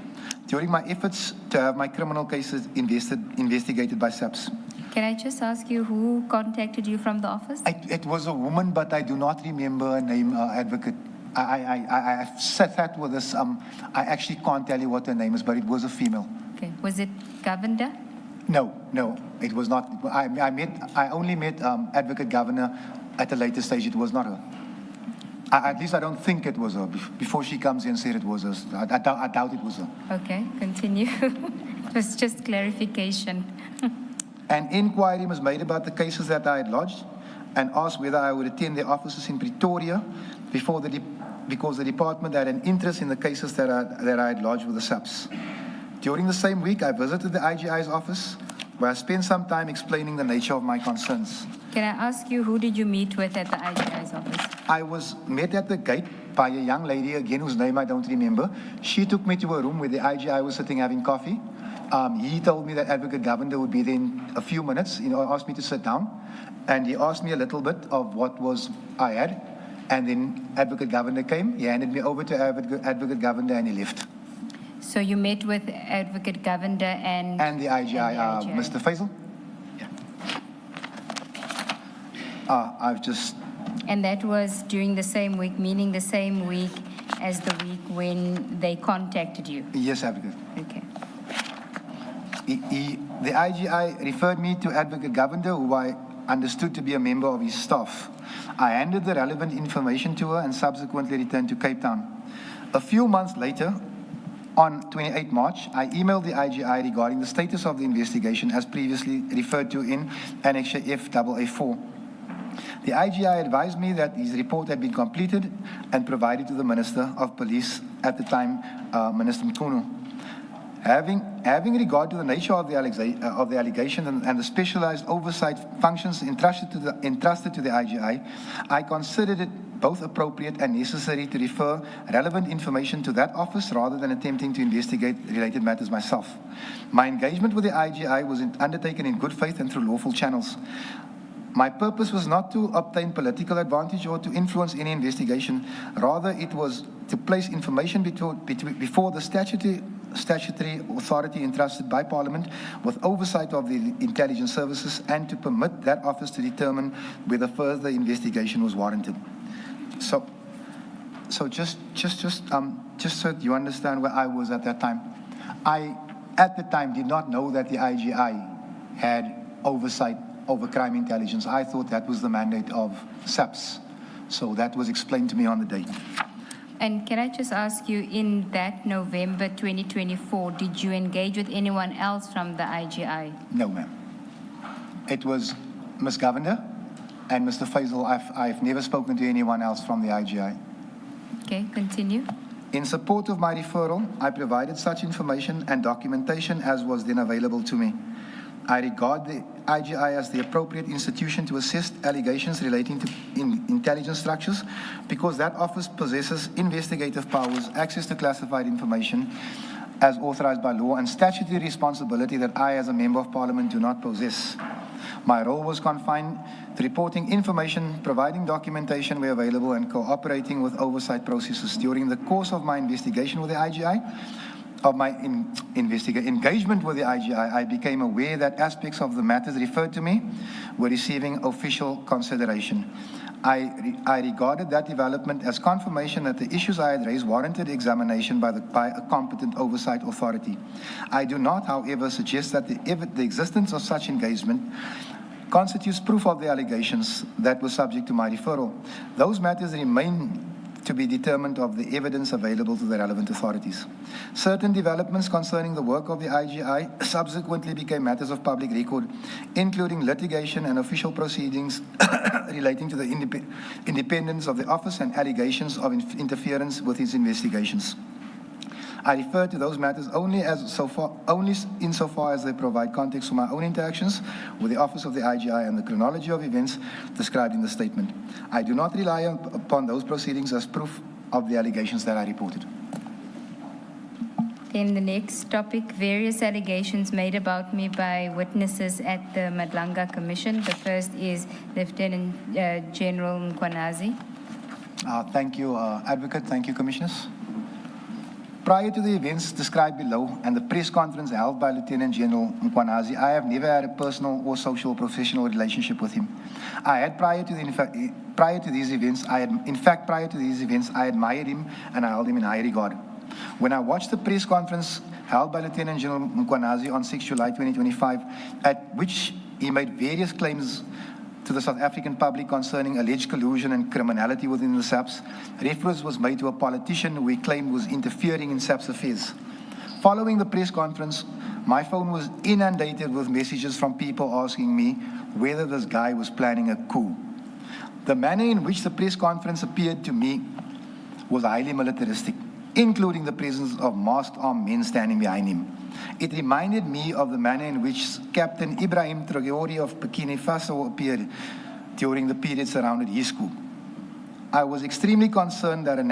during my efforts to have my criminal cases investigated by SAPS. Can I just ask you who contacted you from the office? It was a woman, but I do not remember her name, Advocate. I sat with this. I actually can't tell you what her name is, but it was a female. Okay. Was it Governor? No, it was not. I only met Advocate Governor at a later stage. It was not her. At least I don't think it was her. Before she comes in and said it was her. I doubt it was her. Okay, continue. It was just clarification. An inquiry was made about the cases that I had lodged. and asked whether I would attend their offices in Pretoria because the department had an interest in the cases that I had lodged with the SAPS. During the same week, I visited the IGI's office, where I spent some time explaining the nature of my concerns. Can I ask you, who did you meet with at the IGI's office? I was met at the gate by a young lady, again, whose name I don't remember. She took me to a room where the IGI was sitting having coffee. He told me that Advocate Govender would be there in a few minutes. Asked me to sit down, and he asked me a little bit of what I had, and then Advocate Govender came. He handed me over to Advocate Govender, and he left. So you met with Advocate Govender and the IGI, Mr. Faisal. Yeah. I've just. And that was during the same week, meaning the same week as the week when they contacted you? Yes, Advocate. Okay. The IGI referred me to Advocate Govender, who I understood to be a member of his staff. I handed the relevant information to her and subsequently returned to Cape Town. A few months later, on 28 March, I emailed the IGI regarding the status of the investigation as previously referred to in Annexure FAA4. The IGI advised me that his report had been completed and provided to the Minister of Police at the time, Minister Mkhunu. Having regard to the nature of the allegation and the specialized oversight functions entrusted to the IGI, I considered it both appropriate and necessary to refer relevant information to that office rather than attempting to investigate related matters myself. My engagement with the IGI was undertaken in good faith and through lawful channels. My purpose was not to obtain political advantage or to influence any investigation. Rather, it was to place information before the statutory authority entrusted by Parliament with oversight of the intelligence services and to permit that office to determine whether further investigation was warranted. So just so you understand where I was at that time. I, at the time, did not know that the IGI had oversight over crime intelligence. I thought that was the mandate of SAPS. So that was explained to me on the day. And can I just ask you, in that November 2024, did you engage with anyone else from the IGI? No, ma'am. It was Ms. Governor and Mr. Faisal. I've never spoken to anyone else from the IGI. Okay, continue. In support of my referral, I provided such information and documentation as was then available to me. I regard the IGI as the appropriate institution to assist allegations relating to intelligence structures because that office possesses investigative powers, access to classified information as authorized by law, and statutory responsibility that I, as a Member of Parliament, do not possess. My role was confined to reporting information, providing documentation where available, and cooperating with oversight processes. During the course of my investigation with the IGI, of my engagement with the IGI, I became aware that aspects of the matters referred to me were receiving official consideration. I regarded that development as confirmation that the issues I had raised warranted examination by a competent oversight authority. I do not, however, suggest that the existence of such engagement constitutes proof of the allegations that were subject to my referral. Those matters remain to be determined of the evidence available to the relevant authorities. Certain developments concerning the work of the IGI subsequently became matters of public record, including litigation and official proceedings relating to the independence of the office and allegations of interference with its investigations. I refer to those matters only insofar as they provide context for my own interactions with the Office of the IGI and the chronology of events described in the statement. I do not rely upon those proceedings as proof of the allegations that I reported. Then the next topic, various allegations made about me by witnesses at the Madlanga Commission. The first is Lieutenant General Mkhwanazi. Thank you, Advocate. Thank you, Commissioners. Prior to the events described below and the press conference held by Lieutenant General Mkhwanazi, I have never had a personal or social or professional relationship with him. Prior to these events, I admired him and I held him in high regard. When I watched the press conference held by Lieutenant General Mkhwanazi on 6 July 2025, at which he made various claims to the South African public concerning alleged collusion and criminality within the SAPS, reference was made to a politician who he claimed was interfering in SAPS affairs. Following the press conference, my phone was inundated with messages from people asking me whether this guy was planning a coup. The manner in which the press conference appeared to me was highly militaristic, including the presence of masked armed men standing behind him. It reminded me of the manner in which Captain Ibrahim Traoré of Burkina Faso appeared during the period surrounding his coup. I was extremely concerned that a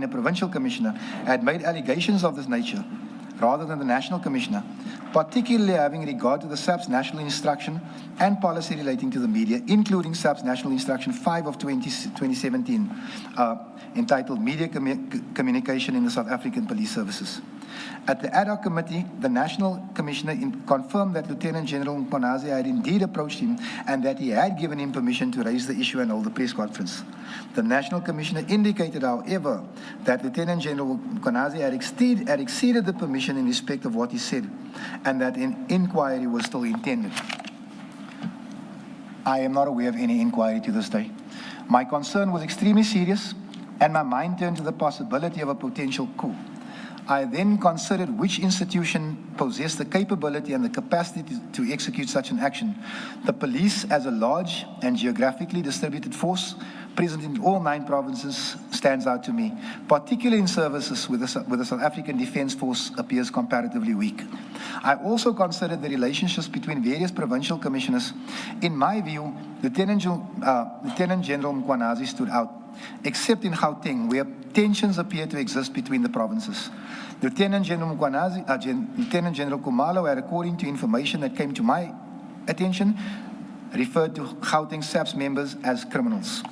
provincial commissioner had made allegations of this nature rather than the national commissioner, particularly having regard to the SAP's national instruction and policy relating to the media, including SAP's national instruction 5 of 2017, entitled Media Communication in the South African Police Services. At the ad hoc committee, the national commissioner confirmed that Lieutenant General Mkhwanazi had indeed approached him and that he had given him permission to raise the issue and hold the press conference. The national commissioner indicated, however, that Lieutenant General Mkhwanazi had exceeded the permission in respect of what he said, and that an inquiry was still intended. I am not aware of any inquiry to this day. My concern was extremely serious, and my mind turned to the possibility of a potential coup. I then considered which institution possessed the capability and the capacity to execute such an action. The police, as a large and geographically distributed force present in all 9 provinces, stands out to me, particularly in services where the South African Defence Force appears comparatively weak. I also considered the relationships between various provincial commissioners. In my view, Lieutenant General Mkhwanazi stood out, except in Gauteng, where tensions appear to exist between the provinces. Lieutenant General Mkhwanazi, Lieutenant General Khumalo had, according to information that came to my attention, referred to Gauteng SAPS members as criminals.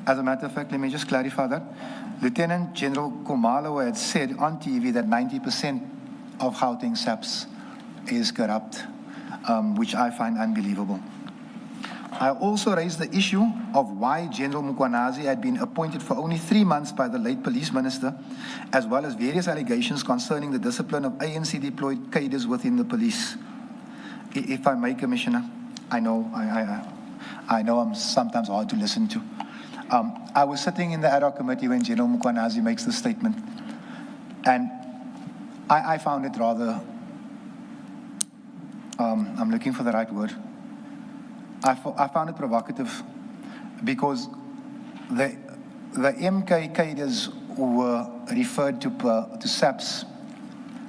As a matter of fact, let me just clarify that. Lieutenant General Khumalo had said on TV that 90% of Gauteng SAPS is corrupt, which I find unbelievable. I also raised the issue of why General Mkhwanazi had been appointed for only 3 months by the late police minister, as well as various allegations concerning the discipline of ANC-deployed cadres within the police. If I may, Commissioner, I know I'm sometimes hard to listen to. I was sitting in the ad hoc committee when General Mkhwanazi makes this statement, and I found it rather, I'm looking for the right word. I found it provocative because the MK cadres who were referred to SAPS,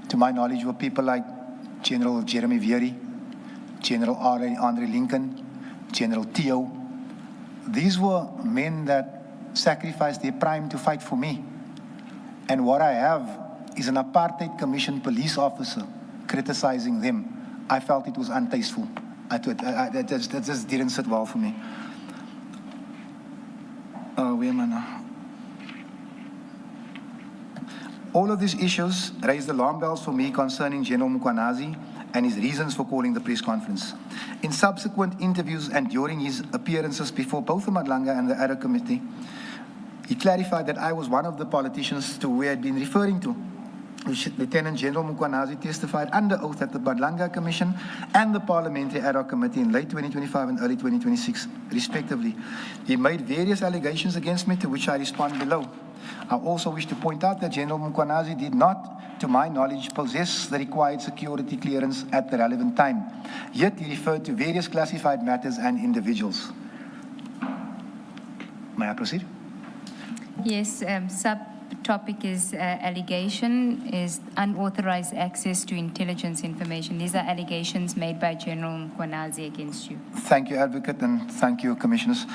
to my knowledge, were people like General Jeremy Vieri, General Andre Lincoln, General Tio. These were men that sacrificed their prime to fight for me. And what I have is an apartheid commission police officer criticizing them. I felt it was untasteful. That just didn't sit well for me. Where am I now? All of these issues raised alarm bells for me concerning General Mkhwanazi and his reasons for calling the press conference. In subsequent interviews and during his appearances before both the Madlanga and the ad hoc committee, he clarified that I was one of the politicians to who he had been referring to. Lieutenant General Mkhwanazi testified under oath at the Madlanga Commission and the Parliamentary Ad hoc Committee in late 2025 and early 2026, respectively. He made various allegations against me, to which I respond below. I also wish to point out that General Mkhwanazi did not, to my knowledge, possess the required security clearance at the relevant time. Yet he referred to various classified matters and individuals. May I proceed? Yes, subtopic is allegation is unauthorized access to intelligence information. These are allegations made by General Mkhwanazi against you. Thank you, Advocate, and thank you, Commissioners.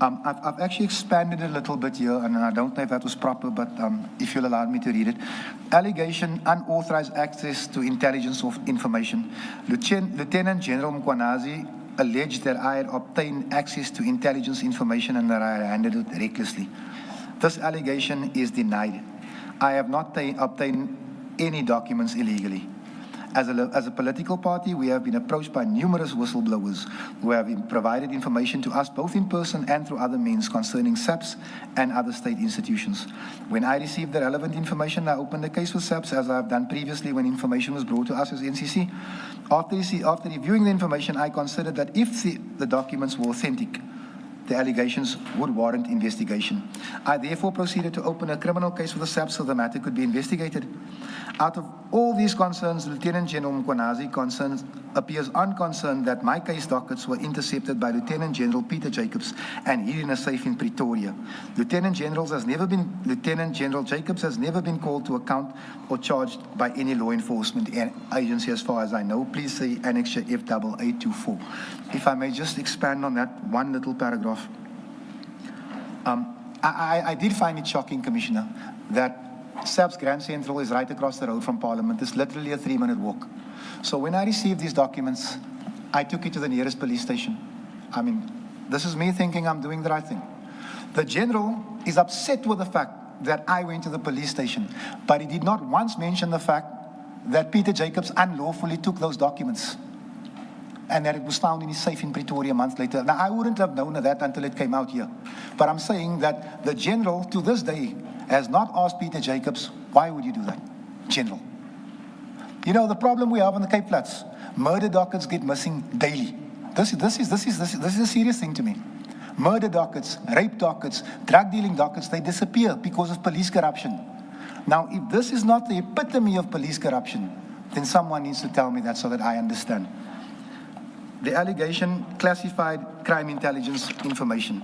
I've actually expanded a little bit here, and I don't know if that was proper, but if you'll allow me to read it. Allegation, unauthorized access to intelligence information. Lieutenant General Mkhwanazi alleged that I had obtained access to intelligence information and that I had handled it recklessly. This allegation is denied. I have not obtained any documents illegally. As a political party, we have been approached by numerous whistleblowers who have provided information to us both in person and through other means concerning SAPS and other state institutions. When I received the relevant information, I opened a case with SAPS, as I have done previously when information was brought to us as NCC. After reviewing the information, I considered that if the documents were authentic, the allegations would warrant investigation. I therefore proceeded to open a criminal case with the SAPS so the matter could be investigated. Out of all these concerns, Lieutenant General Mkhwanazi appears unconcerned that my case dockets were intercepted by Lieutenant General Peter Jacobs and hid in a safe in Pretoria. Lieutenant General Jacobs has never been called to account or charged by any law enforcement agency as far as I know. Please see Annexure F8824. If I may just expand on that one little paragraph. I did find it shocking, Commissioner, that SAP's Grand Central is right across the road from Parliament. It's literally a 3-minute walk. So when I received these documents, I took it to the nearest police station. I mean, this is me thinking I'm doing the right thing. The General is upset with the fact that I went to the police station, but he did not once mention the fact that Peter Jacobs unlawfully took those documents and that it was found in his safe in Pretoria a month later. Now, I wouldn't have known that until it came out here. But I'm saying that the General, to this day, has not asked Peter Jacobs, why would you do that, General? You know, the problem we have on the Cape Flats, murder dockets get missing daily. This is a serious thing to me. Murder dockets, rape dockets, drug dealing dockets, they disappear because of police corruption. Now, if this is not the epitome of police corruption, then someone needs to tell me that so that I understand. The allegation, classified crime intelligence information.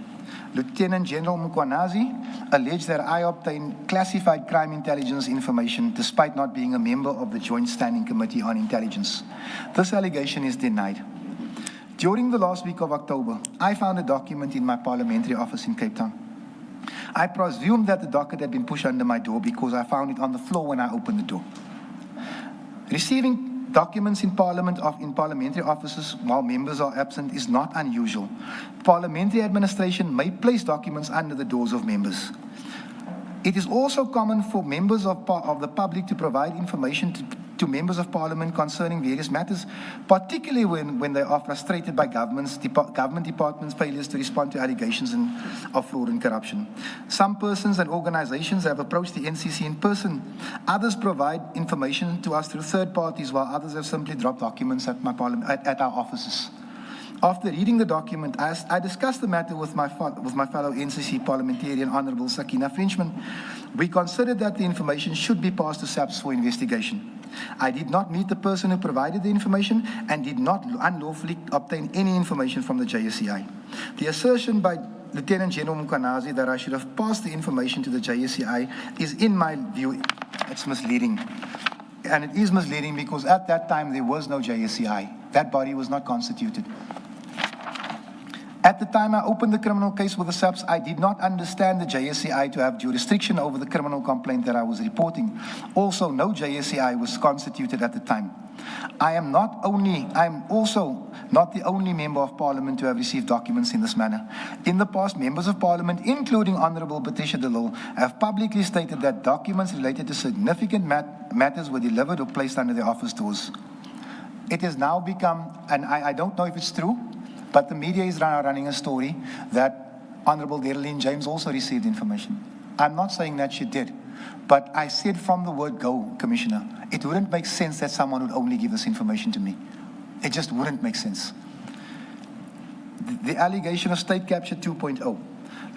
Lieutenant General Mkhwanazi alleged that I obtained classified crime intelligence information despite not being a member of the Joint Standing Committee on Intelligence. This allegation is denied. During the last week of October, I found a document in my parliamentary office in Cape Town. I presumed that the docket had been pushed under my door because I found it on the floor when I opened the door. Receiving documents in parliamentary offices while members are absent is not unusual. Parliamentary administration may place documents under the doors of members. It is also common for members of the public to provide information to members of parliament concerning various matters, particularly when they are frustrated by government departments' failures to respond to allegations of fraud and corruption. Some persons and organizations have approached the NCC in person. Others provide information to us through third parties, while others have simply dropped documents at our offices. After reading the document, I discussed the matter with my fellow NCC parliamentarian, Honourable Sakina Frenchman. We considered that the information should be passed to SAPS for investigation. I did not meet the person who provided the information and did not unlawfully obtain any information from the JSCI. The assertion by Lieutenant General Mkhwanazi that I should have passed the information to the JSCI is, in my view, it's misleading. And it is misleading because at that time there was no JSCI. That body was not constituted. At the time I opened the criminal case with the SAPS, I did not understand the JSCI to have jurisdiction over the criminal complaint that I was reporting. Also, no JSCI was constituted at the time. I am also not the only member of parliament to have received documents in this manner. In the past, members of parliament, including Honourable Patricia de Lille, have publicly stated that documents related to significant matters were delivered or placed under their office doors. It has now become, and I don't know if it's true, but the media is running a story that Honourable Darlene James also received information. I'm not saying that she did, but I said from the word go, Commissioner, it wouldn't make sense that someone would only give this information to me. It just wouldn't make sense. The allegation of State Capture 2.0.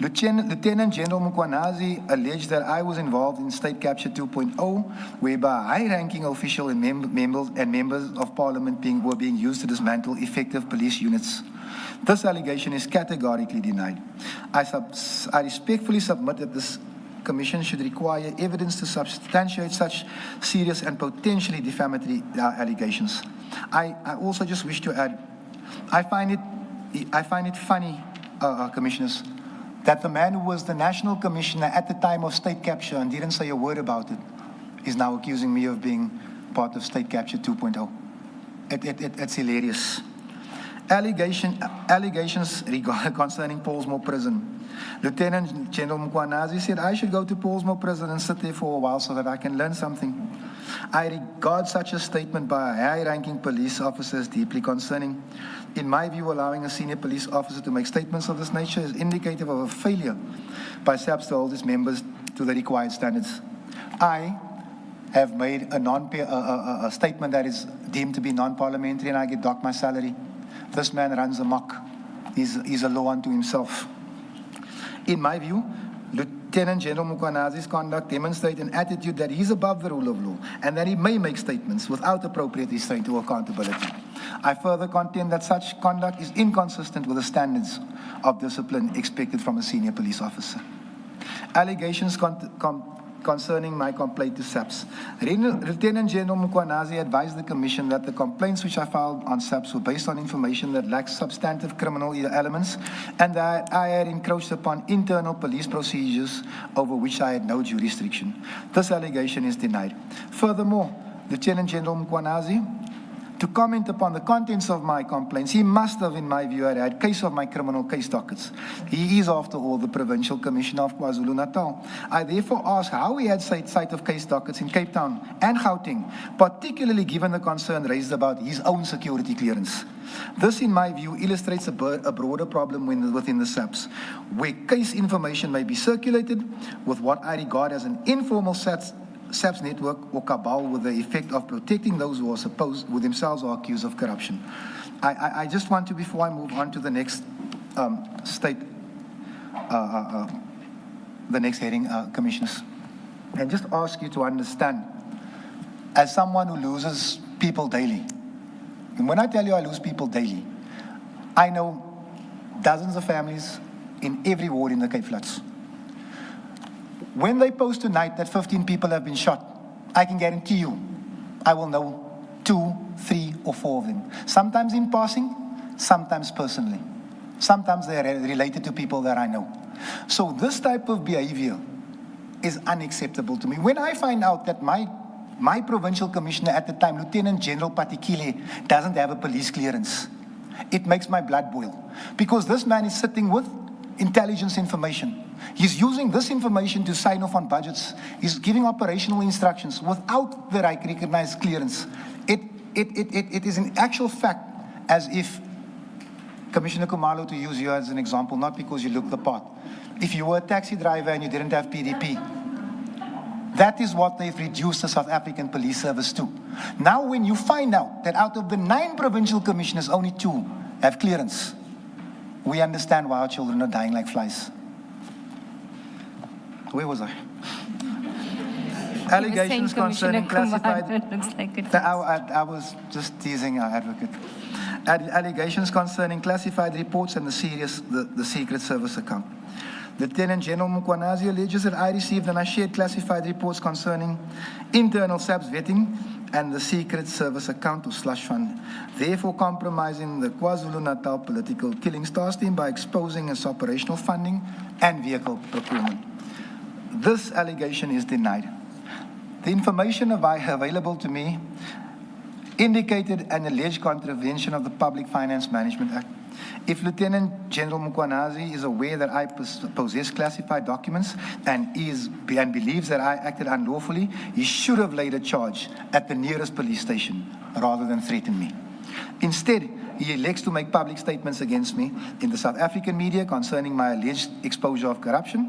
Lieutenant General Mkhwanazi alleged that I was involved in State Capture 2.0, whereby a high-ranking official and members of parliament were being used to dismantle effective police units. This allegation is categorically denied. I respectfully submit that this Commission should require evidence to substantiate such serious and potentially defamatory allegations. I also just wish to add, I find it funny, Commissioners, that the man who was the National Commissioner at the time of State Capture and didn't say a word about it is now accusing me of being part of State Capture 2.0. It's hilarious. Allegations concerning Paulsmoor Prison. Lieutenant General Mkhwanazi said I should go to Paulsmoor Prison and sit there for a while so that I can learn something. I regard such a statement by a high-ranking police officer as deeply concerning. In my view, allowing a senior police officer to make statements of this nature is indicative of a failure by SAPS to hold its members to the required standards. I have made a statement that is deemed to be non-parliamentary and I get docked my salary. This man runs amok. He's a law unto himself. In my view, Lieutenant Lieutenant General Mukwanazi's conduct demonstrates an attitude that he's above the rule of law and that he may make statements without appropriate restraint or accountability. I further contend that such conduct is inconsistent with the standards of discipline expected from a senior police officer. Allegations concerning my complaint to SAPS. Lieutenant General Mukwanazi advised the Commission that the complaints which I filed on SAPS were based on information that lacks substantive criminal elements and that I had encroached upon internal police procedures over which I had no jurisdiction. This allegation is denied. Furthermore, Lieutenant General Mukwanazi, to comment upon the contents of my complaints, he must have, in my view, had case of my criminal case dockets. He is, after all, the Provincial Commissioner of KwaZulu-Natal. I therefore ask how he had sight of case dockets in Cape Town and Gauteng, particularly given the concern raised about his own security clearance. This, in my view, illustrates a broader problem within the SAPS, where case information may be circulated with what I regard as an informal SAPS network or cabal with the effect of protecting those who are supposed, who themselves are accused of corruption. I just want to, before I move on to the next the next heading, Commissioners, and just ask you to understand, as someone who loses people daily, and when I tell you I lose people daily, I know dozens of families in every ward in the Cape Flats. When they post tonight that 15 people have been shot, I can guarantee you, I will know 2, 3, or 4 of them. Sometimes in passing, sometimes personally. Sometimes they are related to people that I know. So this type of behavior is unacceptable to me. When I find out that my provincial commissioner at the time, Lieutenant General Patikile, doesn't have a police clearance, it makes my blood boil. Because this man is sitting with intelligence information. He's using this information to sign off on budgets. He's giving operational instructions without the right recognized clearance. It is in actual fact as if, Commissioner Kumalo, to use you as an example, not because you look the part, if you were a taxi driver and you didn't have PDP, that is what they've reduced the South African Police Service to. Now when you find out that out of the 9 provincial commissioners, only 2 have clearance, we understand why our children are dying like flies. Where was I? Allegations concerning classified... I was just teasing our advocate. Allegations concerning classified reports and the Secret Service account. Lieutenant General Mukwanazi alleges that I received and I shared classified reports concerning internal SAPS vetting and the Secret Service account or slush fund, therefore compromising the KwaZulu-Natal political killing stars team by exposing its operational funding and vehicle procurement. This allegation is denied. The information available to me indicated an alleged contravention of the Public Finance Management Act. If Lieutenant General Mukwanazi is aware that I possess classified documents and believes that I acted unlawfully, he should have laid a charge at the nearest police station rather than threaten me. Instead, he elects to make public statements against me in the South African media concerning my alleged exposure of corruption,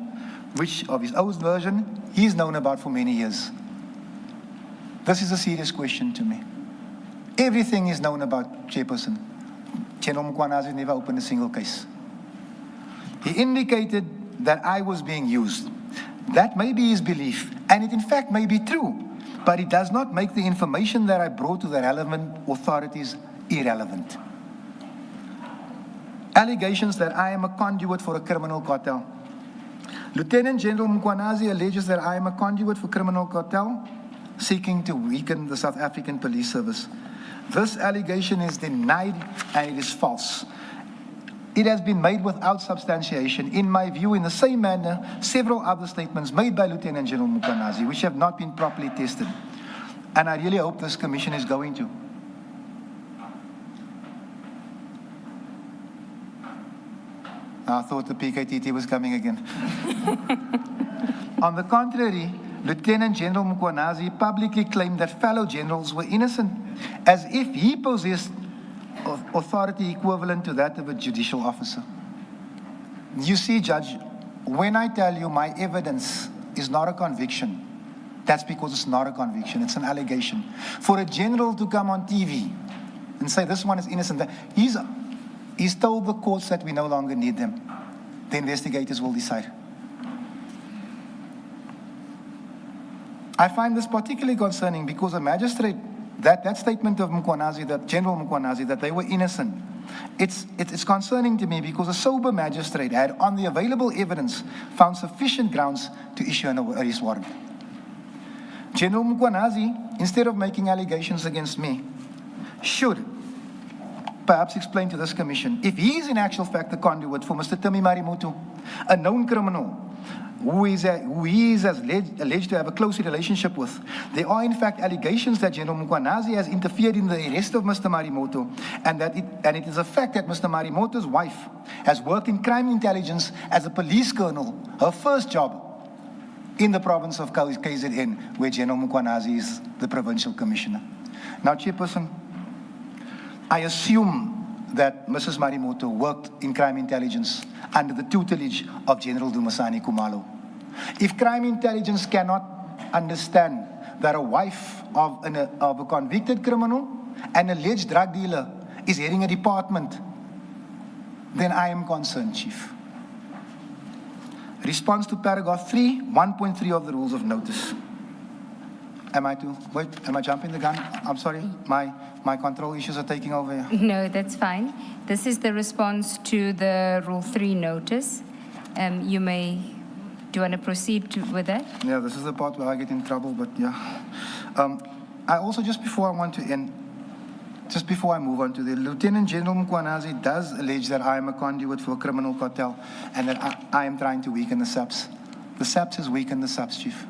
which of his own version he's known about for many years. This is a serious question to me. Everything is known about Chairperson. General Mukwanazi never opened a single case. He indicated that I was being used. That may be his belief, and it in fact may be true, but it does not make the information that I brought to the relevant authorities irrelevant. Allegations that I am a conduit for a criminal cartel. Lieutenant General Mukwanazi alleges that I am a conduit for criminal cartel seeking to weaken the South African Police Service. This allegation is denied and it is false. It has been made without substantiation. In my view, in the same manner, several other statements made by Lieutenant General Mukwanazi, which have not been properly tested. And I really hope this commission is going to. I thought the PKTT was coming again. On the contrary, Lieutenant General Mukwanazi publicly claimed that fellow generals were innocent, as if he possessed authority equivalent to that of a judicial officer. You see, Judge, when I tell you my evidence is not a conviction, that's because it's not a conviction, it's an allegation. For a general to come on TV and say this one is innocent, he's told the courts that we no longer need them. The investigators will decide. I find this particularly concerning because a magistrate, that statement of Mkwanazi, that General Mkwanazi, that they were innocent, it's concerning to me because a sober magistrate had, on the available evidence, found sufficient grounds to issue an arrest warrant. General Mkwanazi, instead of making allegations against me, should perhaps explain to this commission if he is in actual fact the conduit for Mr. Timi Marimoto, a known criminal who he is alleged to have a close relationship with. There are in fact allegations that General Mkwanazi has interfered in the arrest of Mr. Marimoto, and it is a fact that Mr. Marimoto's wife has worked in crime intelligence as a police colonel, her first job in the province of KZN, where General Mkwanazi is the provincial commissioner. Now, Chairperson, I assume that Mrs. Marimoto worked in crime intelligence under the tutelage of General Dumasani Kumalo. If crime intelligence cannot understand that a wife of a convicted criminal and alleged drug dealer is heading a department, then I am concerned, Chief. Response to paragraph 3, 1.3 of the rules of notice. Am I jumping the gun? I'm sorry, my control issues are taking over here. No, that's fine. This is the response to the Rule 3 notice. Do you want to proceed with that? Yeah, this is the part where I get in trouble, but yeah. I also, just before I move on to the Lieutenant General Mkwanazi does allege that I am a conduit for a criminal cartel and that I am trying to weaken the SAPS. The SAPS has weakened the SAPS, Chief,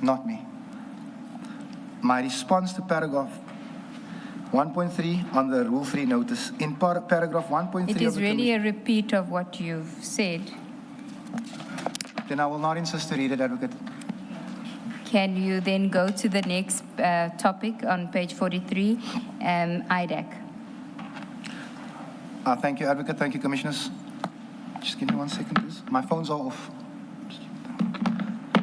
not me. My response to paragraph 1.3 on the Rule 3 notice, in paragraph 1.3 It is really a repeat of what you've said. Then I will not insist to read it, Advocate. Can you then go to the next topic on page 43, IDAC? Thank you, Advocate. Thank you, Commissioners. Just give me 1 second, please. My phones are off.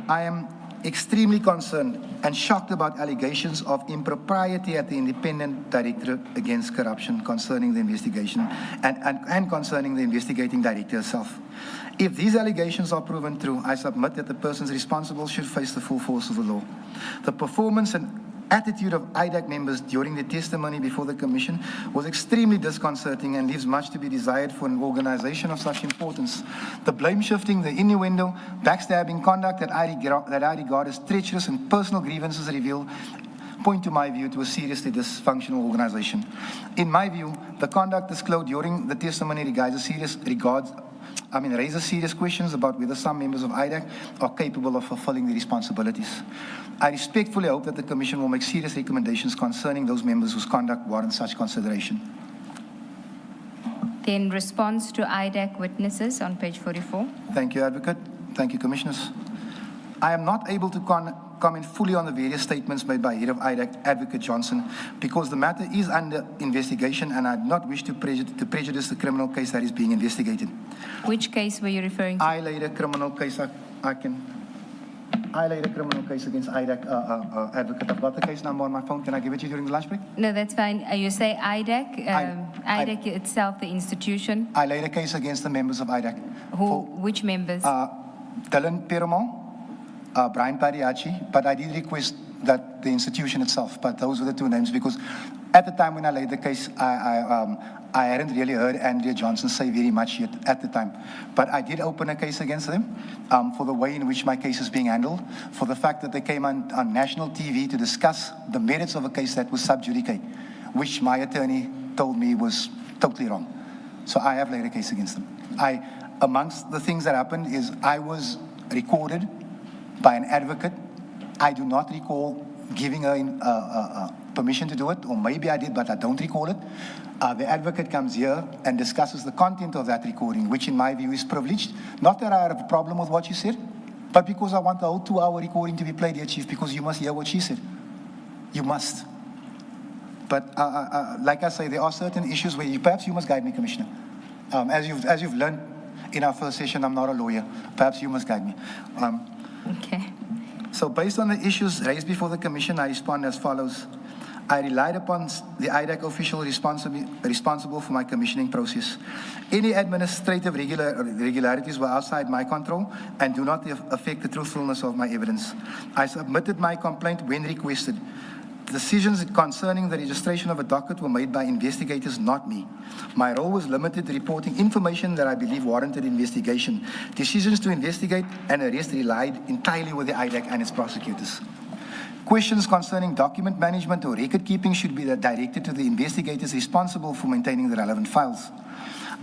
I am extremely concerned and shocked about allegations of impropriety at the Independent Directorate Against Corruption concerning the investigation and concerning the investigating director herself. If these allegations are proven true, I submit that the persons responsible should face the full force of the law. The performance and attitude of IDAC members during the testimony before the Commission was extremely disconcerting and leaves much to be desired for an organization of such importance. The blame shifting, the innuendo, backstabbing conduct that I regard as treacherous and personal grievances revealed point to my view to a seriously dysfunctional organization. In my view, the conduct disclosed during the testimony raises serious questions about whether some members of IDAC are capable of fulfilling the responsibilities. I respectfully hope that the Commission will make serious recommendations concerning those members whose conduct warrants such consideration. Then response to IDAC witnesses on page 44. Thank you, Advocate. Thank you, Commissioners. I am not able to comment fully on the various statements made by Head of IDAC, Advocate Johnson, because the matter is under investigation and I do not wish to prejudice the criminal case that is being investigated. Which case were you referring to? I laid a criminal case. I laid a criminal case against IDAC, Advocate. I've got the case number on my phone. Can I give it to you during the lunch break? No, that's fine. You say IDAC, IDAC itself, the institution. I laid a case against the members of IDAC. Which members? Dylan Perumal, Brian Pariachi, but I did request that the institution itself, but those were the two names because at the time when I laid the case, I hadn't really heard Andrea Johnson say very much yet at the time. But I did open a case against them for the way in which my case is being handled, for the fact that they came on national TV to discuss the merits of a case that was sub judice, which my attorney told me was totally wrong. So I have laid a case against them. Amongst the things that happened is I was recorded by an advocate. I do not recall giving her permission to do it, or maybe I did, but I don't recall it. The advocate comes here and discusses the content of that recording, which in my view is privileged. Not that I have a problem with what she said, but because I want the whole 2-hour recording to be played here, Chief, because you must hear what she said. You must. But like I say, there are certain issues where perhaps you must guide me, Commissioner. As you've learned in our first session, I'm not a lawyer. Perhaps you must guide me. Okay. So based on the issues raised before the Commission, I respond as follows. I relied upon the IDAC official responsible for my commissioning process. Any administrative irregularities were outside my control and do not affect the truthfulness of my evidence. I submitted my complaint when requested. Decisions concerning the registration of a docket were made by investigators, not me. My role was limited to reporting information that I believe warranted investigation. Decisions to investigate and arrest relied entirely with the IDAC and its prosecutors. Questions concerning document management or record keeping should be directed to the investigators responsible for maintaining the relevant files.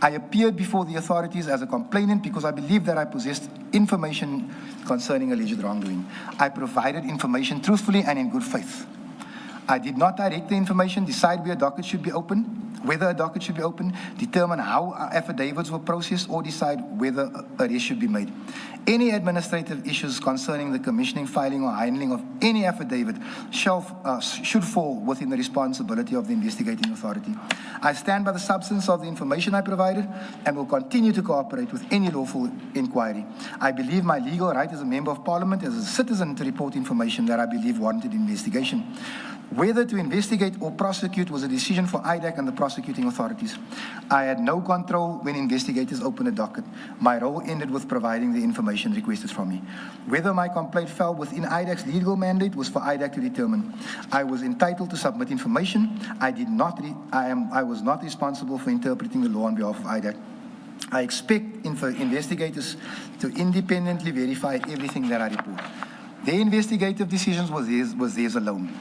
I appeared before the authorities as a complainant because I believed that I possessed information concerning alleged wrongdoing. I provided information truthfully and in good faith. I did not direct the information, decide whether a docket should be opened, determine how affidavits were processed, or decide whether arrest should be made. Any administrative issues concerning the commissioning, filing, or handling of any affidavit should fall within the responsibility of the investigating authority. I stand by the substance of the information I provided and will continue to cooperate with any lawful inquiry. I believe my legal right as a member of parliament, as a citizen, to report information that I believe warranted investigation. Whether to investigate or prosecute was a decision for IDAC and the prosecuting authorities. I had no control when investigators opened a docket. My role ended with providing the information requested from me. Whether my complaint fell within IDAC's legal mandate was for IDAC to determine. I was entitled to submit information. I was not responsible for interpreting the law on behalf of IDAC. I expect investigators to independently verify everything that I report. Their investigative decisions was theirs alone.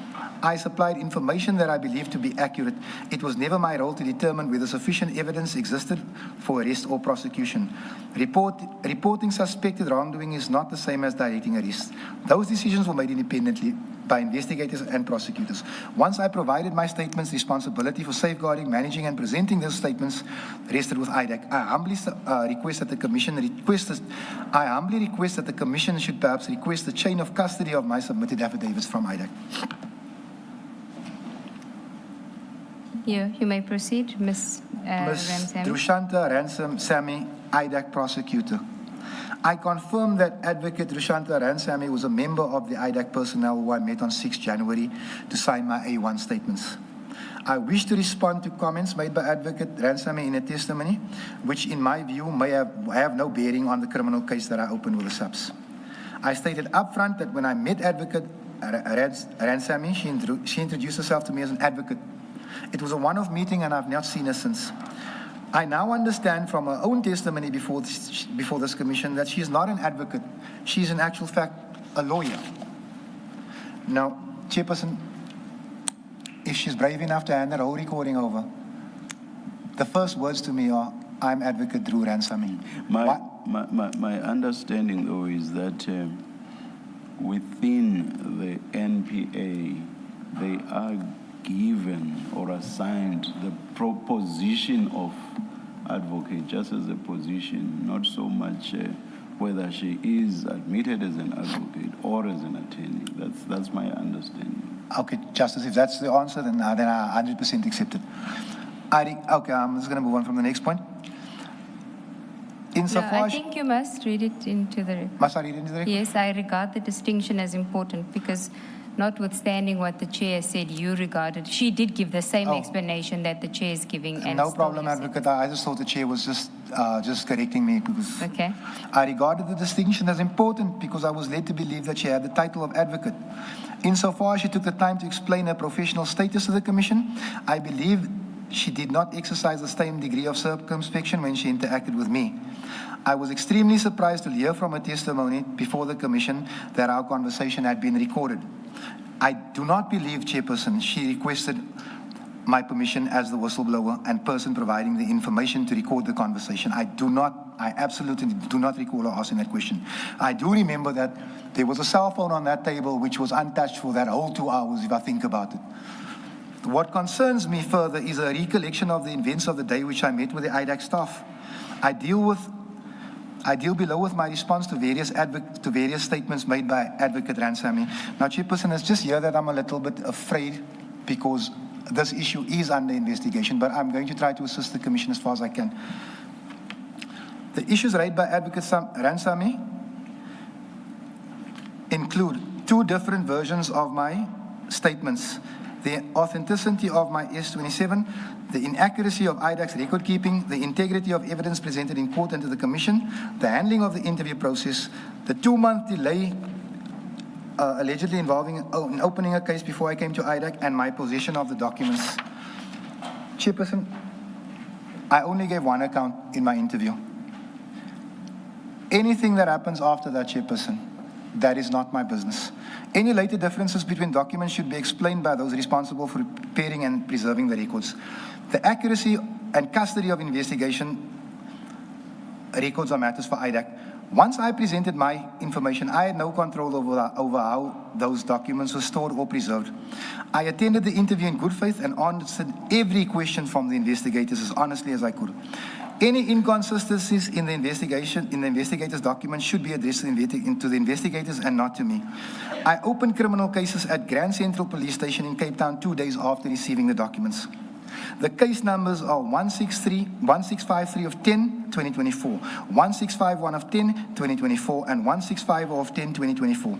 I supplied information that I believed to be accurate. It was never my role to determine whether sufficient evidence existed for arrest or prosecution. Reporting suspected wrongdoing is not the same as directing arrest. Those decisions were made independently by investigators and prosecutors. Once I provided my statements, responsibility for safeguarding, managing, and presenting those statements rested with IDAC. I humbly request that the Commission should perhaps request the chain of custody of my submitted affidavits from IDAC. You may proceed, Ms. Ramsamy. Drushanta Ransamy, IDAC prosecutor. I confirm that Advocate Drushanta Ransamy was a member of the IDAC personnel who I met on 6 January to sign my A1 statements. I wish to respond to comments made by Advocate Ransamy in a testimony, which in my view may have no bearing on the criminal case that I opened with the subs. I stated upfront that when I met Advocate Ransamy, she introduced herself to me as an advocate. It was a one-off meeting and I've not seen her since. I now understand from her own testimony before this commission that she is not an advocate. She is in actual fact a lawyer. Now, Chairperson, if she's brave enough to hand her whole recording over, the first words to me are, I'm Advocate Drew Ransamy. My understanding, though, is that within the NPA, they are given or assigned the proposition of advocate just as a position, not so much whether she is admitted as an advocate or as an attorney. That's my understanding. Okay, Justice, if that's the answer, then I 100% accept it. Okay, I'm just going to move on from the next point. I think you must read it into the record. Must I read it into the record? Yes, I regard the distinction as important because notwithstanding what the chair said, she did give the same explanation that the chair is giving. And no problem, Advocate. I just thought the chair was just correcting me because okay. I regarded the distinction as important because I was led to believe that she had the title of advocate. Insofar as she took the time to explain her professional status to the Commission, I believe she did not exercise the same degree of circumspection when she interacted with me. I was extremely surprised to hear from her testimony before the Commission that our conversation had been recorded. I do not believe, Chairperson, she requested my permission as the whistleblower and person providing the information to record the conversation. I absolutely do not recall her asking that question. I do remember that there was a cell phone on that table which was untouched for that whole 2 hours, if I think about it. What concerns me further is a recollection of the events of the day which I met with the IDAC staff. I deal below with my response to various statements made by Advocate Ransamy. Now, Chairperson, it's just here that I'm a little bit afraid because this issue is under investigation, but I'm going to try to assist the Commission as far as I can. The issues raised by Advocate Ransamy include 2 different versions of my statements the authenticity of my S27, the inaccuracy of IDAC's record keeping, the integrity of evidence presented in court and to the Commission, the handling of the interview process, the 2-month delay allegedly involving in opening a case before I came to IDAC, and my possession of the documents. Chairperson, I only gave one account in my interview. Anything that happens after that, Chairperson, that is not my business. Any later differences between documents should be explained by those responsible for preparing and preserving the records. The accuracy and custody of investigation records are matters for IDAC. Once I presented my information, I had no control over how those documents were stored or preserved. I attended the interview in good faith and answered every question from the investigators as honestly as I could. Any inconsistencies in the investigators' documents should be addressed to the investigators and not to me. I opened criminal cases at Grand Central Police Station in Cape Town 2 days after receiving the documents. The case numbers are 1653 of 10, 2024, 1651 of 10, 2024, and 165 of 10, 2024.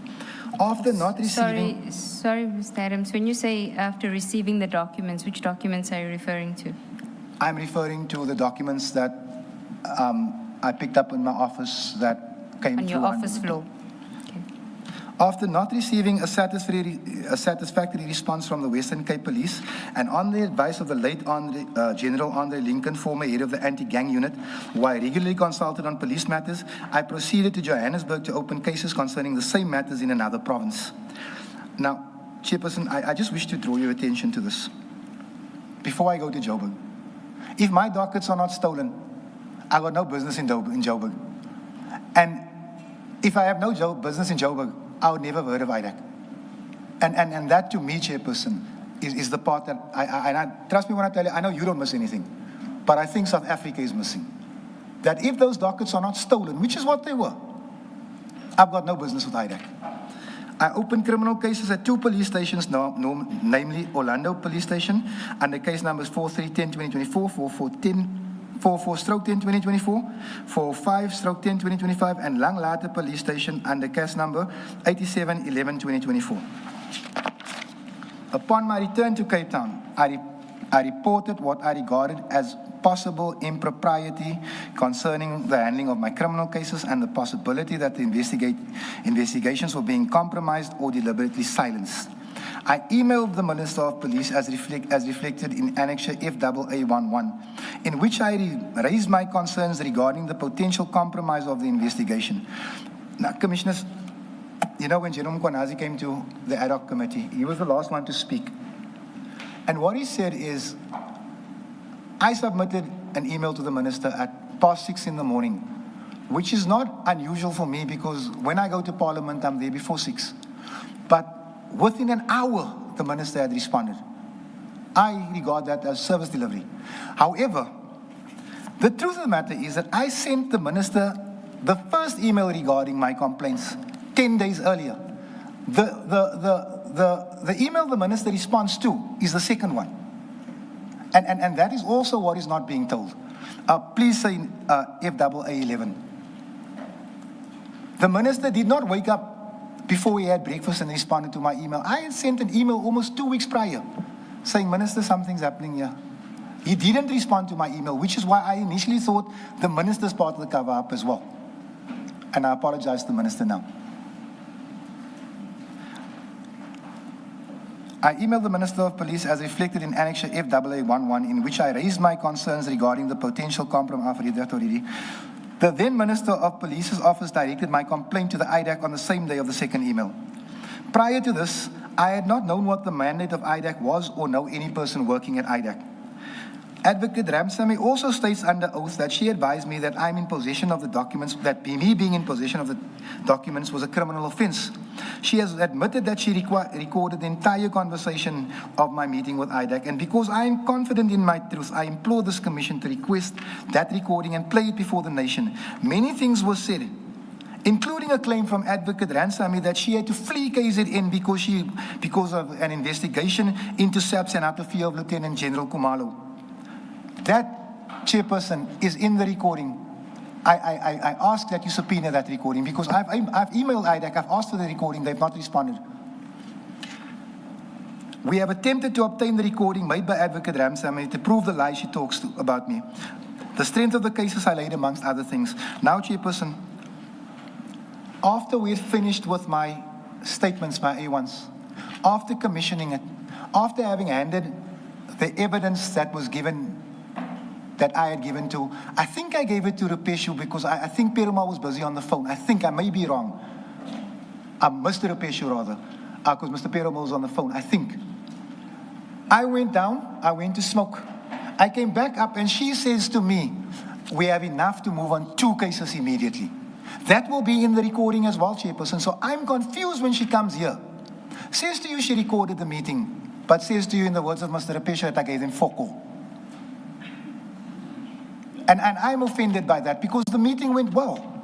After not receiving... Sorry, Mr. Adams, when you say after receiving the documents, which documents are you referring to? I'm referring to the documents that I picked up in my office that came on your office floor. Okay. After not receiving a satisfactory response from the Western Cape Police, and on the advice of the late General Andre Lincoln, former head of the anti-gang unit, who I regularly consulted on police matters, I proceeded to Johannesburg to open cases concerning the same matters in another province. Now, Chairperson, I just wish to draw your attention to this. Before I go to Joburg, if my dockets are not stolen, I got no business in Joburg. And if I have no business in Joburg, I would never have heard of IDAC. And that to me, Chairperson, is the part that I trust me when I tell you, I know you don't miss anything, but I think South Africa is missing. That if those dockets are not stolen, which is what they were, I've got no business with IDAC. I opened criminal cases at 2 police stations, namely Orlando Police Station, under case numbers 4310-2024, 44-10-2024, 45-10-2025, and Langlater Police Station under case number 8711-2024. Upon my return to Cape Town, I reported what I regarded as possible impropriety concerning the handling of my criminal cases and the possibility that the investigations were being compromised or deliberately silenced. I emailed the Minister of Police as reflected in Annexure FAA11, in which I raised my concerns regarding the potential compromise of the investigation. Now, Commissioners, you know, when Jerome Kwanazi came to the ad hoc committee, he was the last one to speak. And what he said is, I submitted an email to the Minister at past 6 in the morning, which is not unusual for me because when I go to Parliament, I'm there before 6. But within an hour, the Minister had responded. I regard that as service delivery. However, the truth of the matter is that I sent the Minister the first email regarding my complaints 10 days earlier. The email the Minister responds to is the second one. And that is also what is not being told. Please say FAA11. The Minister did not wake up before he had breakfast and responded to my email. I had sent an email almost 2 weeks prior saying, Minister, something's happening here. He didn't respond to my email, which is why I initially thought the Minister's part of the cover-up as well. And I apologize to the Minister now. I emailed the Minister of Police as reflected in Annexure FAA11, in which I raised my concerns regarding the potential compromise. The then Minister of Police's office directed my complaint to the IDAC on the same day of the second email. Prior to this, I had not known what the mandate of IDAC was or know any person working at IDAC. Advocate Ramsamy also states under oath that she advised me that I'm in possession of the documents, that me being in possession of the documents was a criminal offense. She has admitted that she recorded the entire conversation of my meeting with IDAC, and because I am confident in my truth, I implore this commission to request that recording and play it before the nation. Many things were said, including a claim from Advocate Ransamy that she had to flee KZN because of an investigation into SAPS and out of fear of Lieutenant General Kumalo. That, Chairperson, is in the recording. I ask that you subpoena that recording because I've emailed IDAC, I've asked for the recording, they've not responded. We have attempted to obtain the recording made by Advocate Ramsamy to prove the lies she talks about me. The strength of the cases I laid amongst other things. Now, Chairperson, after we had finished with my statements, my A1s, after commissioning it, after having handed the evidence that was given, that I had given to, I think I gave it to Rupeshu because I think Perumal was busy on the phone. I may be wrong. Mr. Rupeshu rather, because Mr. Perumal was on the phone, I think. I went down, I went to smoke. I came back up and she says to me, we have enough to move on 2 cases immediately. That will be in the recording as well, Chairperson. So I'm confused when she comes here. Says to you she recorded the meeting, but says to you in the words of Mr. Rupeshu that I gave him foko. And I'm offended by that because the meeting went well.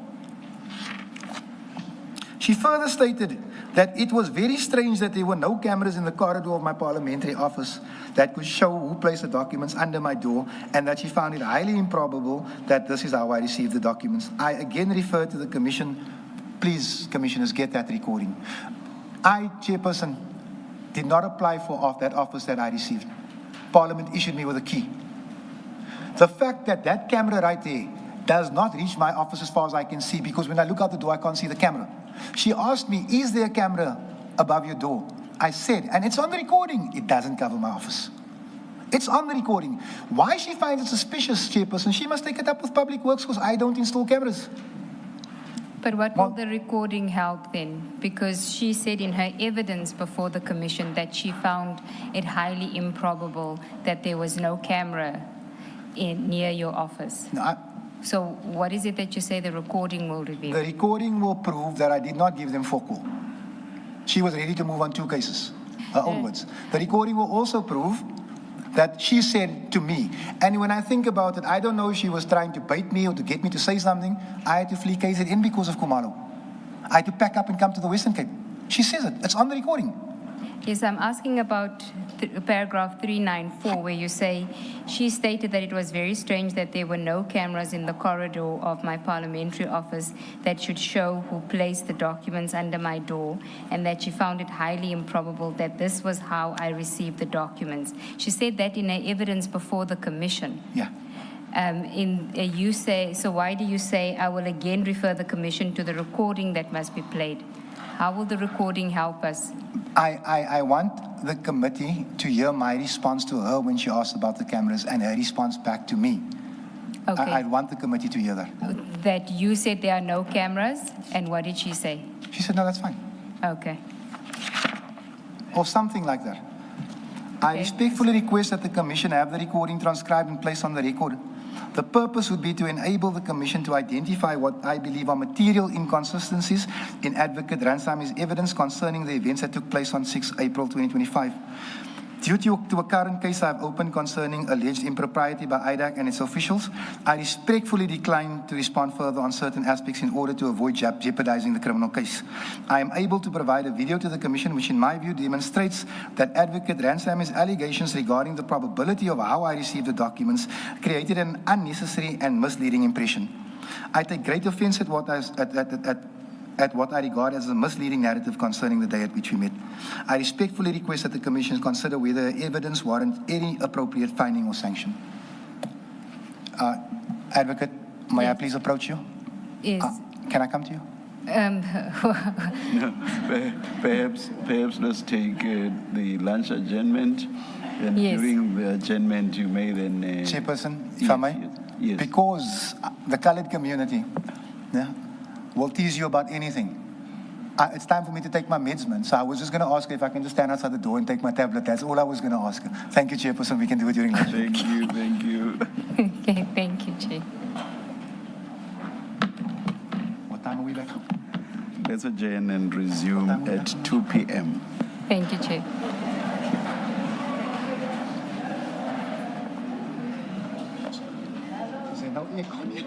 She further stated that it was very strange that there were no cameras in the corridor of my parliamentary office that could show who placed the documents under my door, and that she found it highly improbable that this is how I received the documents. I again refer to the Commission. Please, Commissioners, get that recording. I, Chairperson, did not apply for that office that I received. Parliament issued me with a key. The fact that that camera right there does not reach my office as far as I can see, because when I look out the door, I can't see the camera. She asked me, is there a camera above your door? I said, and it's on the recording, it doesn't cover my office. It's on the recording. Why she finds it suspicious, Chairperson, she must take it up with Public Works because I don't install cameras. But what will the recording help then? Because she said in her evidence before the Commission that she found it highly improbable that there was no camera near your office. No, so what is it that you say the recording will reveal? The recording will prove that I did not give them focal. She was ready to move on 2 cases, her own words. The recording will also prove that she said to me, and when I think about it, I don't know if she was trying to bait me or to get me to say something. I had to flee KZN because of Khumalo. I had to pack up and come to the Western Cape. She says it, it's on the recording. Yes, I'm asking about paragraph 394, where you say, she stated that it was very strange that there were no cameras in the corridor of my parliamentary office that should show who placed the documents under my door, and that she found it highly improbable that this was how I received the documents. She said that in her evidence before the Commission. Yeah. You say, so why do you say, I will again refer the Commission to the recording that must be played? How will the recording help us? I want the committee to hear my response to her when she asked about the cameras and her response back to me. Okay. I want the committee to hear that. That you said there are no cameras, and what did she say? She said, no, that's fine. Okay. Or something like that. I respectfully request that the Commission have the recording transcribed and placed on the record. The purpose would be to enable the Commission to identify what I believe are material inconsistencies in Advocate Ransamy's evidence concerning the events that took place on 6 April 2025. Due to a current case I have opened concerning alleged impropriety by IDAC and its officials, I respectfully decline to respond further on certain aspects in order to avoid jeopardizing the criminal case. I am able to provide a video to the Commission which in my view demonstrates that Advocate Ransamy's allegations regarding the probability of how I received the documents created an unnecessary and misleading impression. I take great offense at what I regard as a misleading narrative concerning the day at which we met. I respectfully request that the Commission consider whether evidence warrants any appropriate finding or sanction. Advocate, may I please approach you? Yes. Can I come to you? No, perhaps let's take the lunch adjournment, and during the adjournment you may then... Chairperson, if I may? Yes. Because the colored community will tease you about anything. It's time for me to take my meds, man. So I was just going to ask her if I can just stand outside the door and take my tablet. That's all I was going to ask her. Thank you, Chairperson. We can do it during lunch. Thank you. Okay, thank you, Chair. What time are we back? Let's adjourn and resume at 2 p.m. Thank you, Chair. Is there no aircon here?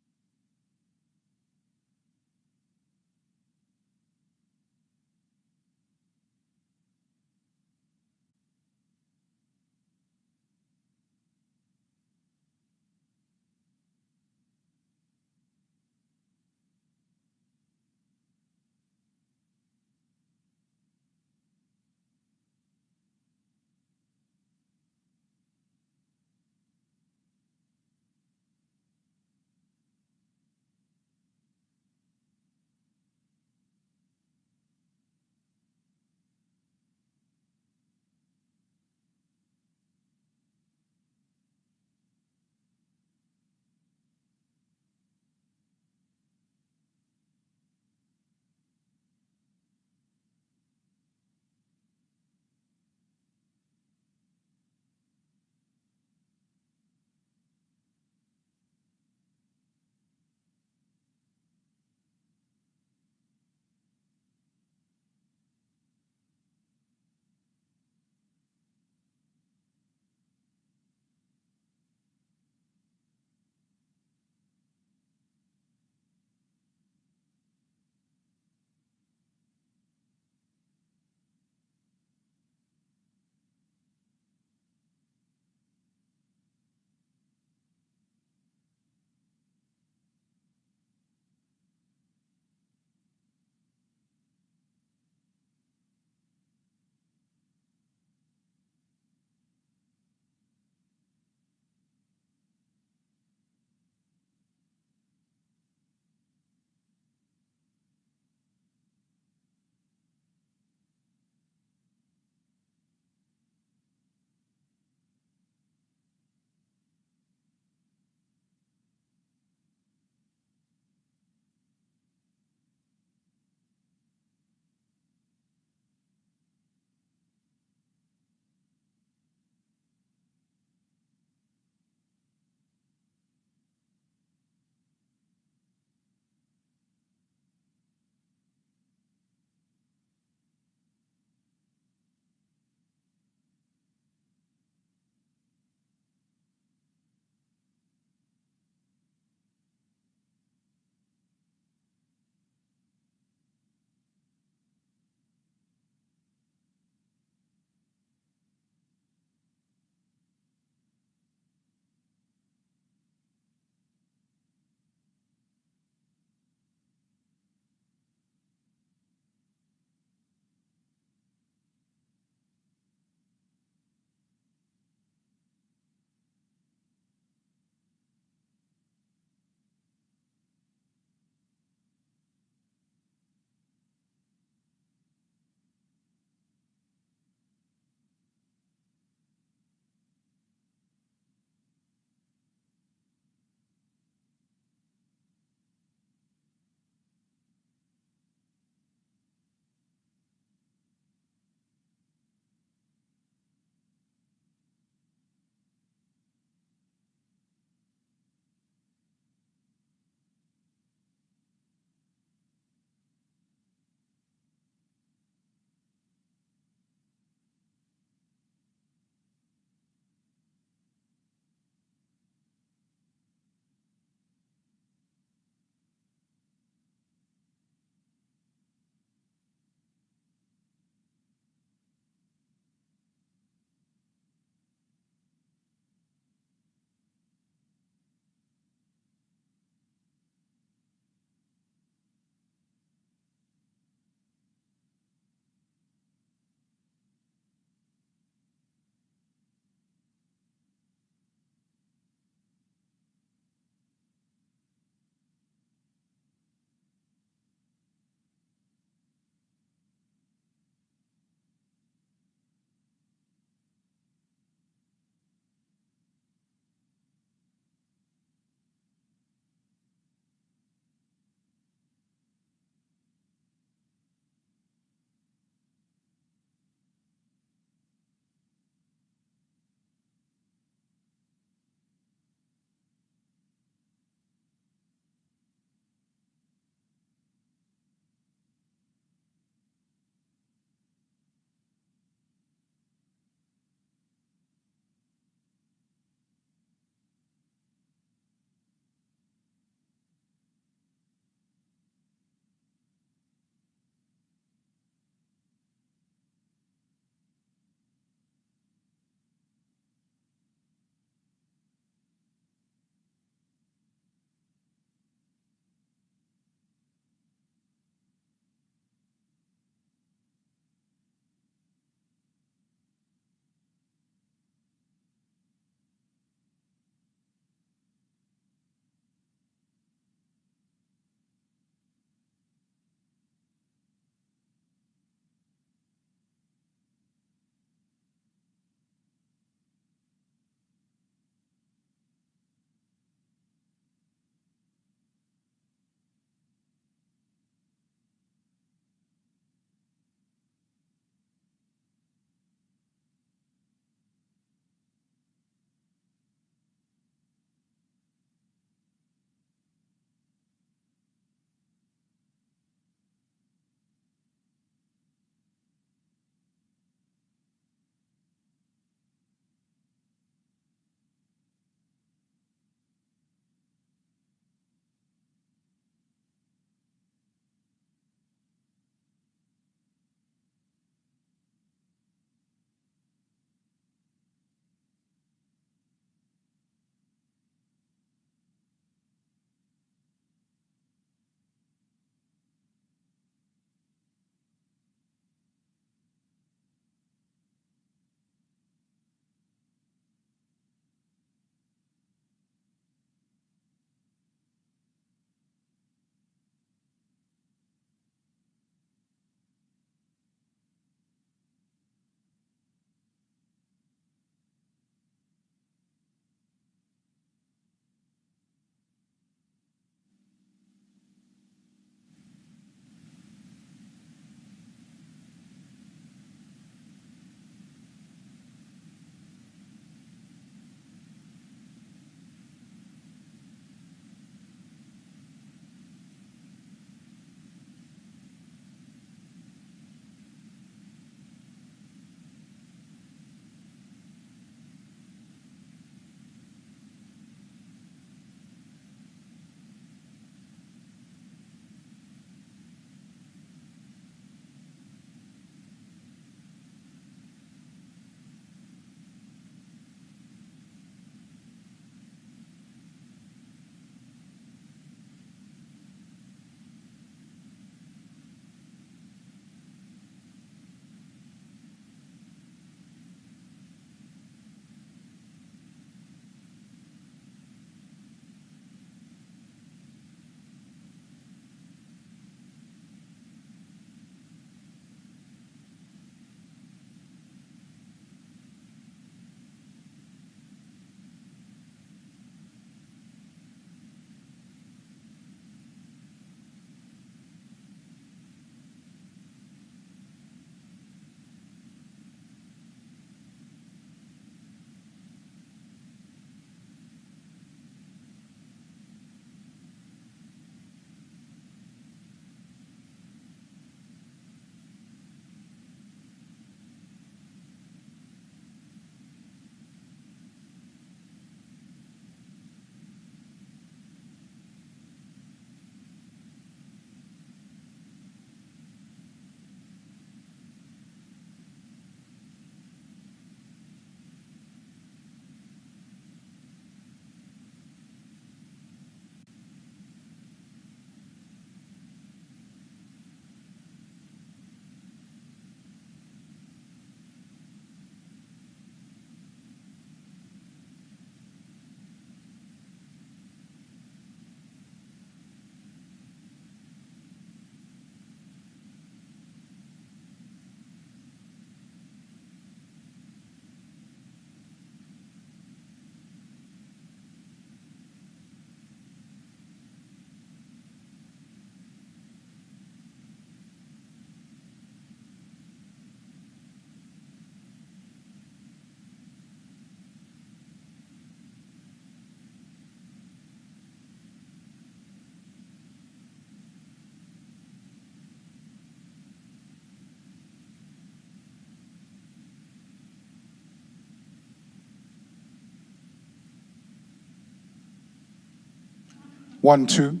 1, 2.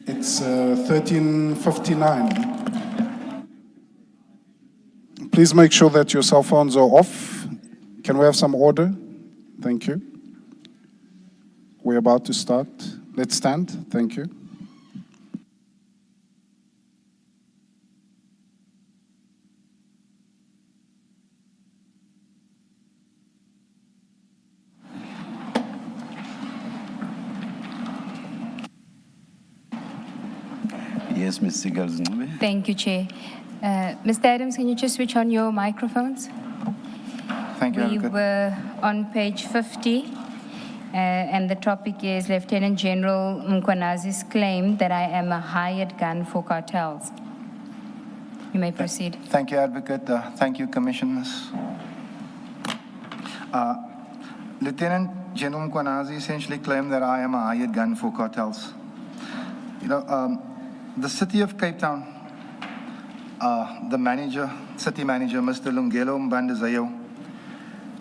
It's 13:59. Please make sure that your cell phones are off. Can we have some order? Thank you. We're about to start. Let's stand. Thank you. Yes, Ms. Sigals-Ncube. Thank you, Chair. Mr. Adams, can you just switch on your microphones? Thank you, We Advocate. were on page 50, and the topic is Lieutenant General Mkwanazi's claim that I am a hired gun for cartels. You may proceed. Thank you, Advocate. Thank you, Commissioners. Lieutenant General Mkwanazi essentially claimed that I am a hired gun for cartels. You know, the City of Cape Town, the city manager, Mr. Lungelo Mbandezayo,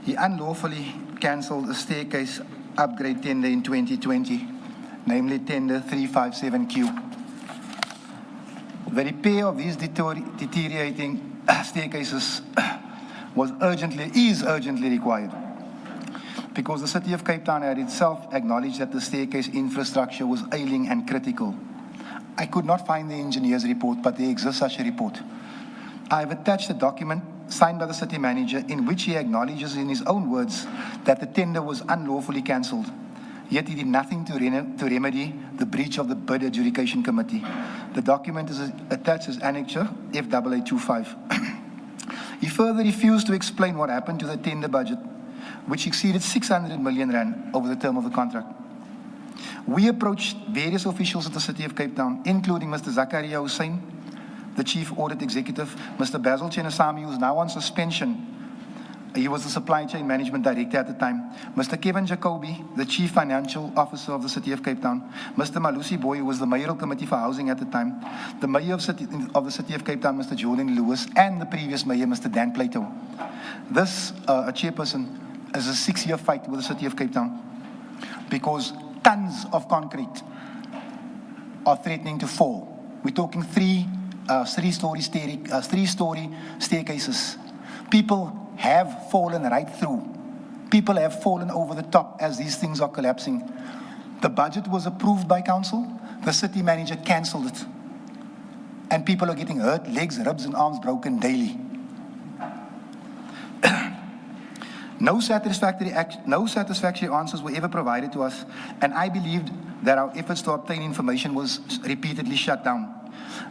he unlawfully cancelled a staircase upgrade tender in 2020, namely tender 357Q. The repair of these deteriorating staircases is urgently required, because the City of Cape Town had itself acknowledged that the staircase infrastructure was ailing and critical. I could not find the engineer's report, but there exists such a report. I have attached a document signed by the city manager in which he acknowledges in his own words that the tender was unlawfully cancelled, yet he did nothing to remedy the breach of the bid adjudication committee. The document is attached as annexure FAA25. He further refused to explain what happened to the tender budget, which exceeded 600 million rand over the term of the contract. We approached various officials at the City of Cape Town, including Mr. Zakaria Hussein, the Chief Audit Executive, Mr. Basil Chenesami, who is now on suspension. He was the Supply Chain Management Director at the time. Mr. Kevin Jacobi, the Chief Financial Officer of the City of Cape Town. Mr. Malusi Boy, who was the Mayoral Committee for Housing at the time. The Mayor of the City of Cape Town, Mr. Jordan Lewis, and the previous Mayor, Mr. Dan Plato. This, chairperson, is a 6-year fight with the City of Cape Town, because tons of concrete are threatening to fall. We're talking three-story staircases. People have fallen right through. People have fallen over the top as these things are collapsing. The budget was approved by council. The city manager cancelled it. And people are getting hurt, legs, ribs, and arms broken daily. No satisfactory answers were ever provided to us, and I believed that our efforts to obtain information was repeatedly shut down.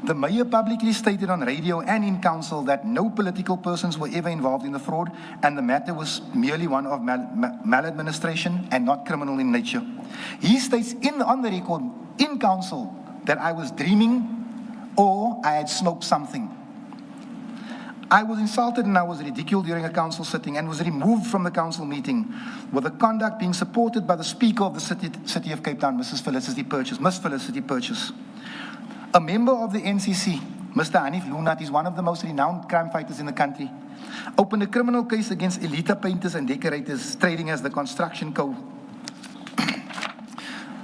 The mayor publicly stated on radio and in council that no political persons were ever involved in the fraud, and the matter was merely one of maladministration and not criminal in nature. He states on the record in council that I was dreaming or I had smoked something. I was insulted and I was ridiculed during a council sitting and was removed from the council meeting, with the conduct being supported by the Speaker of the City of Cape Town, Miss Felicity Purchase. A member of the NCC, Mr. Hanif Lunat, is one of the most renowned crime fighters in the country, opened a criminal case against Elita painters and decorators trading as the Construction Co.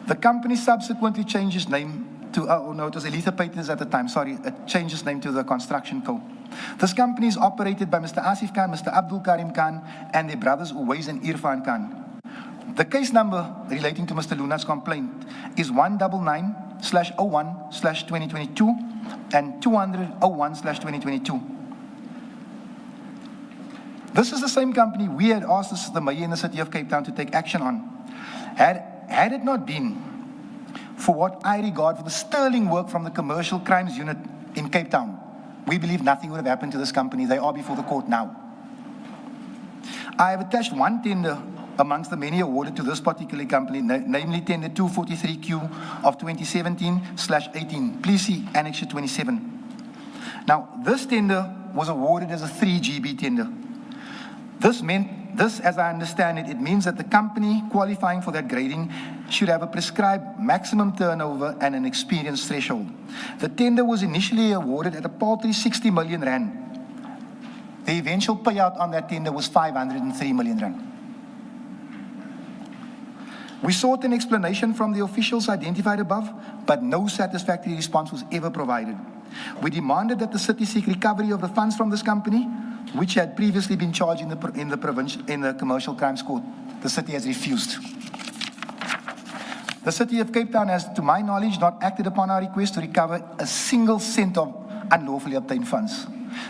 The company subsequently changed its name to, it was Elita Painters at the time, it changed its name to the Construction Co. This company is operated by Mr. Asif Khan, Mr. Abdul Karim Khan, and their brothers Uwais and Irfan Khan. The case number relating to Mr. Lunat's complaint is 199/01/2022 and 200/01/2022. This is the same company we had asked the mayor in the City of Cape Town to take action on. Had it not been for what I regard for the sterling work from the Commercial Crimes Unit in Cape Town, we believe nothing would have happened to this company. They are before the court now. I have attached one tender amongst the many awarded to this particular company, namely tender 243Q of 2017/18. Please see Annexure 27. Now, this tender was awarded as a 3GB tender. This, as I understand it, it means that the company qualifying for that grading should have a prescribed maximum turnover and an experience threshold. The tender was initially awarded at a paltry 60 million rand. The eventual payout on that tender was 503 million rand. We sought an explanation from the officials identified above, but no satisfactory response was ever provided. We demanded that the city seek recovery of the funds from this company, which had previously been charged in the Commercial Crimes Court. The city has refused. The City of Cape Town has, to my knowledge, not acted upon our request to recover a single cent of unlawfully obtained funds.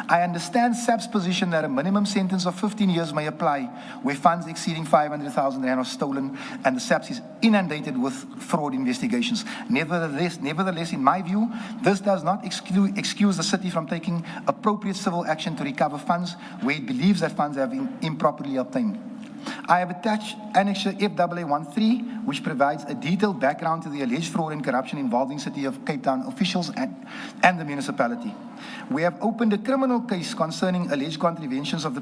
I understand SAP's position that a minimum sentence of 15 years may apply where funds exceeding 500,000 rand are stolen and the SAPS is inundated with fraud investigations. Nevertheless, in my view, this does not excuse the city from taking appropriate civil action to recover funds where it believes that funds have been improperly obtained. I have attached Annexure FAA13, which provides a detailed background to the alleged fraud and corruption involving City of Cape Town officials and the municipality. We have opened a criminal case concerning alleged contraventions of the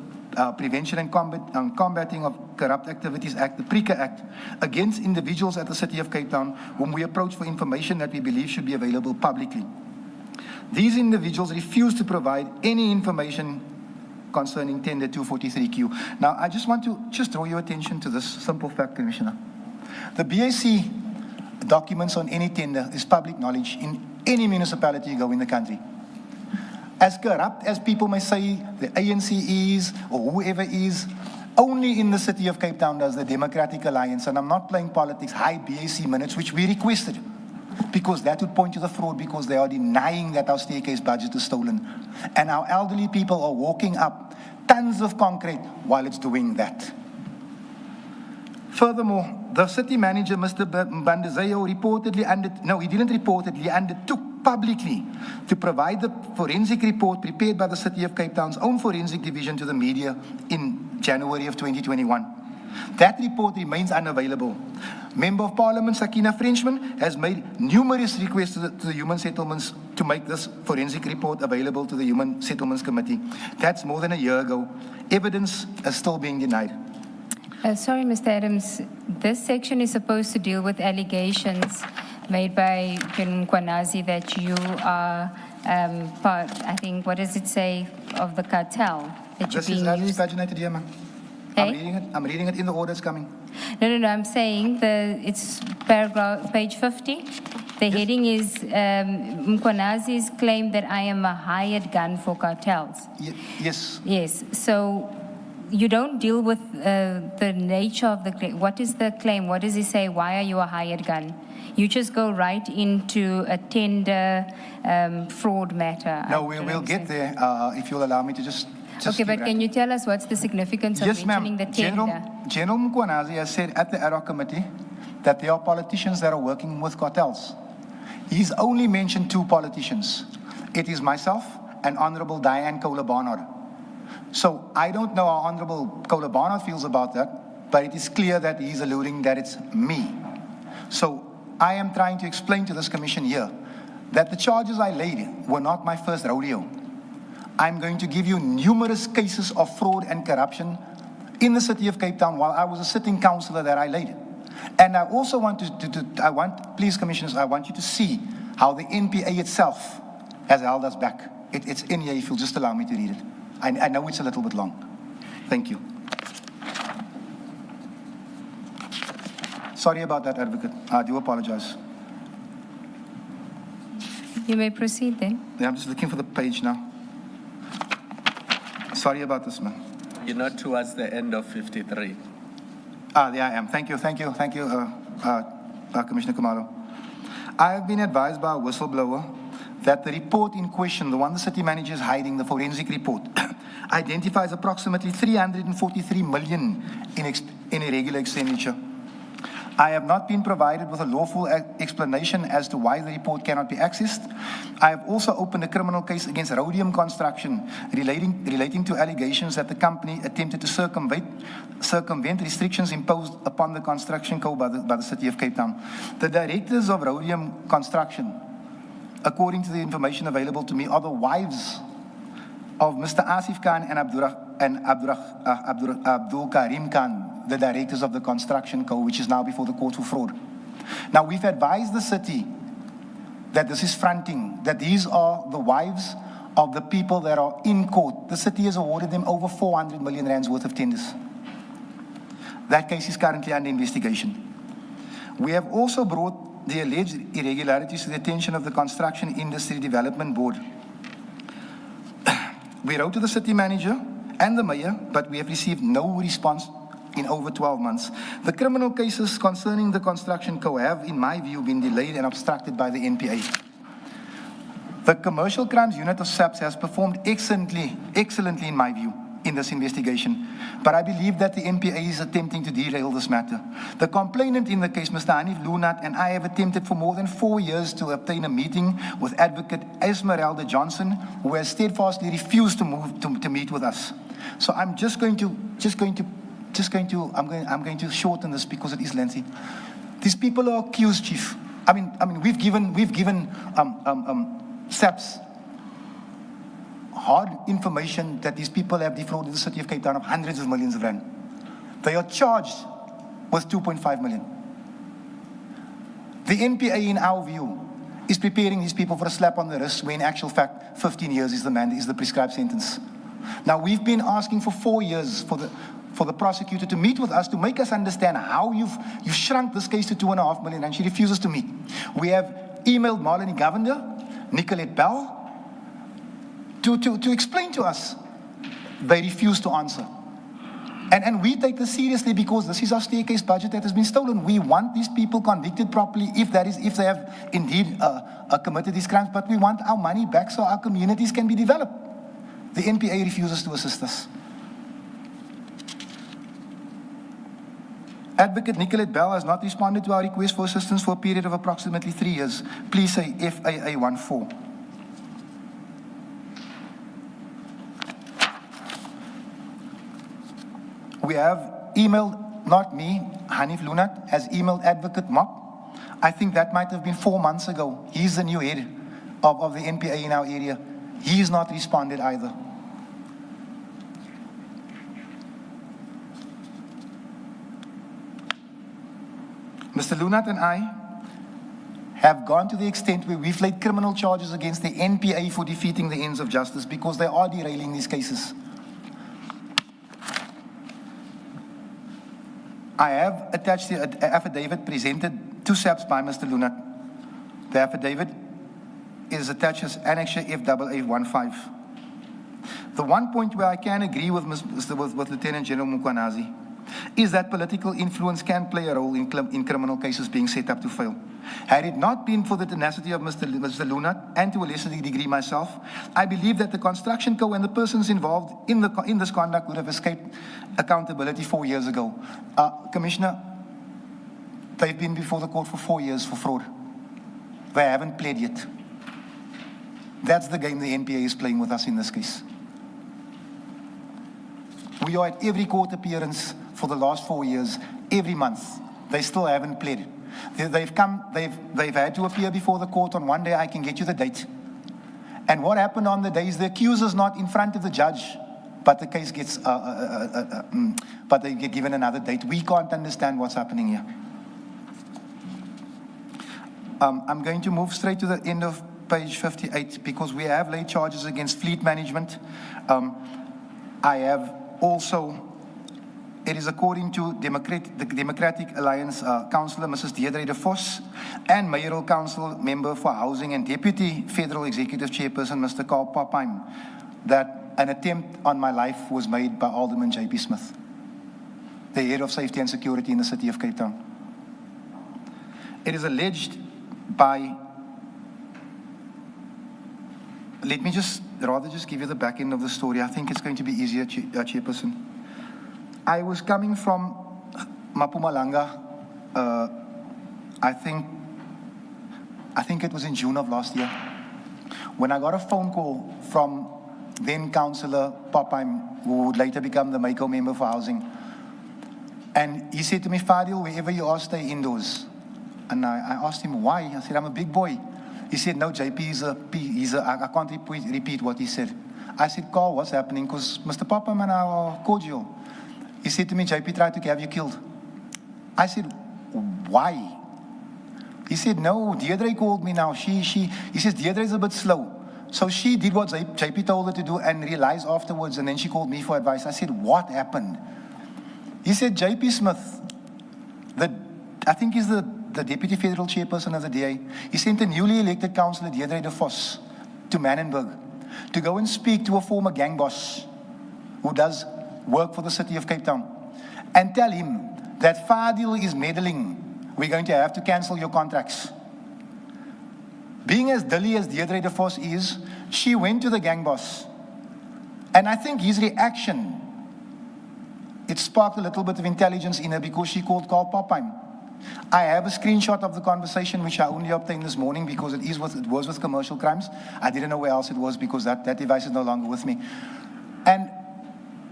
Prevention and Combating of Corrupt Activities Act, the PRECA Act, against individuals at the City of Cape Town whom we approach for information that we believe should be available publicly. These individuals refuse to provide any information concerning tender 243Q. Now, I just want to draw your attention to this simple fact, Commissioner. The BAC documents on any tender is public knowledge in any municipality you go in the country. As corrupt as people may say the ANC is, or whoever is, only in the City of Cape Town does the Democratic Alliance, and I'm not playing politics, hide BAC minutes, which we requested, because that would point to the fraud, because they are denying that our staircase budget is stolen. And our elderly people are walking up tons of concrete while it's doing that. Furthermore, the city manager, Mr. Bandezeo, he undertook publicly to provide the forensic report prepared by the City of Cape Town's own forensic division to the media in January of 2021. That report remains unavailable. Member of Parliament Sakina Frenchman has made numerous requests to the Human Settlements to make this forensic report available to the Human Settlements Committee. That's more than a year ago. Evidence is still being denied. Sorry, Mr. Adams, this section is supposed to deal with allegations made by Kwanazi that you are part, I think, what does it say, of the cartel that you're being used. Paginated here, ma'am. Hey? I'm reading it in the order it's coming. No, I'm saying it's page 50. The heading is Mkwanazi's claim that I am a hired gun for cartels. Yes. Yes, so you don't deal with the nature of the claim. What is the claim? What does he say? Why are you a hired gun? You just go right into a tender fraud matter. No, we'll get there if you'll allow me to just okay, but can you tell us what's the significance of mentioning the tender? General Mkwanazi has said at the ad hoc committee that there are politicians that are working with cartels. He's only mentioned two politicians. It is myself and Honourable Diane Kohler-Barnard. So I don't know how Honourable Kohler-Barnard feels about that, but it is clear that he's alluding that it's me. So I am trying to explain to this commission here that the charges I laid were not my first rodeo. I'm going to give you numerous cases of fraud and corruption in the City of Cape Town while I was a sitting councillor that I laid. And I also want please, commissioners, I want you to see how the NPA itself has held us back. It's in here if you'll just allow me to read it. I know it's a little bit long. Thank you. Sorry about that, Advocate. I do apologize. You may proceed then. Yeah, I'm just looking for the page now. Sorry about this, man. You're not towards the end of 53. There I am. Thank you, Commissioner Kumalo. I have been advised by a whistleblower that the report in question, the one the city manager is hiding, the forensic report, identifies approximately 343 million in irregular expenditure. I have not been provided with a lawful explanation as to why the report cannot be accessed. I have also opened a criminal case against Rhodium Construction relating to allegations that the company attempted to circumvent restrictions imposed upon the construction code by the City of Cape Town. The directors of Rhodium Construction, according to the information available to me, are the wives of Mr. Asif Khan and Abdul Karim Khan, the directors of the construction code, which is now before the court for fraud. Now, we've advised the city that this is fronting, that these are the wives of the people that are in court. The city has awarded them over 400 million rands worth of tenders. That case is currently under investigation. We have also brought the alleged irregularities to the attention of the Construction Industry Development Board. We wrote to the city manager and the mayor, but we have received no response in over 12 months. The criminal cases concerning the construction co have, in my view, been delayed and obstructed by the NPA. The Commercial Crimes Unit of SAPS has performed excellently in my view, in this investigation, but I believe that the NPA is attempting to derail this matter. The complainant in the case, Mr. Hanif Lunat, and I have attempted for more than 4 years to obtain a meeting with Advocate Esmeralda Johnson, who has steadfastly refused to meet with us. So I'm going to shorten this because it is lengthy. These people are accused, Chief. I mean, we've given SAPS hard information that these people have defrauded the city of Cape Town of hundreds of millions of rand. They are charged with 2.5 million. The NPA, in our view, is preparing these people for a slap on the wrist, when in actual fact, 15 years is the prescribed sentence. Now, we've been asking for 4 years for the prosecutor to meet with us to make us understand how you've shrunk this case to 2.5 million, and she refuses to meet. We have emailed Marlene Governor, Nicolette Bell, to explain to us. They refuse to answer. And we take this seriously because this is our staircase budget that has been stolen. We want these people convicted properly if they have indeed committed these crimes, but we want our money back so our communities can be developed. The NPA refuses to assist us. Advocate Nicolette Bell has not responded to our request for assistance for a period of approximately 3 years. Please say FAA 14. We have emailed, not me, Hanif Lunat has emailed Advocate Mop. I think that might have been 4 months ago. He's the new head of the NPA in our area. He's not responded either. Mr. Lunat and I have gone to the extent where we've laid criminal charges against the NPA for defeating the ends of justice because they are derailing these cases. I have attached the affidavit presented to SAPS by Mr. Lunat. The affidavit is attached as Annexure FAA15. The one point where I can agree with Lieutenant General Mukwanazi is that political influence can play a role in criminal cases being set up to fail. Had it not been for the tenacity of Mr. Lunat, and to a lesser degree myself, I believe that the construction co and the persons involved in this conduct would have escaped accountability 4 years ago. Commissioner, they've been before the court for 4 years for fraud. They haven't pled yet. That's the game the NPA is playing with us in this case. We are at every court appearance for the last 4 years, every month. They still haven't pled. They've had to appear before the court on one day. I can get you the date. And what happened on the day is the accuser's not in front of the judge, but the case gets, but they get given another date. We can't understand what's happening here. I'm going to move straight to the end of page 58 because we have laid charges against fleet management. I have also, it is according to the Democratic Alliance Councillor, Mrs. Deirdre de Vos, and Mayoral Council Member for Housing and Deputy Federal Executive Chairperson, Mr. Carl Papheim, that an attempt on my life was made by Alderman J.P. Smith, the head of safety and security in the city of Cape Town. It is alleged by, let me rather give you the back end of the story. I think it's going to be easier, Chairperson. I was coming from Madlanga, I think it was in June of last year, when I got a phone call from then Councillor Papheim, who would later become the MACO Member for Housing. And he said to me, Fadiel, wherever you are, stay indoors. And I asked him why. I said, I'm a big boy. He said, no, JP, I can't repeat what he said. I said, Carl, what's happening? Because Mr. Papheim and I are cordial. He said to me, JP tried to have you killed. I said, why? He said, no, Deirdre called me now. He says, Deirdre's a bit slow. So she did what JP told her to do and realized afterwards, and then she called me for advice. I said, what happened? He said, JP Smith, I think he's the the Deputy Federal Chairperson of the DA, he sent a newly elected councillor, Deirdre de Vos, to Manenberg to go and speak to a former gang boss who does work for the city of Cape Town and tell him that Fadiel is meddling. We're going to have to cancel your contracts. Being as dilly as Deirdre de Vos is, she went to the gang boss. And I think his reaction, it sparked a little bit of intelligence in her because she called Carl Popheim. I have a screenshot of the conversation which I only obtained this morning because it was with commercial crimes. I didn't know where else it was because that device is no longer with me. And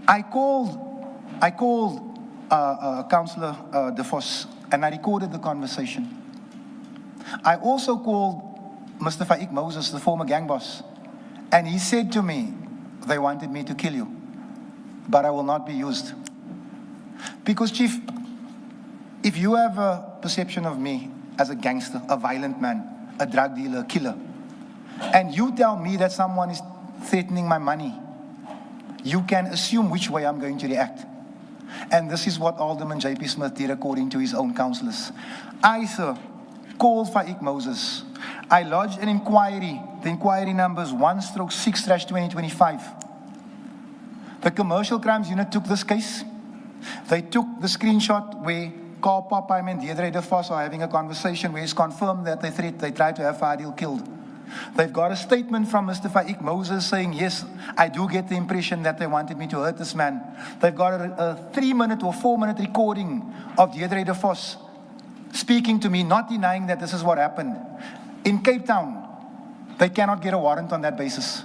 I called Councillor de Vos and I recorded the conversation. I also called Mr. Faik Moses, the former gang boss, and he said to me, they wanted me to kill you, but I will not be used. Because, Chief, if you have a perception of me as a gangster, a violent man, a drug dealer, a killer, and you tell me that someone is threatening my money, you can assume which way I'm going to react. And this is what Alderman J.P. Smith did according to his own councillors. I, sir, called Faik Moses. I lodged an inquiry. The inquiry number is 1/6/2025. The Commercial Crimes Unit took this case. They took the screenshot where Carl Popheim and Deirdre de Vos are having a conversation where it's confirmed that they tried to have Fadiel killed. They've got a statement from Mr. Faik Moses saying, yes, I do get the impression that they wanted me to hurt this man. They've got a 3-minute or 4-minute recording of Deirdre de Vos speaking to me, not denying that this is what happened. In Cape Town, they cannot get a warrant on that basis.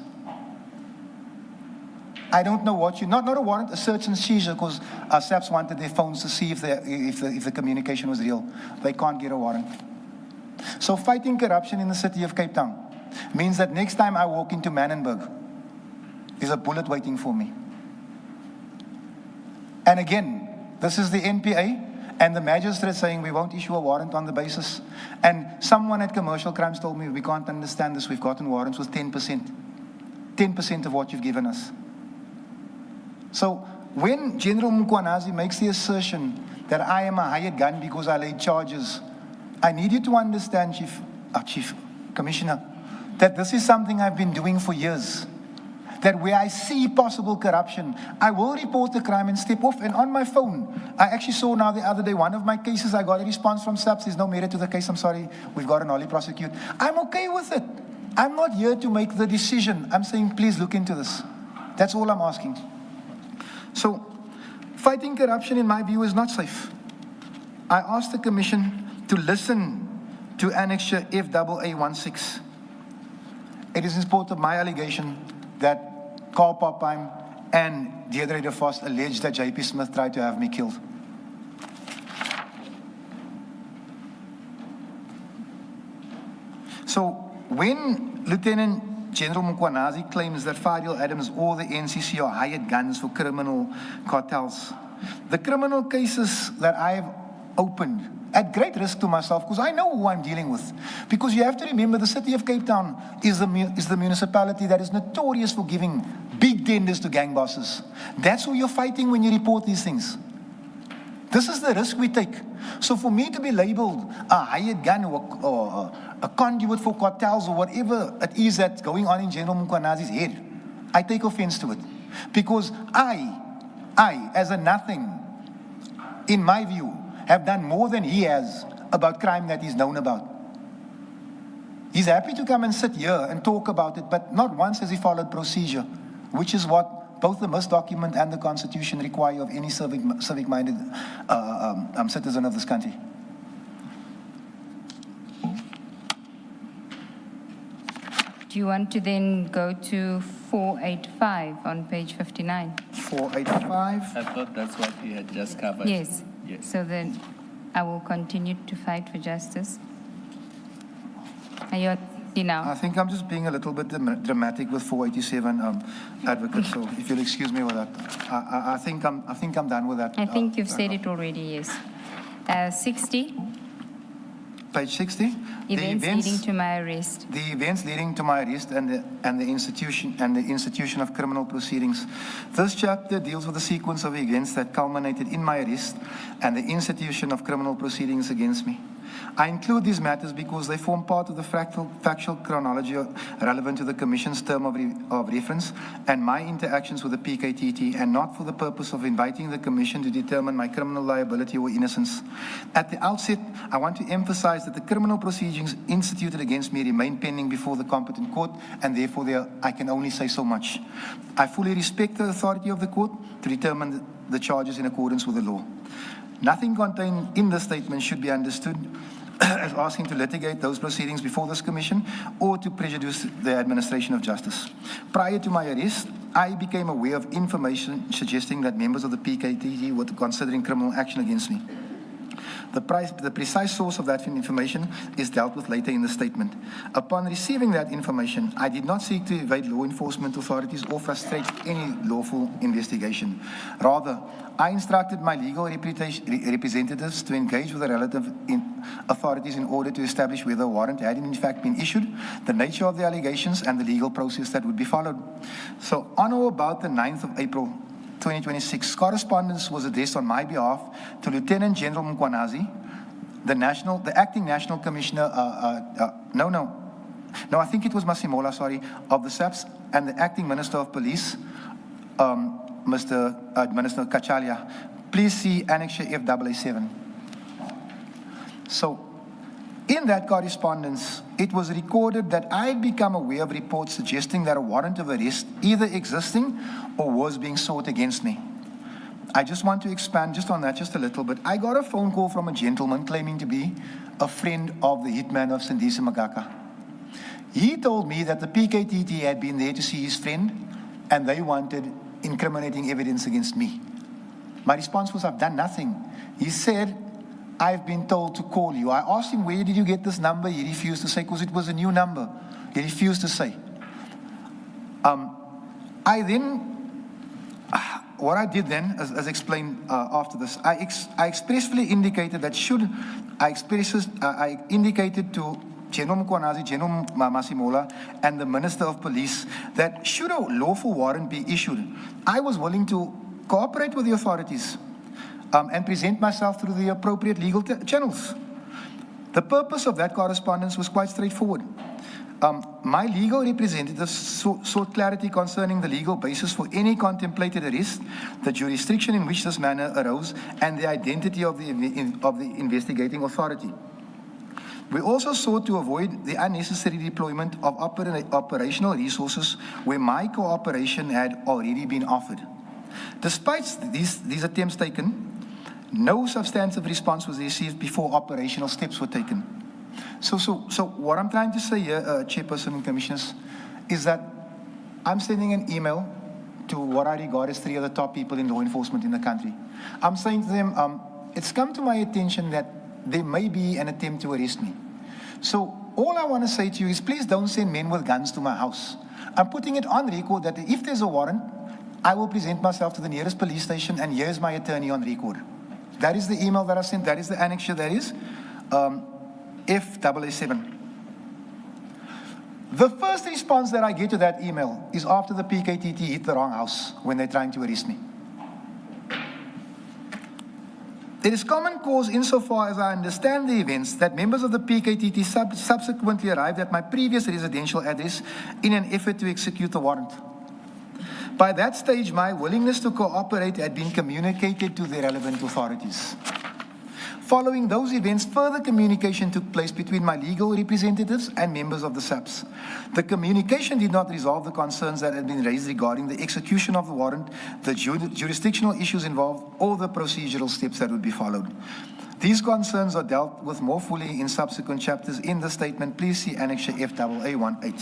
I don't know what not a warrant, a search and seizure, because SAPS wanted their phones to see if the communication was real. They can't get a warrant. So fighting corruption in the city of Cape Town means that next time I walk into Manenberg, there's a bullet waiting for me. And again, this is the NPA and the magistrate saying we won't issue a warrant on the basis. And someone at Commercial Crimes told me we can't understand this. We've gotten warrants with 10%. 10% of what you've given us. So when General Mkwanazi makes the assertion that I am a hired gun because I laid charges, I need you to understand, Chief Commissioner, that this is something I've been doing for years. That where I see possible corruption, I will report the crime and step off. And on my phone, I actually saw now the other day, one of my cases, I got a response from SAPS, there's no merit to the case, I'm sorry, we've got an Ollie prosecute. I'm okay with it. I'm not here to make the decision. I'm saying, please look into this. That's all I'm asking. So, fighting corruption, in my view, is not safe. I asked the Commission to listen to Annexure FAA16. It is in support of my allegation that Carl Popheim and Deirdre de Vos alleged that J.P. Smith tried to have me killed. So when Lieutenant General Mkwanazi claims that Fadiel Adams or the NCC are hired guns for criminal cartels, the criminal cases that I have opened at great risk to myself, because I know who I'm dealing with. Because you have to remember, the city of Cape Town is the municipality that is notorious for giving big tenders to gang bosses. That's who you're fighting when you report these things. This is the risk we take. So for me to be labeled a hired gun or a conduit for cartels or whatever it is that's going on in General Mkwanazi's head, I take offense to it. Because I, as a nothing, in my view, have done more than he has about crime that he's known about. He's happy to come and sit here and talk about it, but not once has he followed procedure, which is what both the MIS document and the Constitution require of any civic-minded citizen of this country. Do you want to then go to 485 on page 59? 485? I thought that's what he had just covered. Yes. Yes. So then I will continue to fight for justice. Are you now? I think I'm just being a little bit dramatic with 487, advocate. So if you'll excuse me with that, I think I'm done with that. I think you've said it already. Yes. 60. page 60. Events leading to my arrest. The events leading to my arrest and the institution of criminal proceedings. This chapter deals with the sequence of events that culminated in my arrest and the institution of criminal proceedings against me. I include these matters because they form part of the factual chronology relevant to the Commission's term of reference and my interactions with the PKTT, and not for the purpose of inviting the Commission to determine my criminal liability or innocence. At the outset, I want to emphasize that the criminal proceedings instituted against me remain pending before the competent court, and therefore I can only say so much. I fully respect the authority of the court to determine the charges in accordance with the law. Nothing contained in the statement should be understood as asking to litigate those proceedings before this Commission or to prejudice the administration of justice. Prior to my arrest, I became aware of information suggesting that members of the PKTT were considering criminal action against me. The precise source of that information is dealt with later in the statement. Upon receiving that information, I did not seek to evade law enforcement authorities or frustrate any lawful investigation. Rather, I instructed my legal representatives to engage with the relative authorities in order to establish whether a warrant had in fact been issued, the nature of the allegations, and the legal process that would be followed. So on or about the 9th of April, 2026, correspondence was addressed on my behalf to Lieutenant General Mkwanazi, the acting National Commissioner, I think it was Masimola, sorry, of the SAPS, and the acting Minister of Police, Minister Kachalia. Please see Annexure FAA7. So, in that correspondence, it was recorded that I had become aware of reports suggesting that a warrant of arrest either existing or was being sought against me. I just want to expand just on that just a little bit. I got a phone call from a gentleman claiming to be a friend of the hitman of Sindisi Magaka. He told me that the PKTT had been there to see his friend and they wanted incriminating evidence against me. My response was, I've done nothing. He said, I've been told to call you. I asked him, where did you get this number? He refused to say, because it was a new number. He refused to say. What I did then, as explained after this, I expressly indicated that I indicated to General Mkwanazi, General Masimola, and the Minister of Police that should a lawful warrant be issued, I was willing to cooperate with the authorities and present myself through the appropriate legal channels. The purpose of that correspondence was quite straightforward. My legal representatives sought clarity concerning the legal basis for any contemplated arrest, the jurisdiction in which this matter arose, and the identity of the investigating authority. We also sought to avoid the unnecessary deployment of operational resources where my cooperation had already been offered. Despite these attempts taken, no substantive response was received before operational steps were taken. So what I'm trying to say here, Chairperson and Commissioners, is that I'm sending an email to what I regard as 3 of the top people in law enforcement in the country. I'm saying to them, it's come to my attention that there may be an attempt to arrest me. So all I want to say to you is please don't send men with guns to my house. I'm putting it on record that if there's a warrant, I will present myself to the nearest police station, and here's my attorney on record. That is the email that I sent. That is the annexure. That is FAA7. The first response that I get to that email is after the PKTT hit the wrong house when they're trying to arrest me. It is common cause insofar as I understand the events that members of the PKTT subsequently arrived at my previous residential address in an effort to execute the warrant. By that stage, my willingness to cooperate had been communicated to the relevant authorities. Following those events, further communication took place between my legal representatives and members of the SAPS. The communication did not resolve the concerns that had been raised regarding the execution of the warrant, the jurisdictional issues involved, or the procedural steps that would be followed. These concerns are dealt with more fully in subsequent chapters in the statement. Please see Annexure FAA18.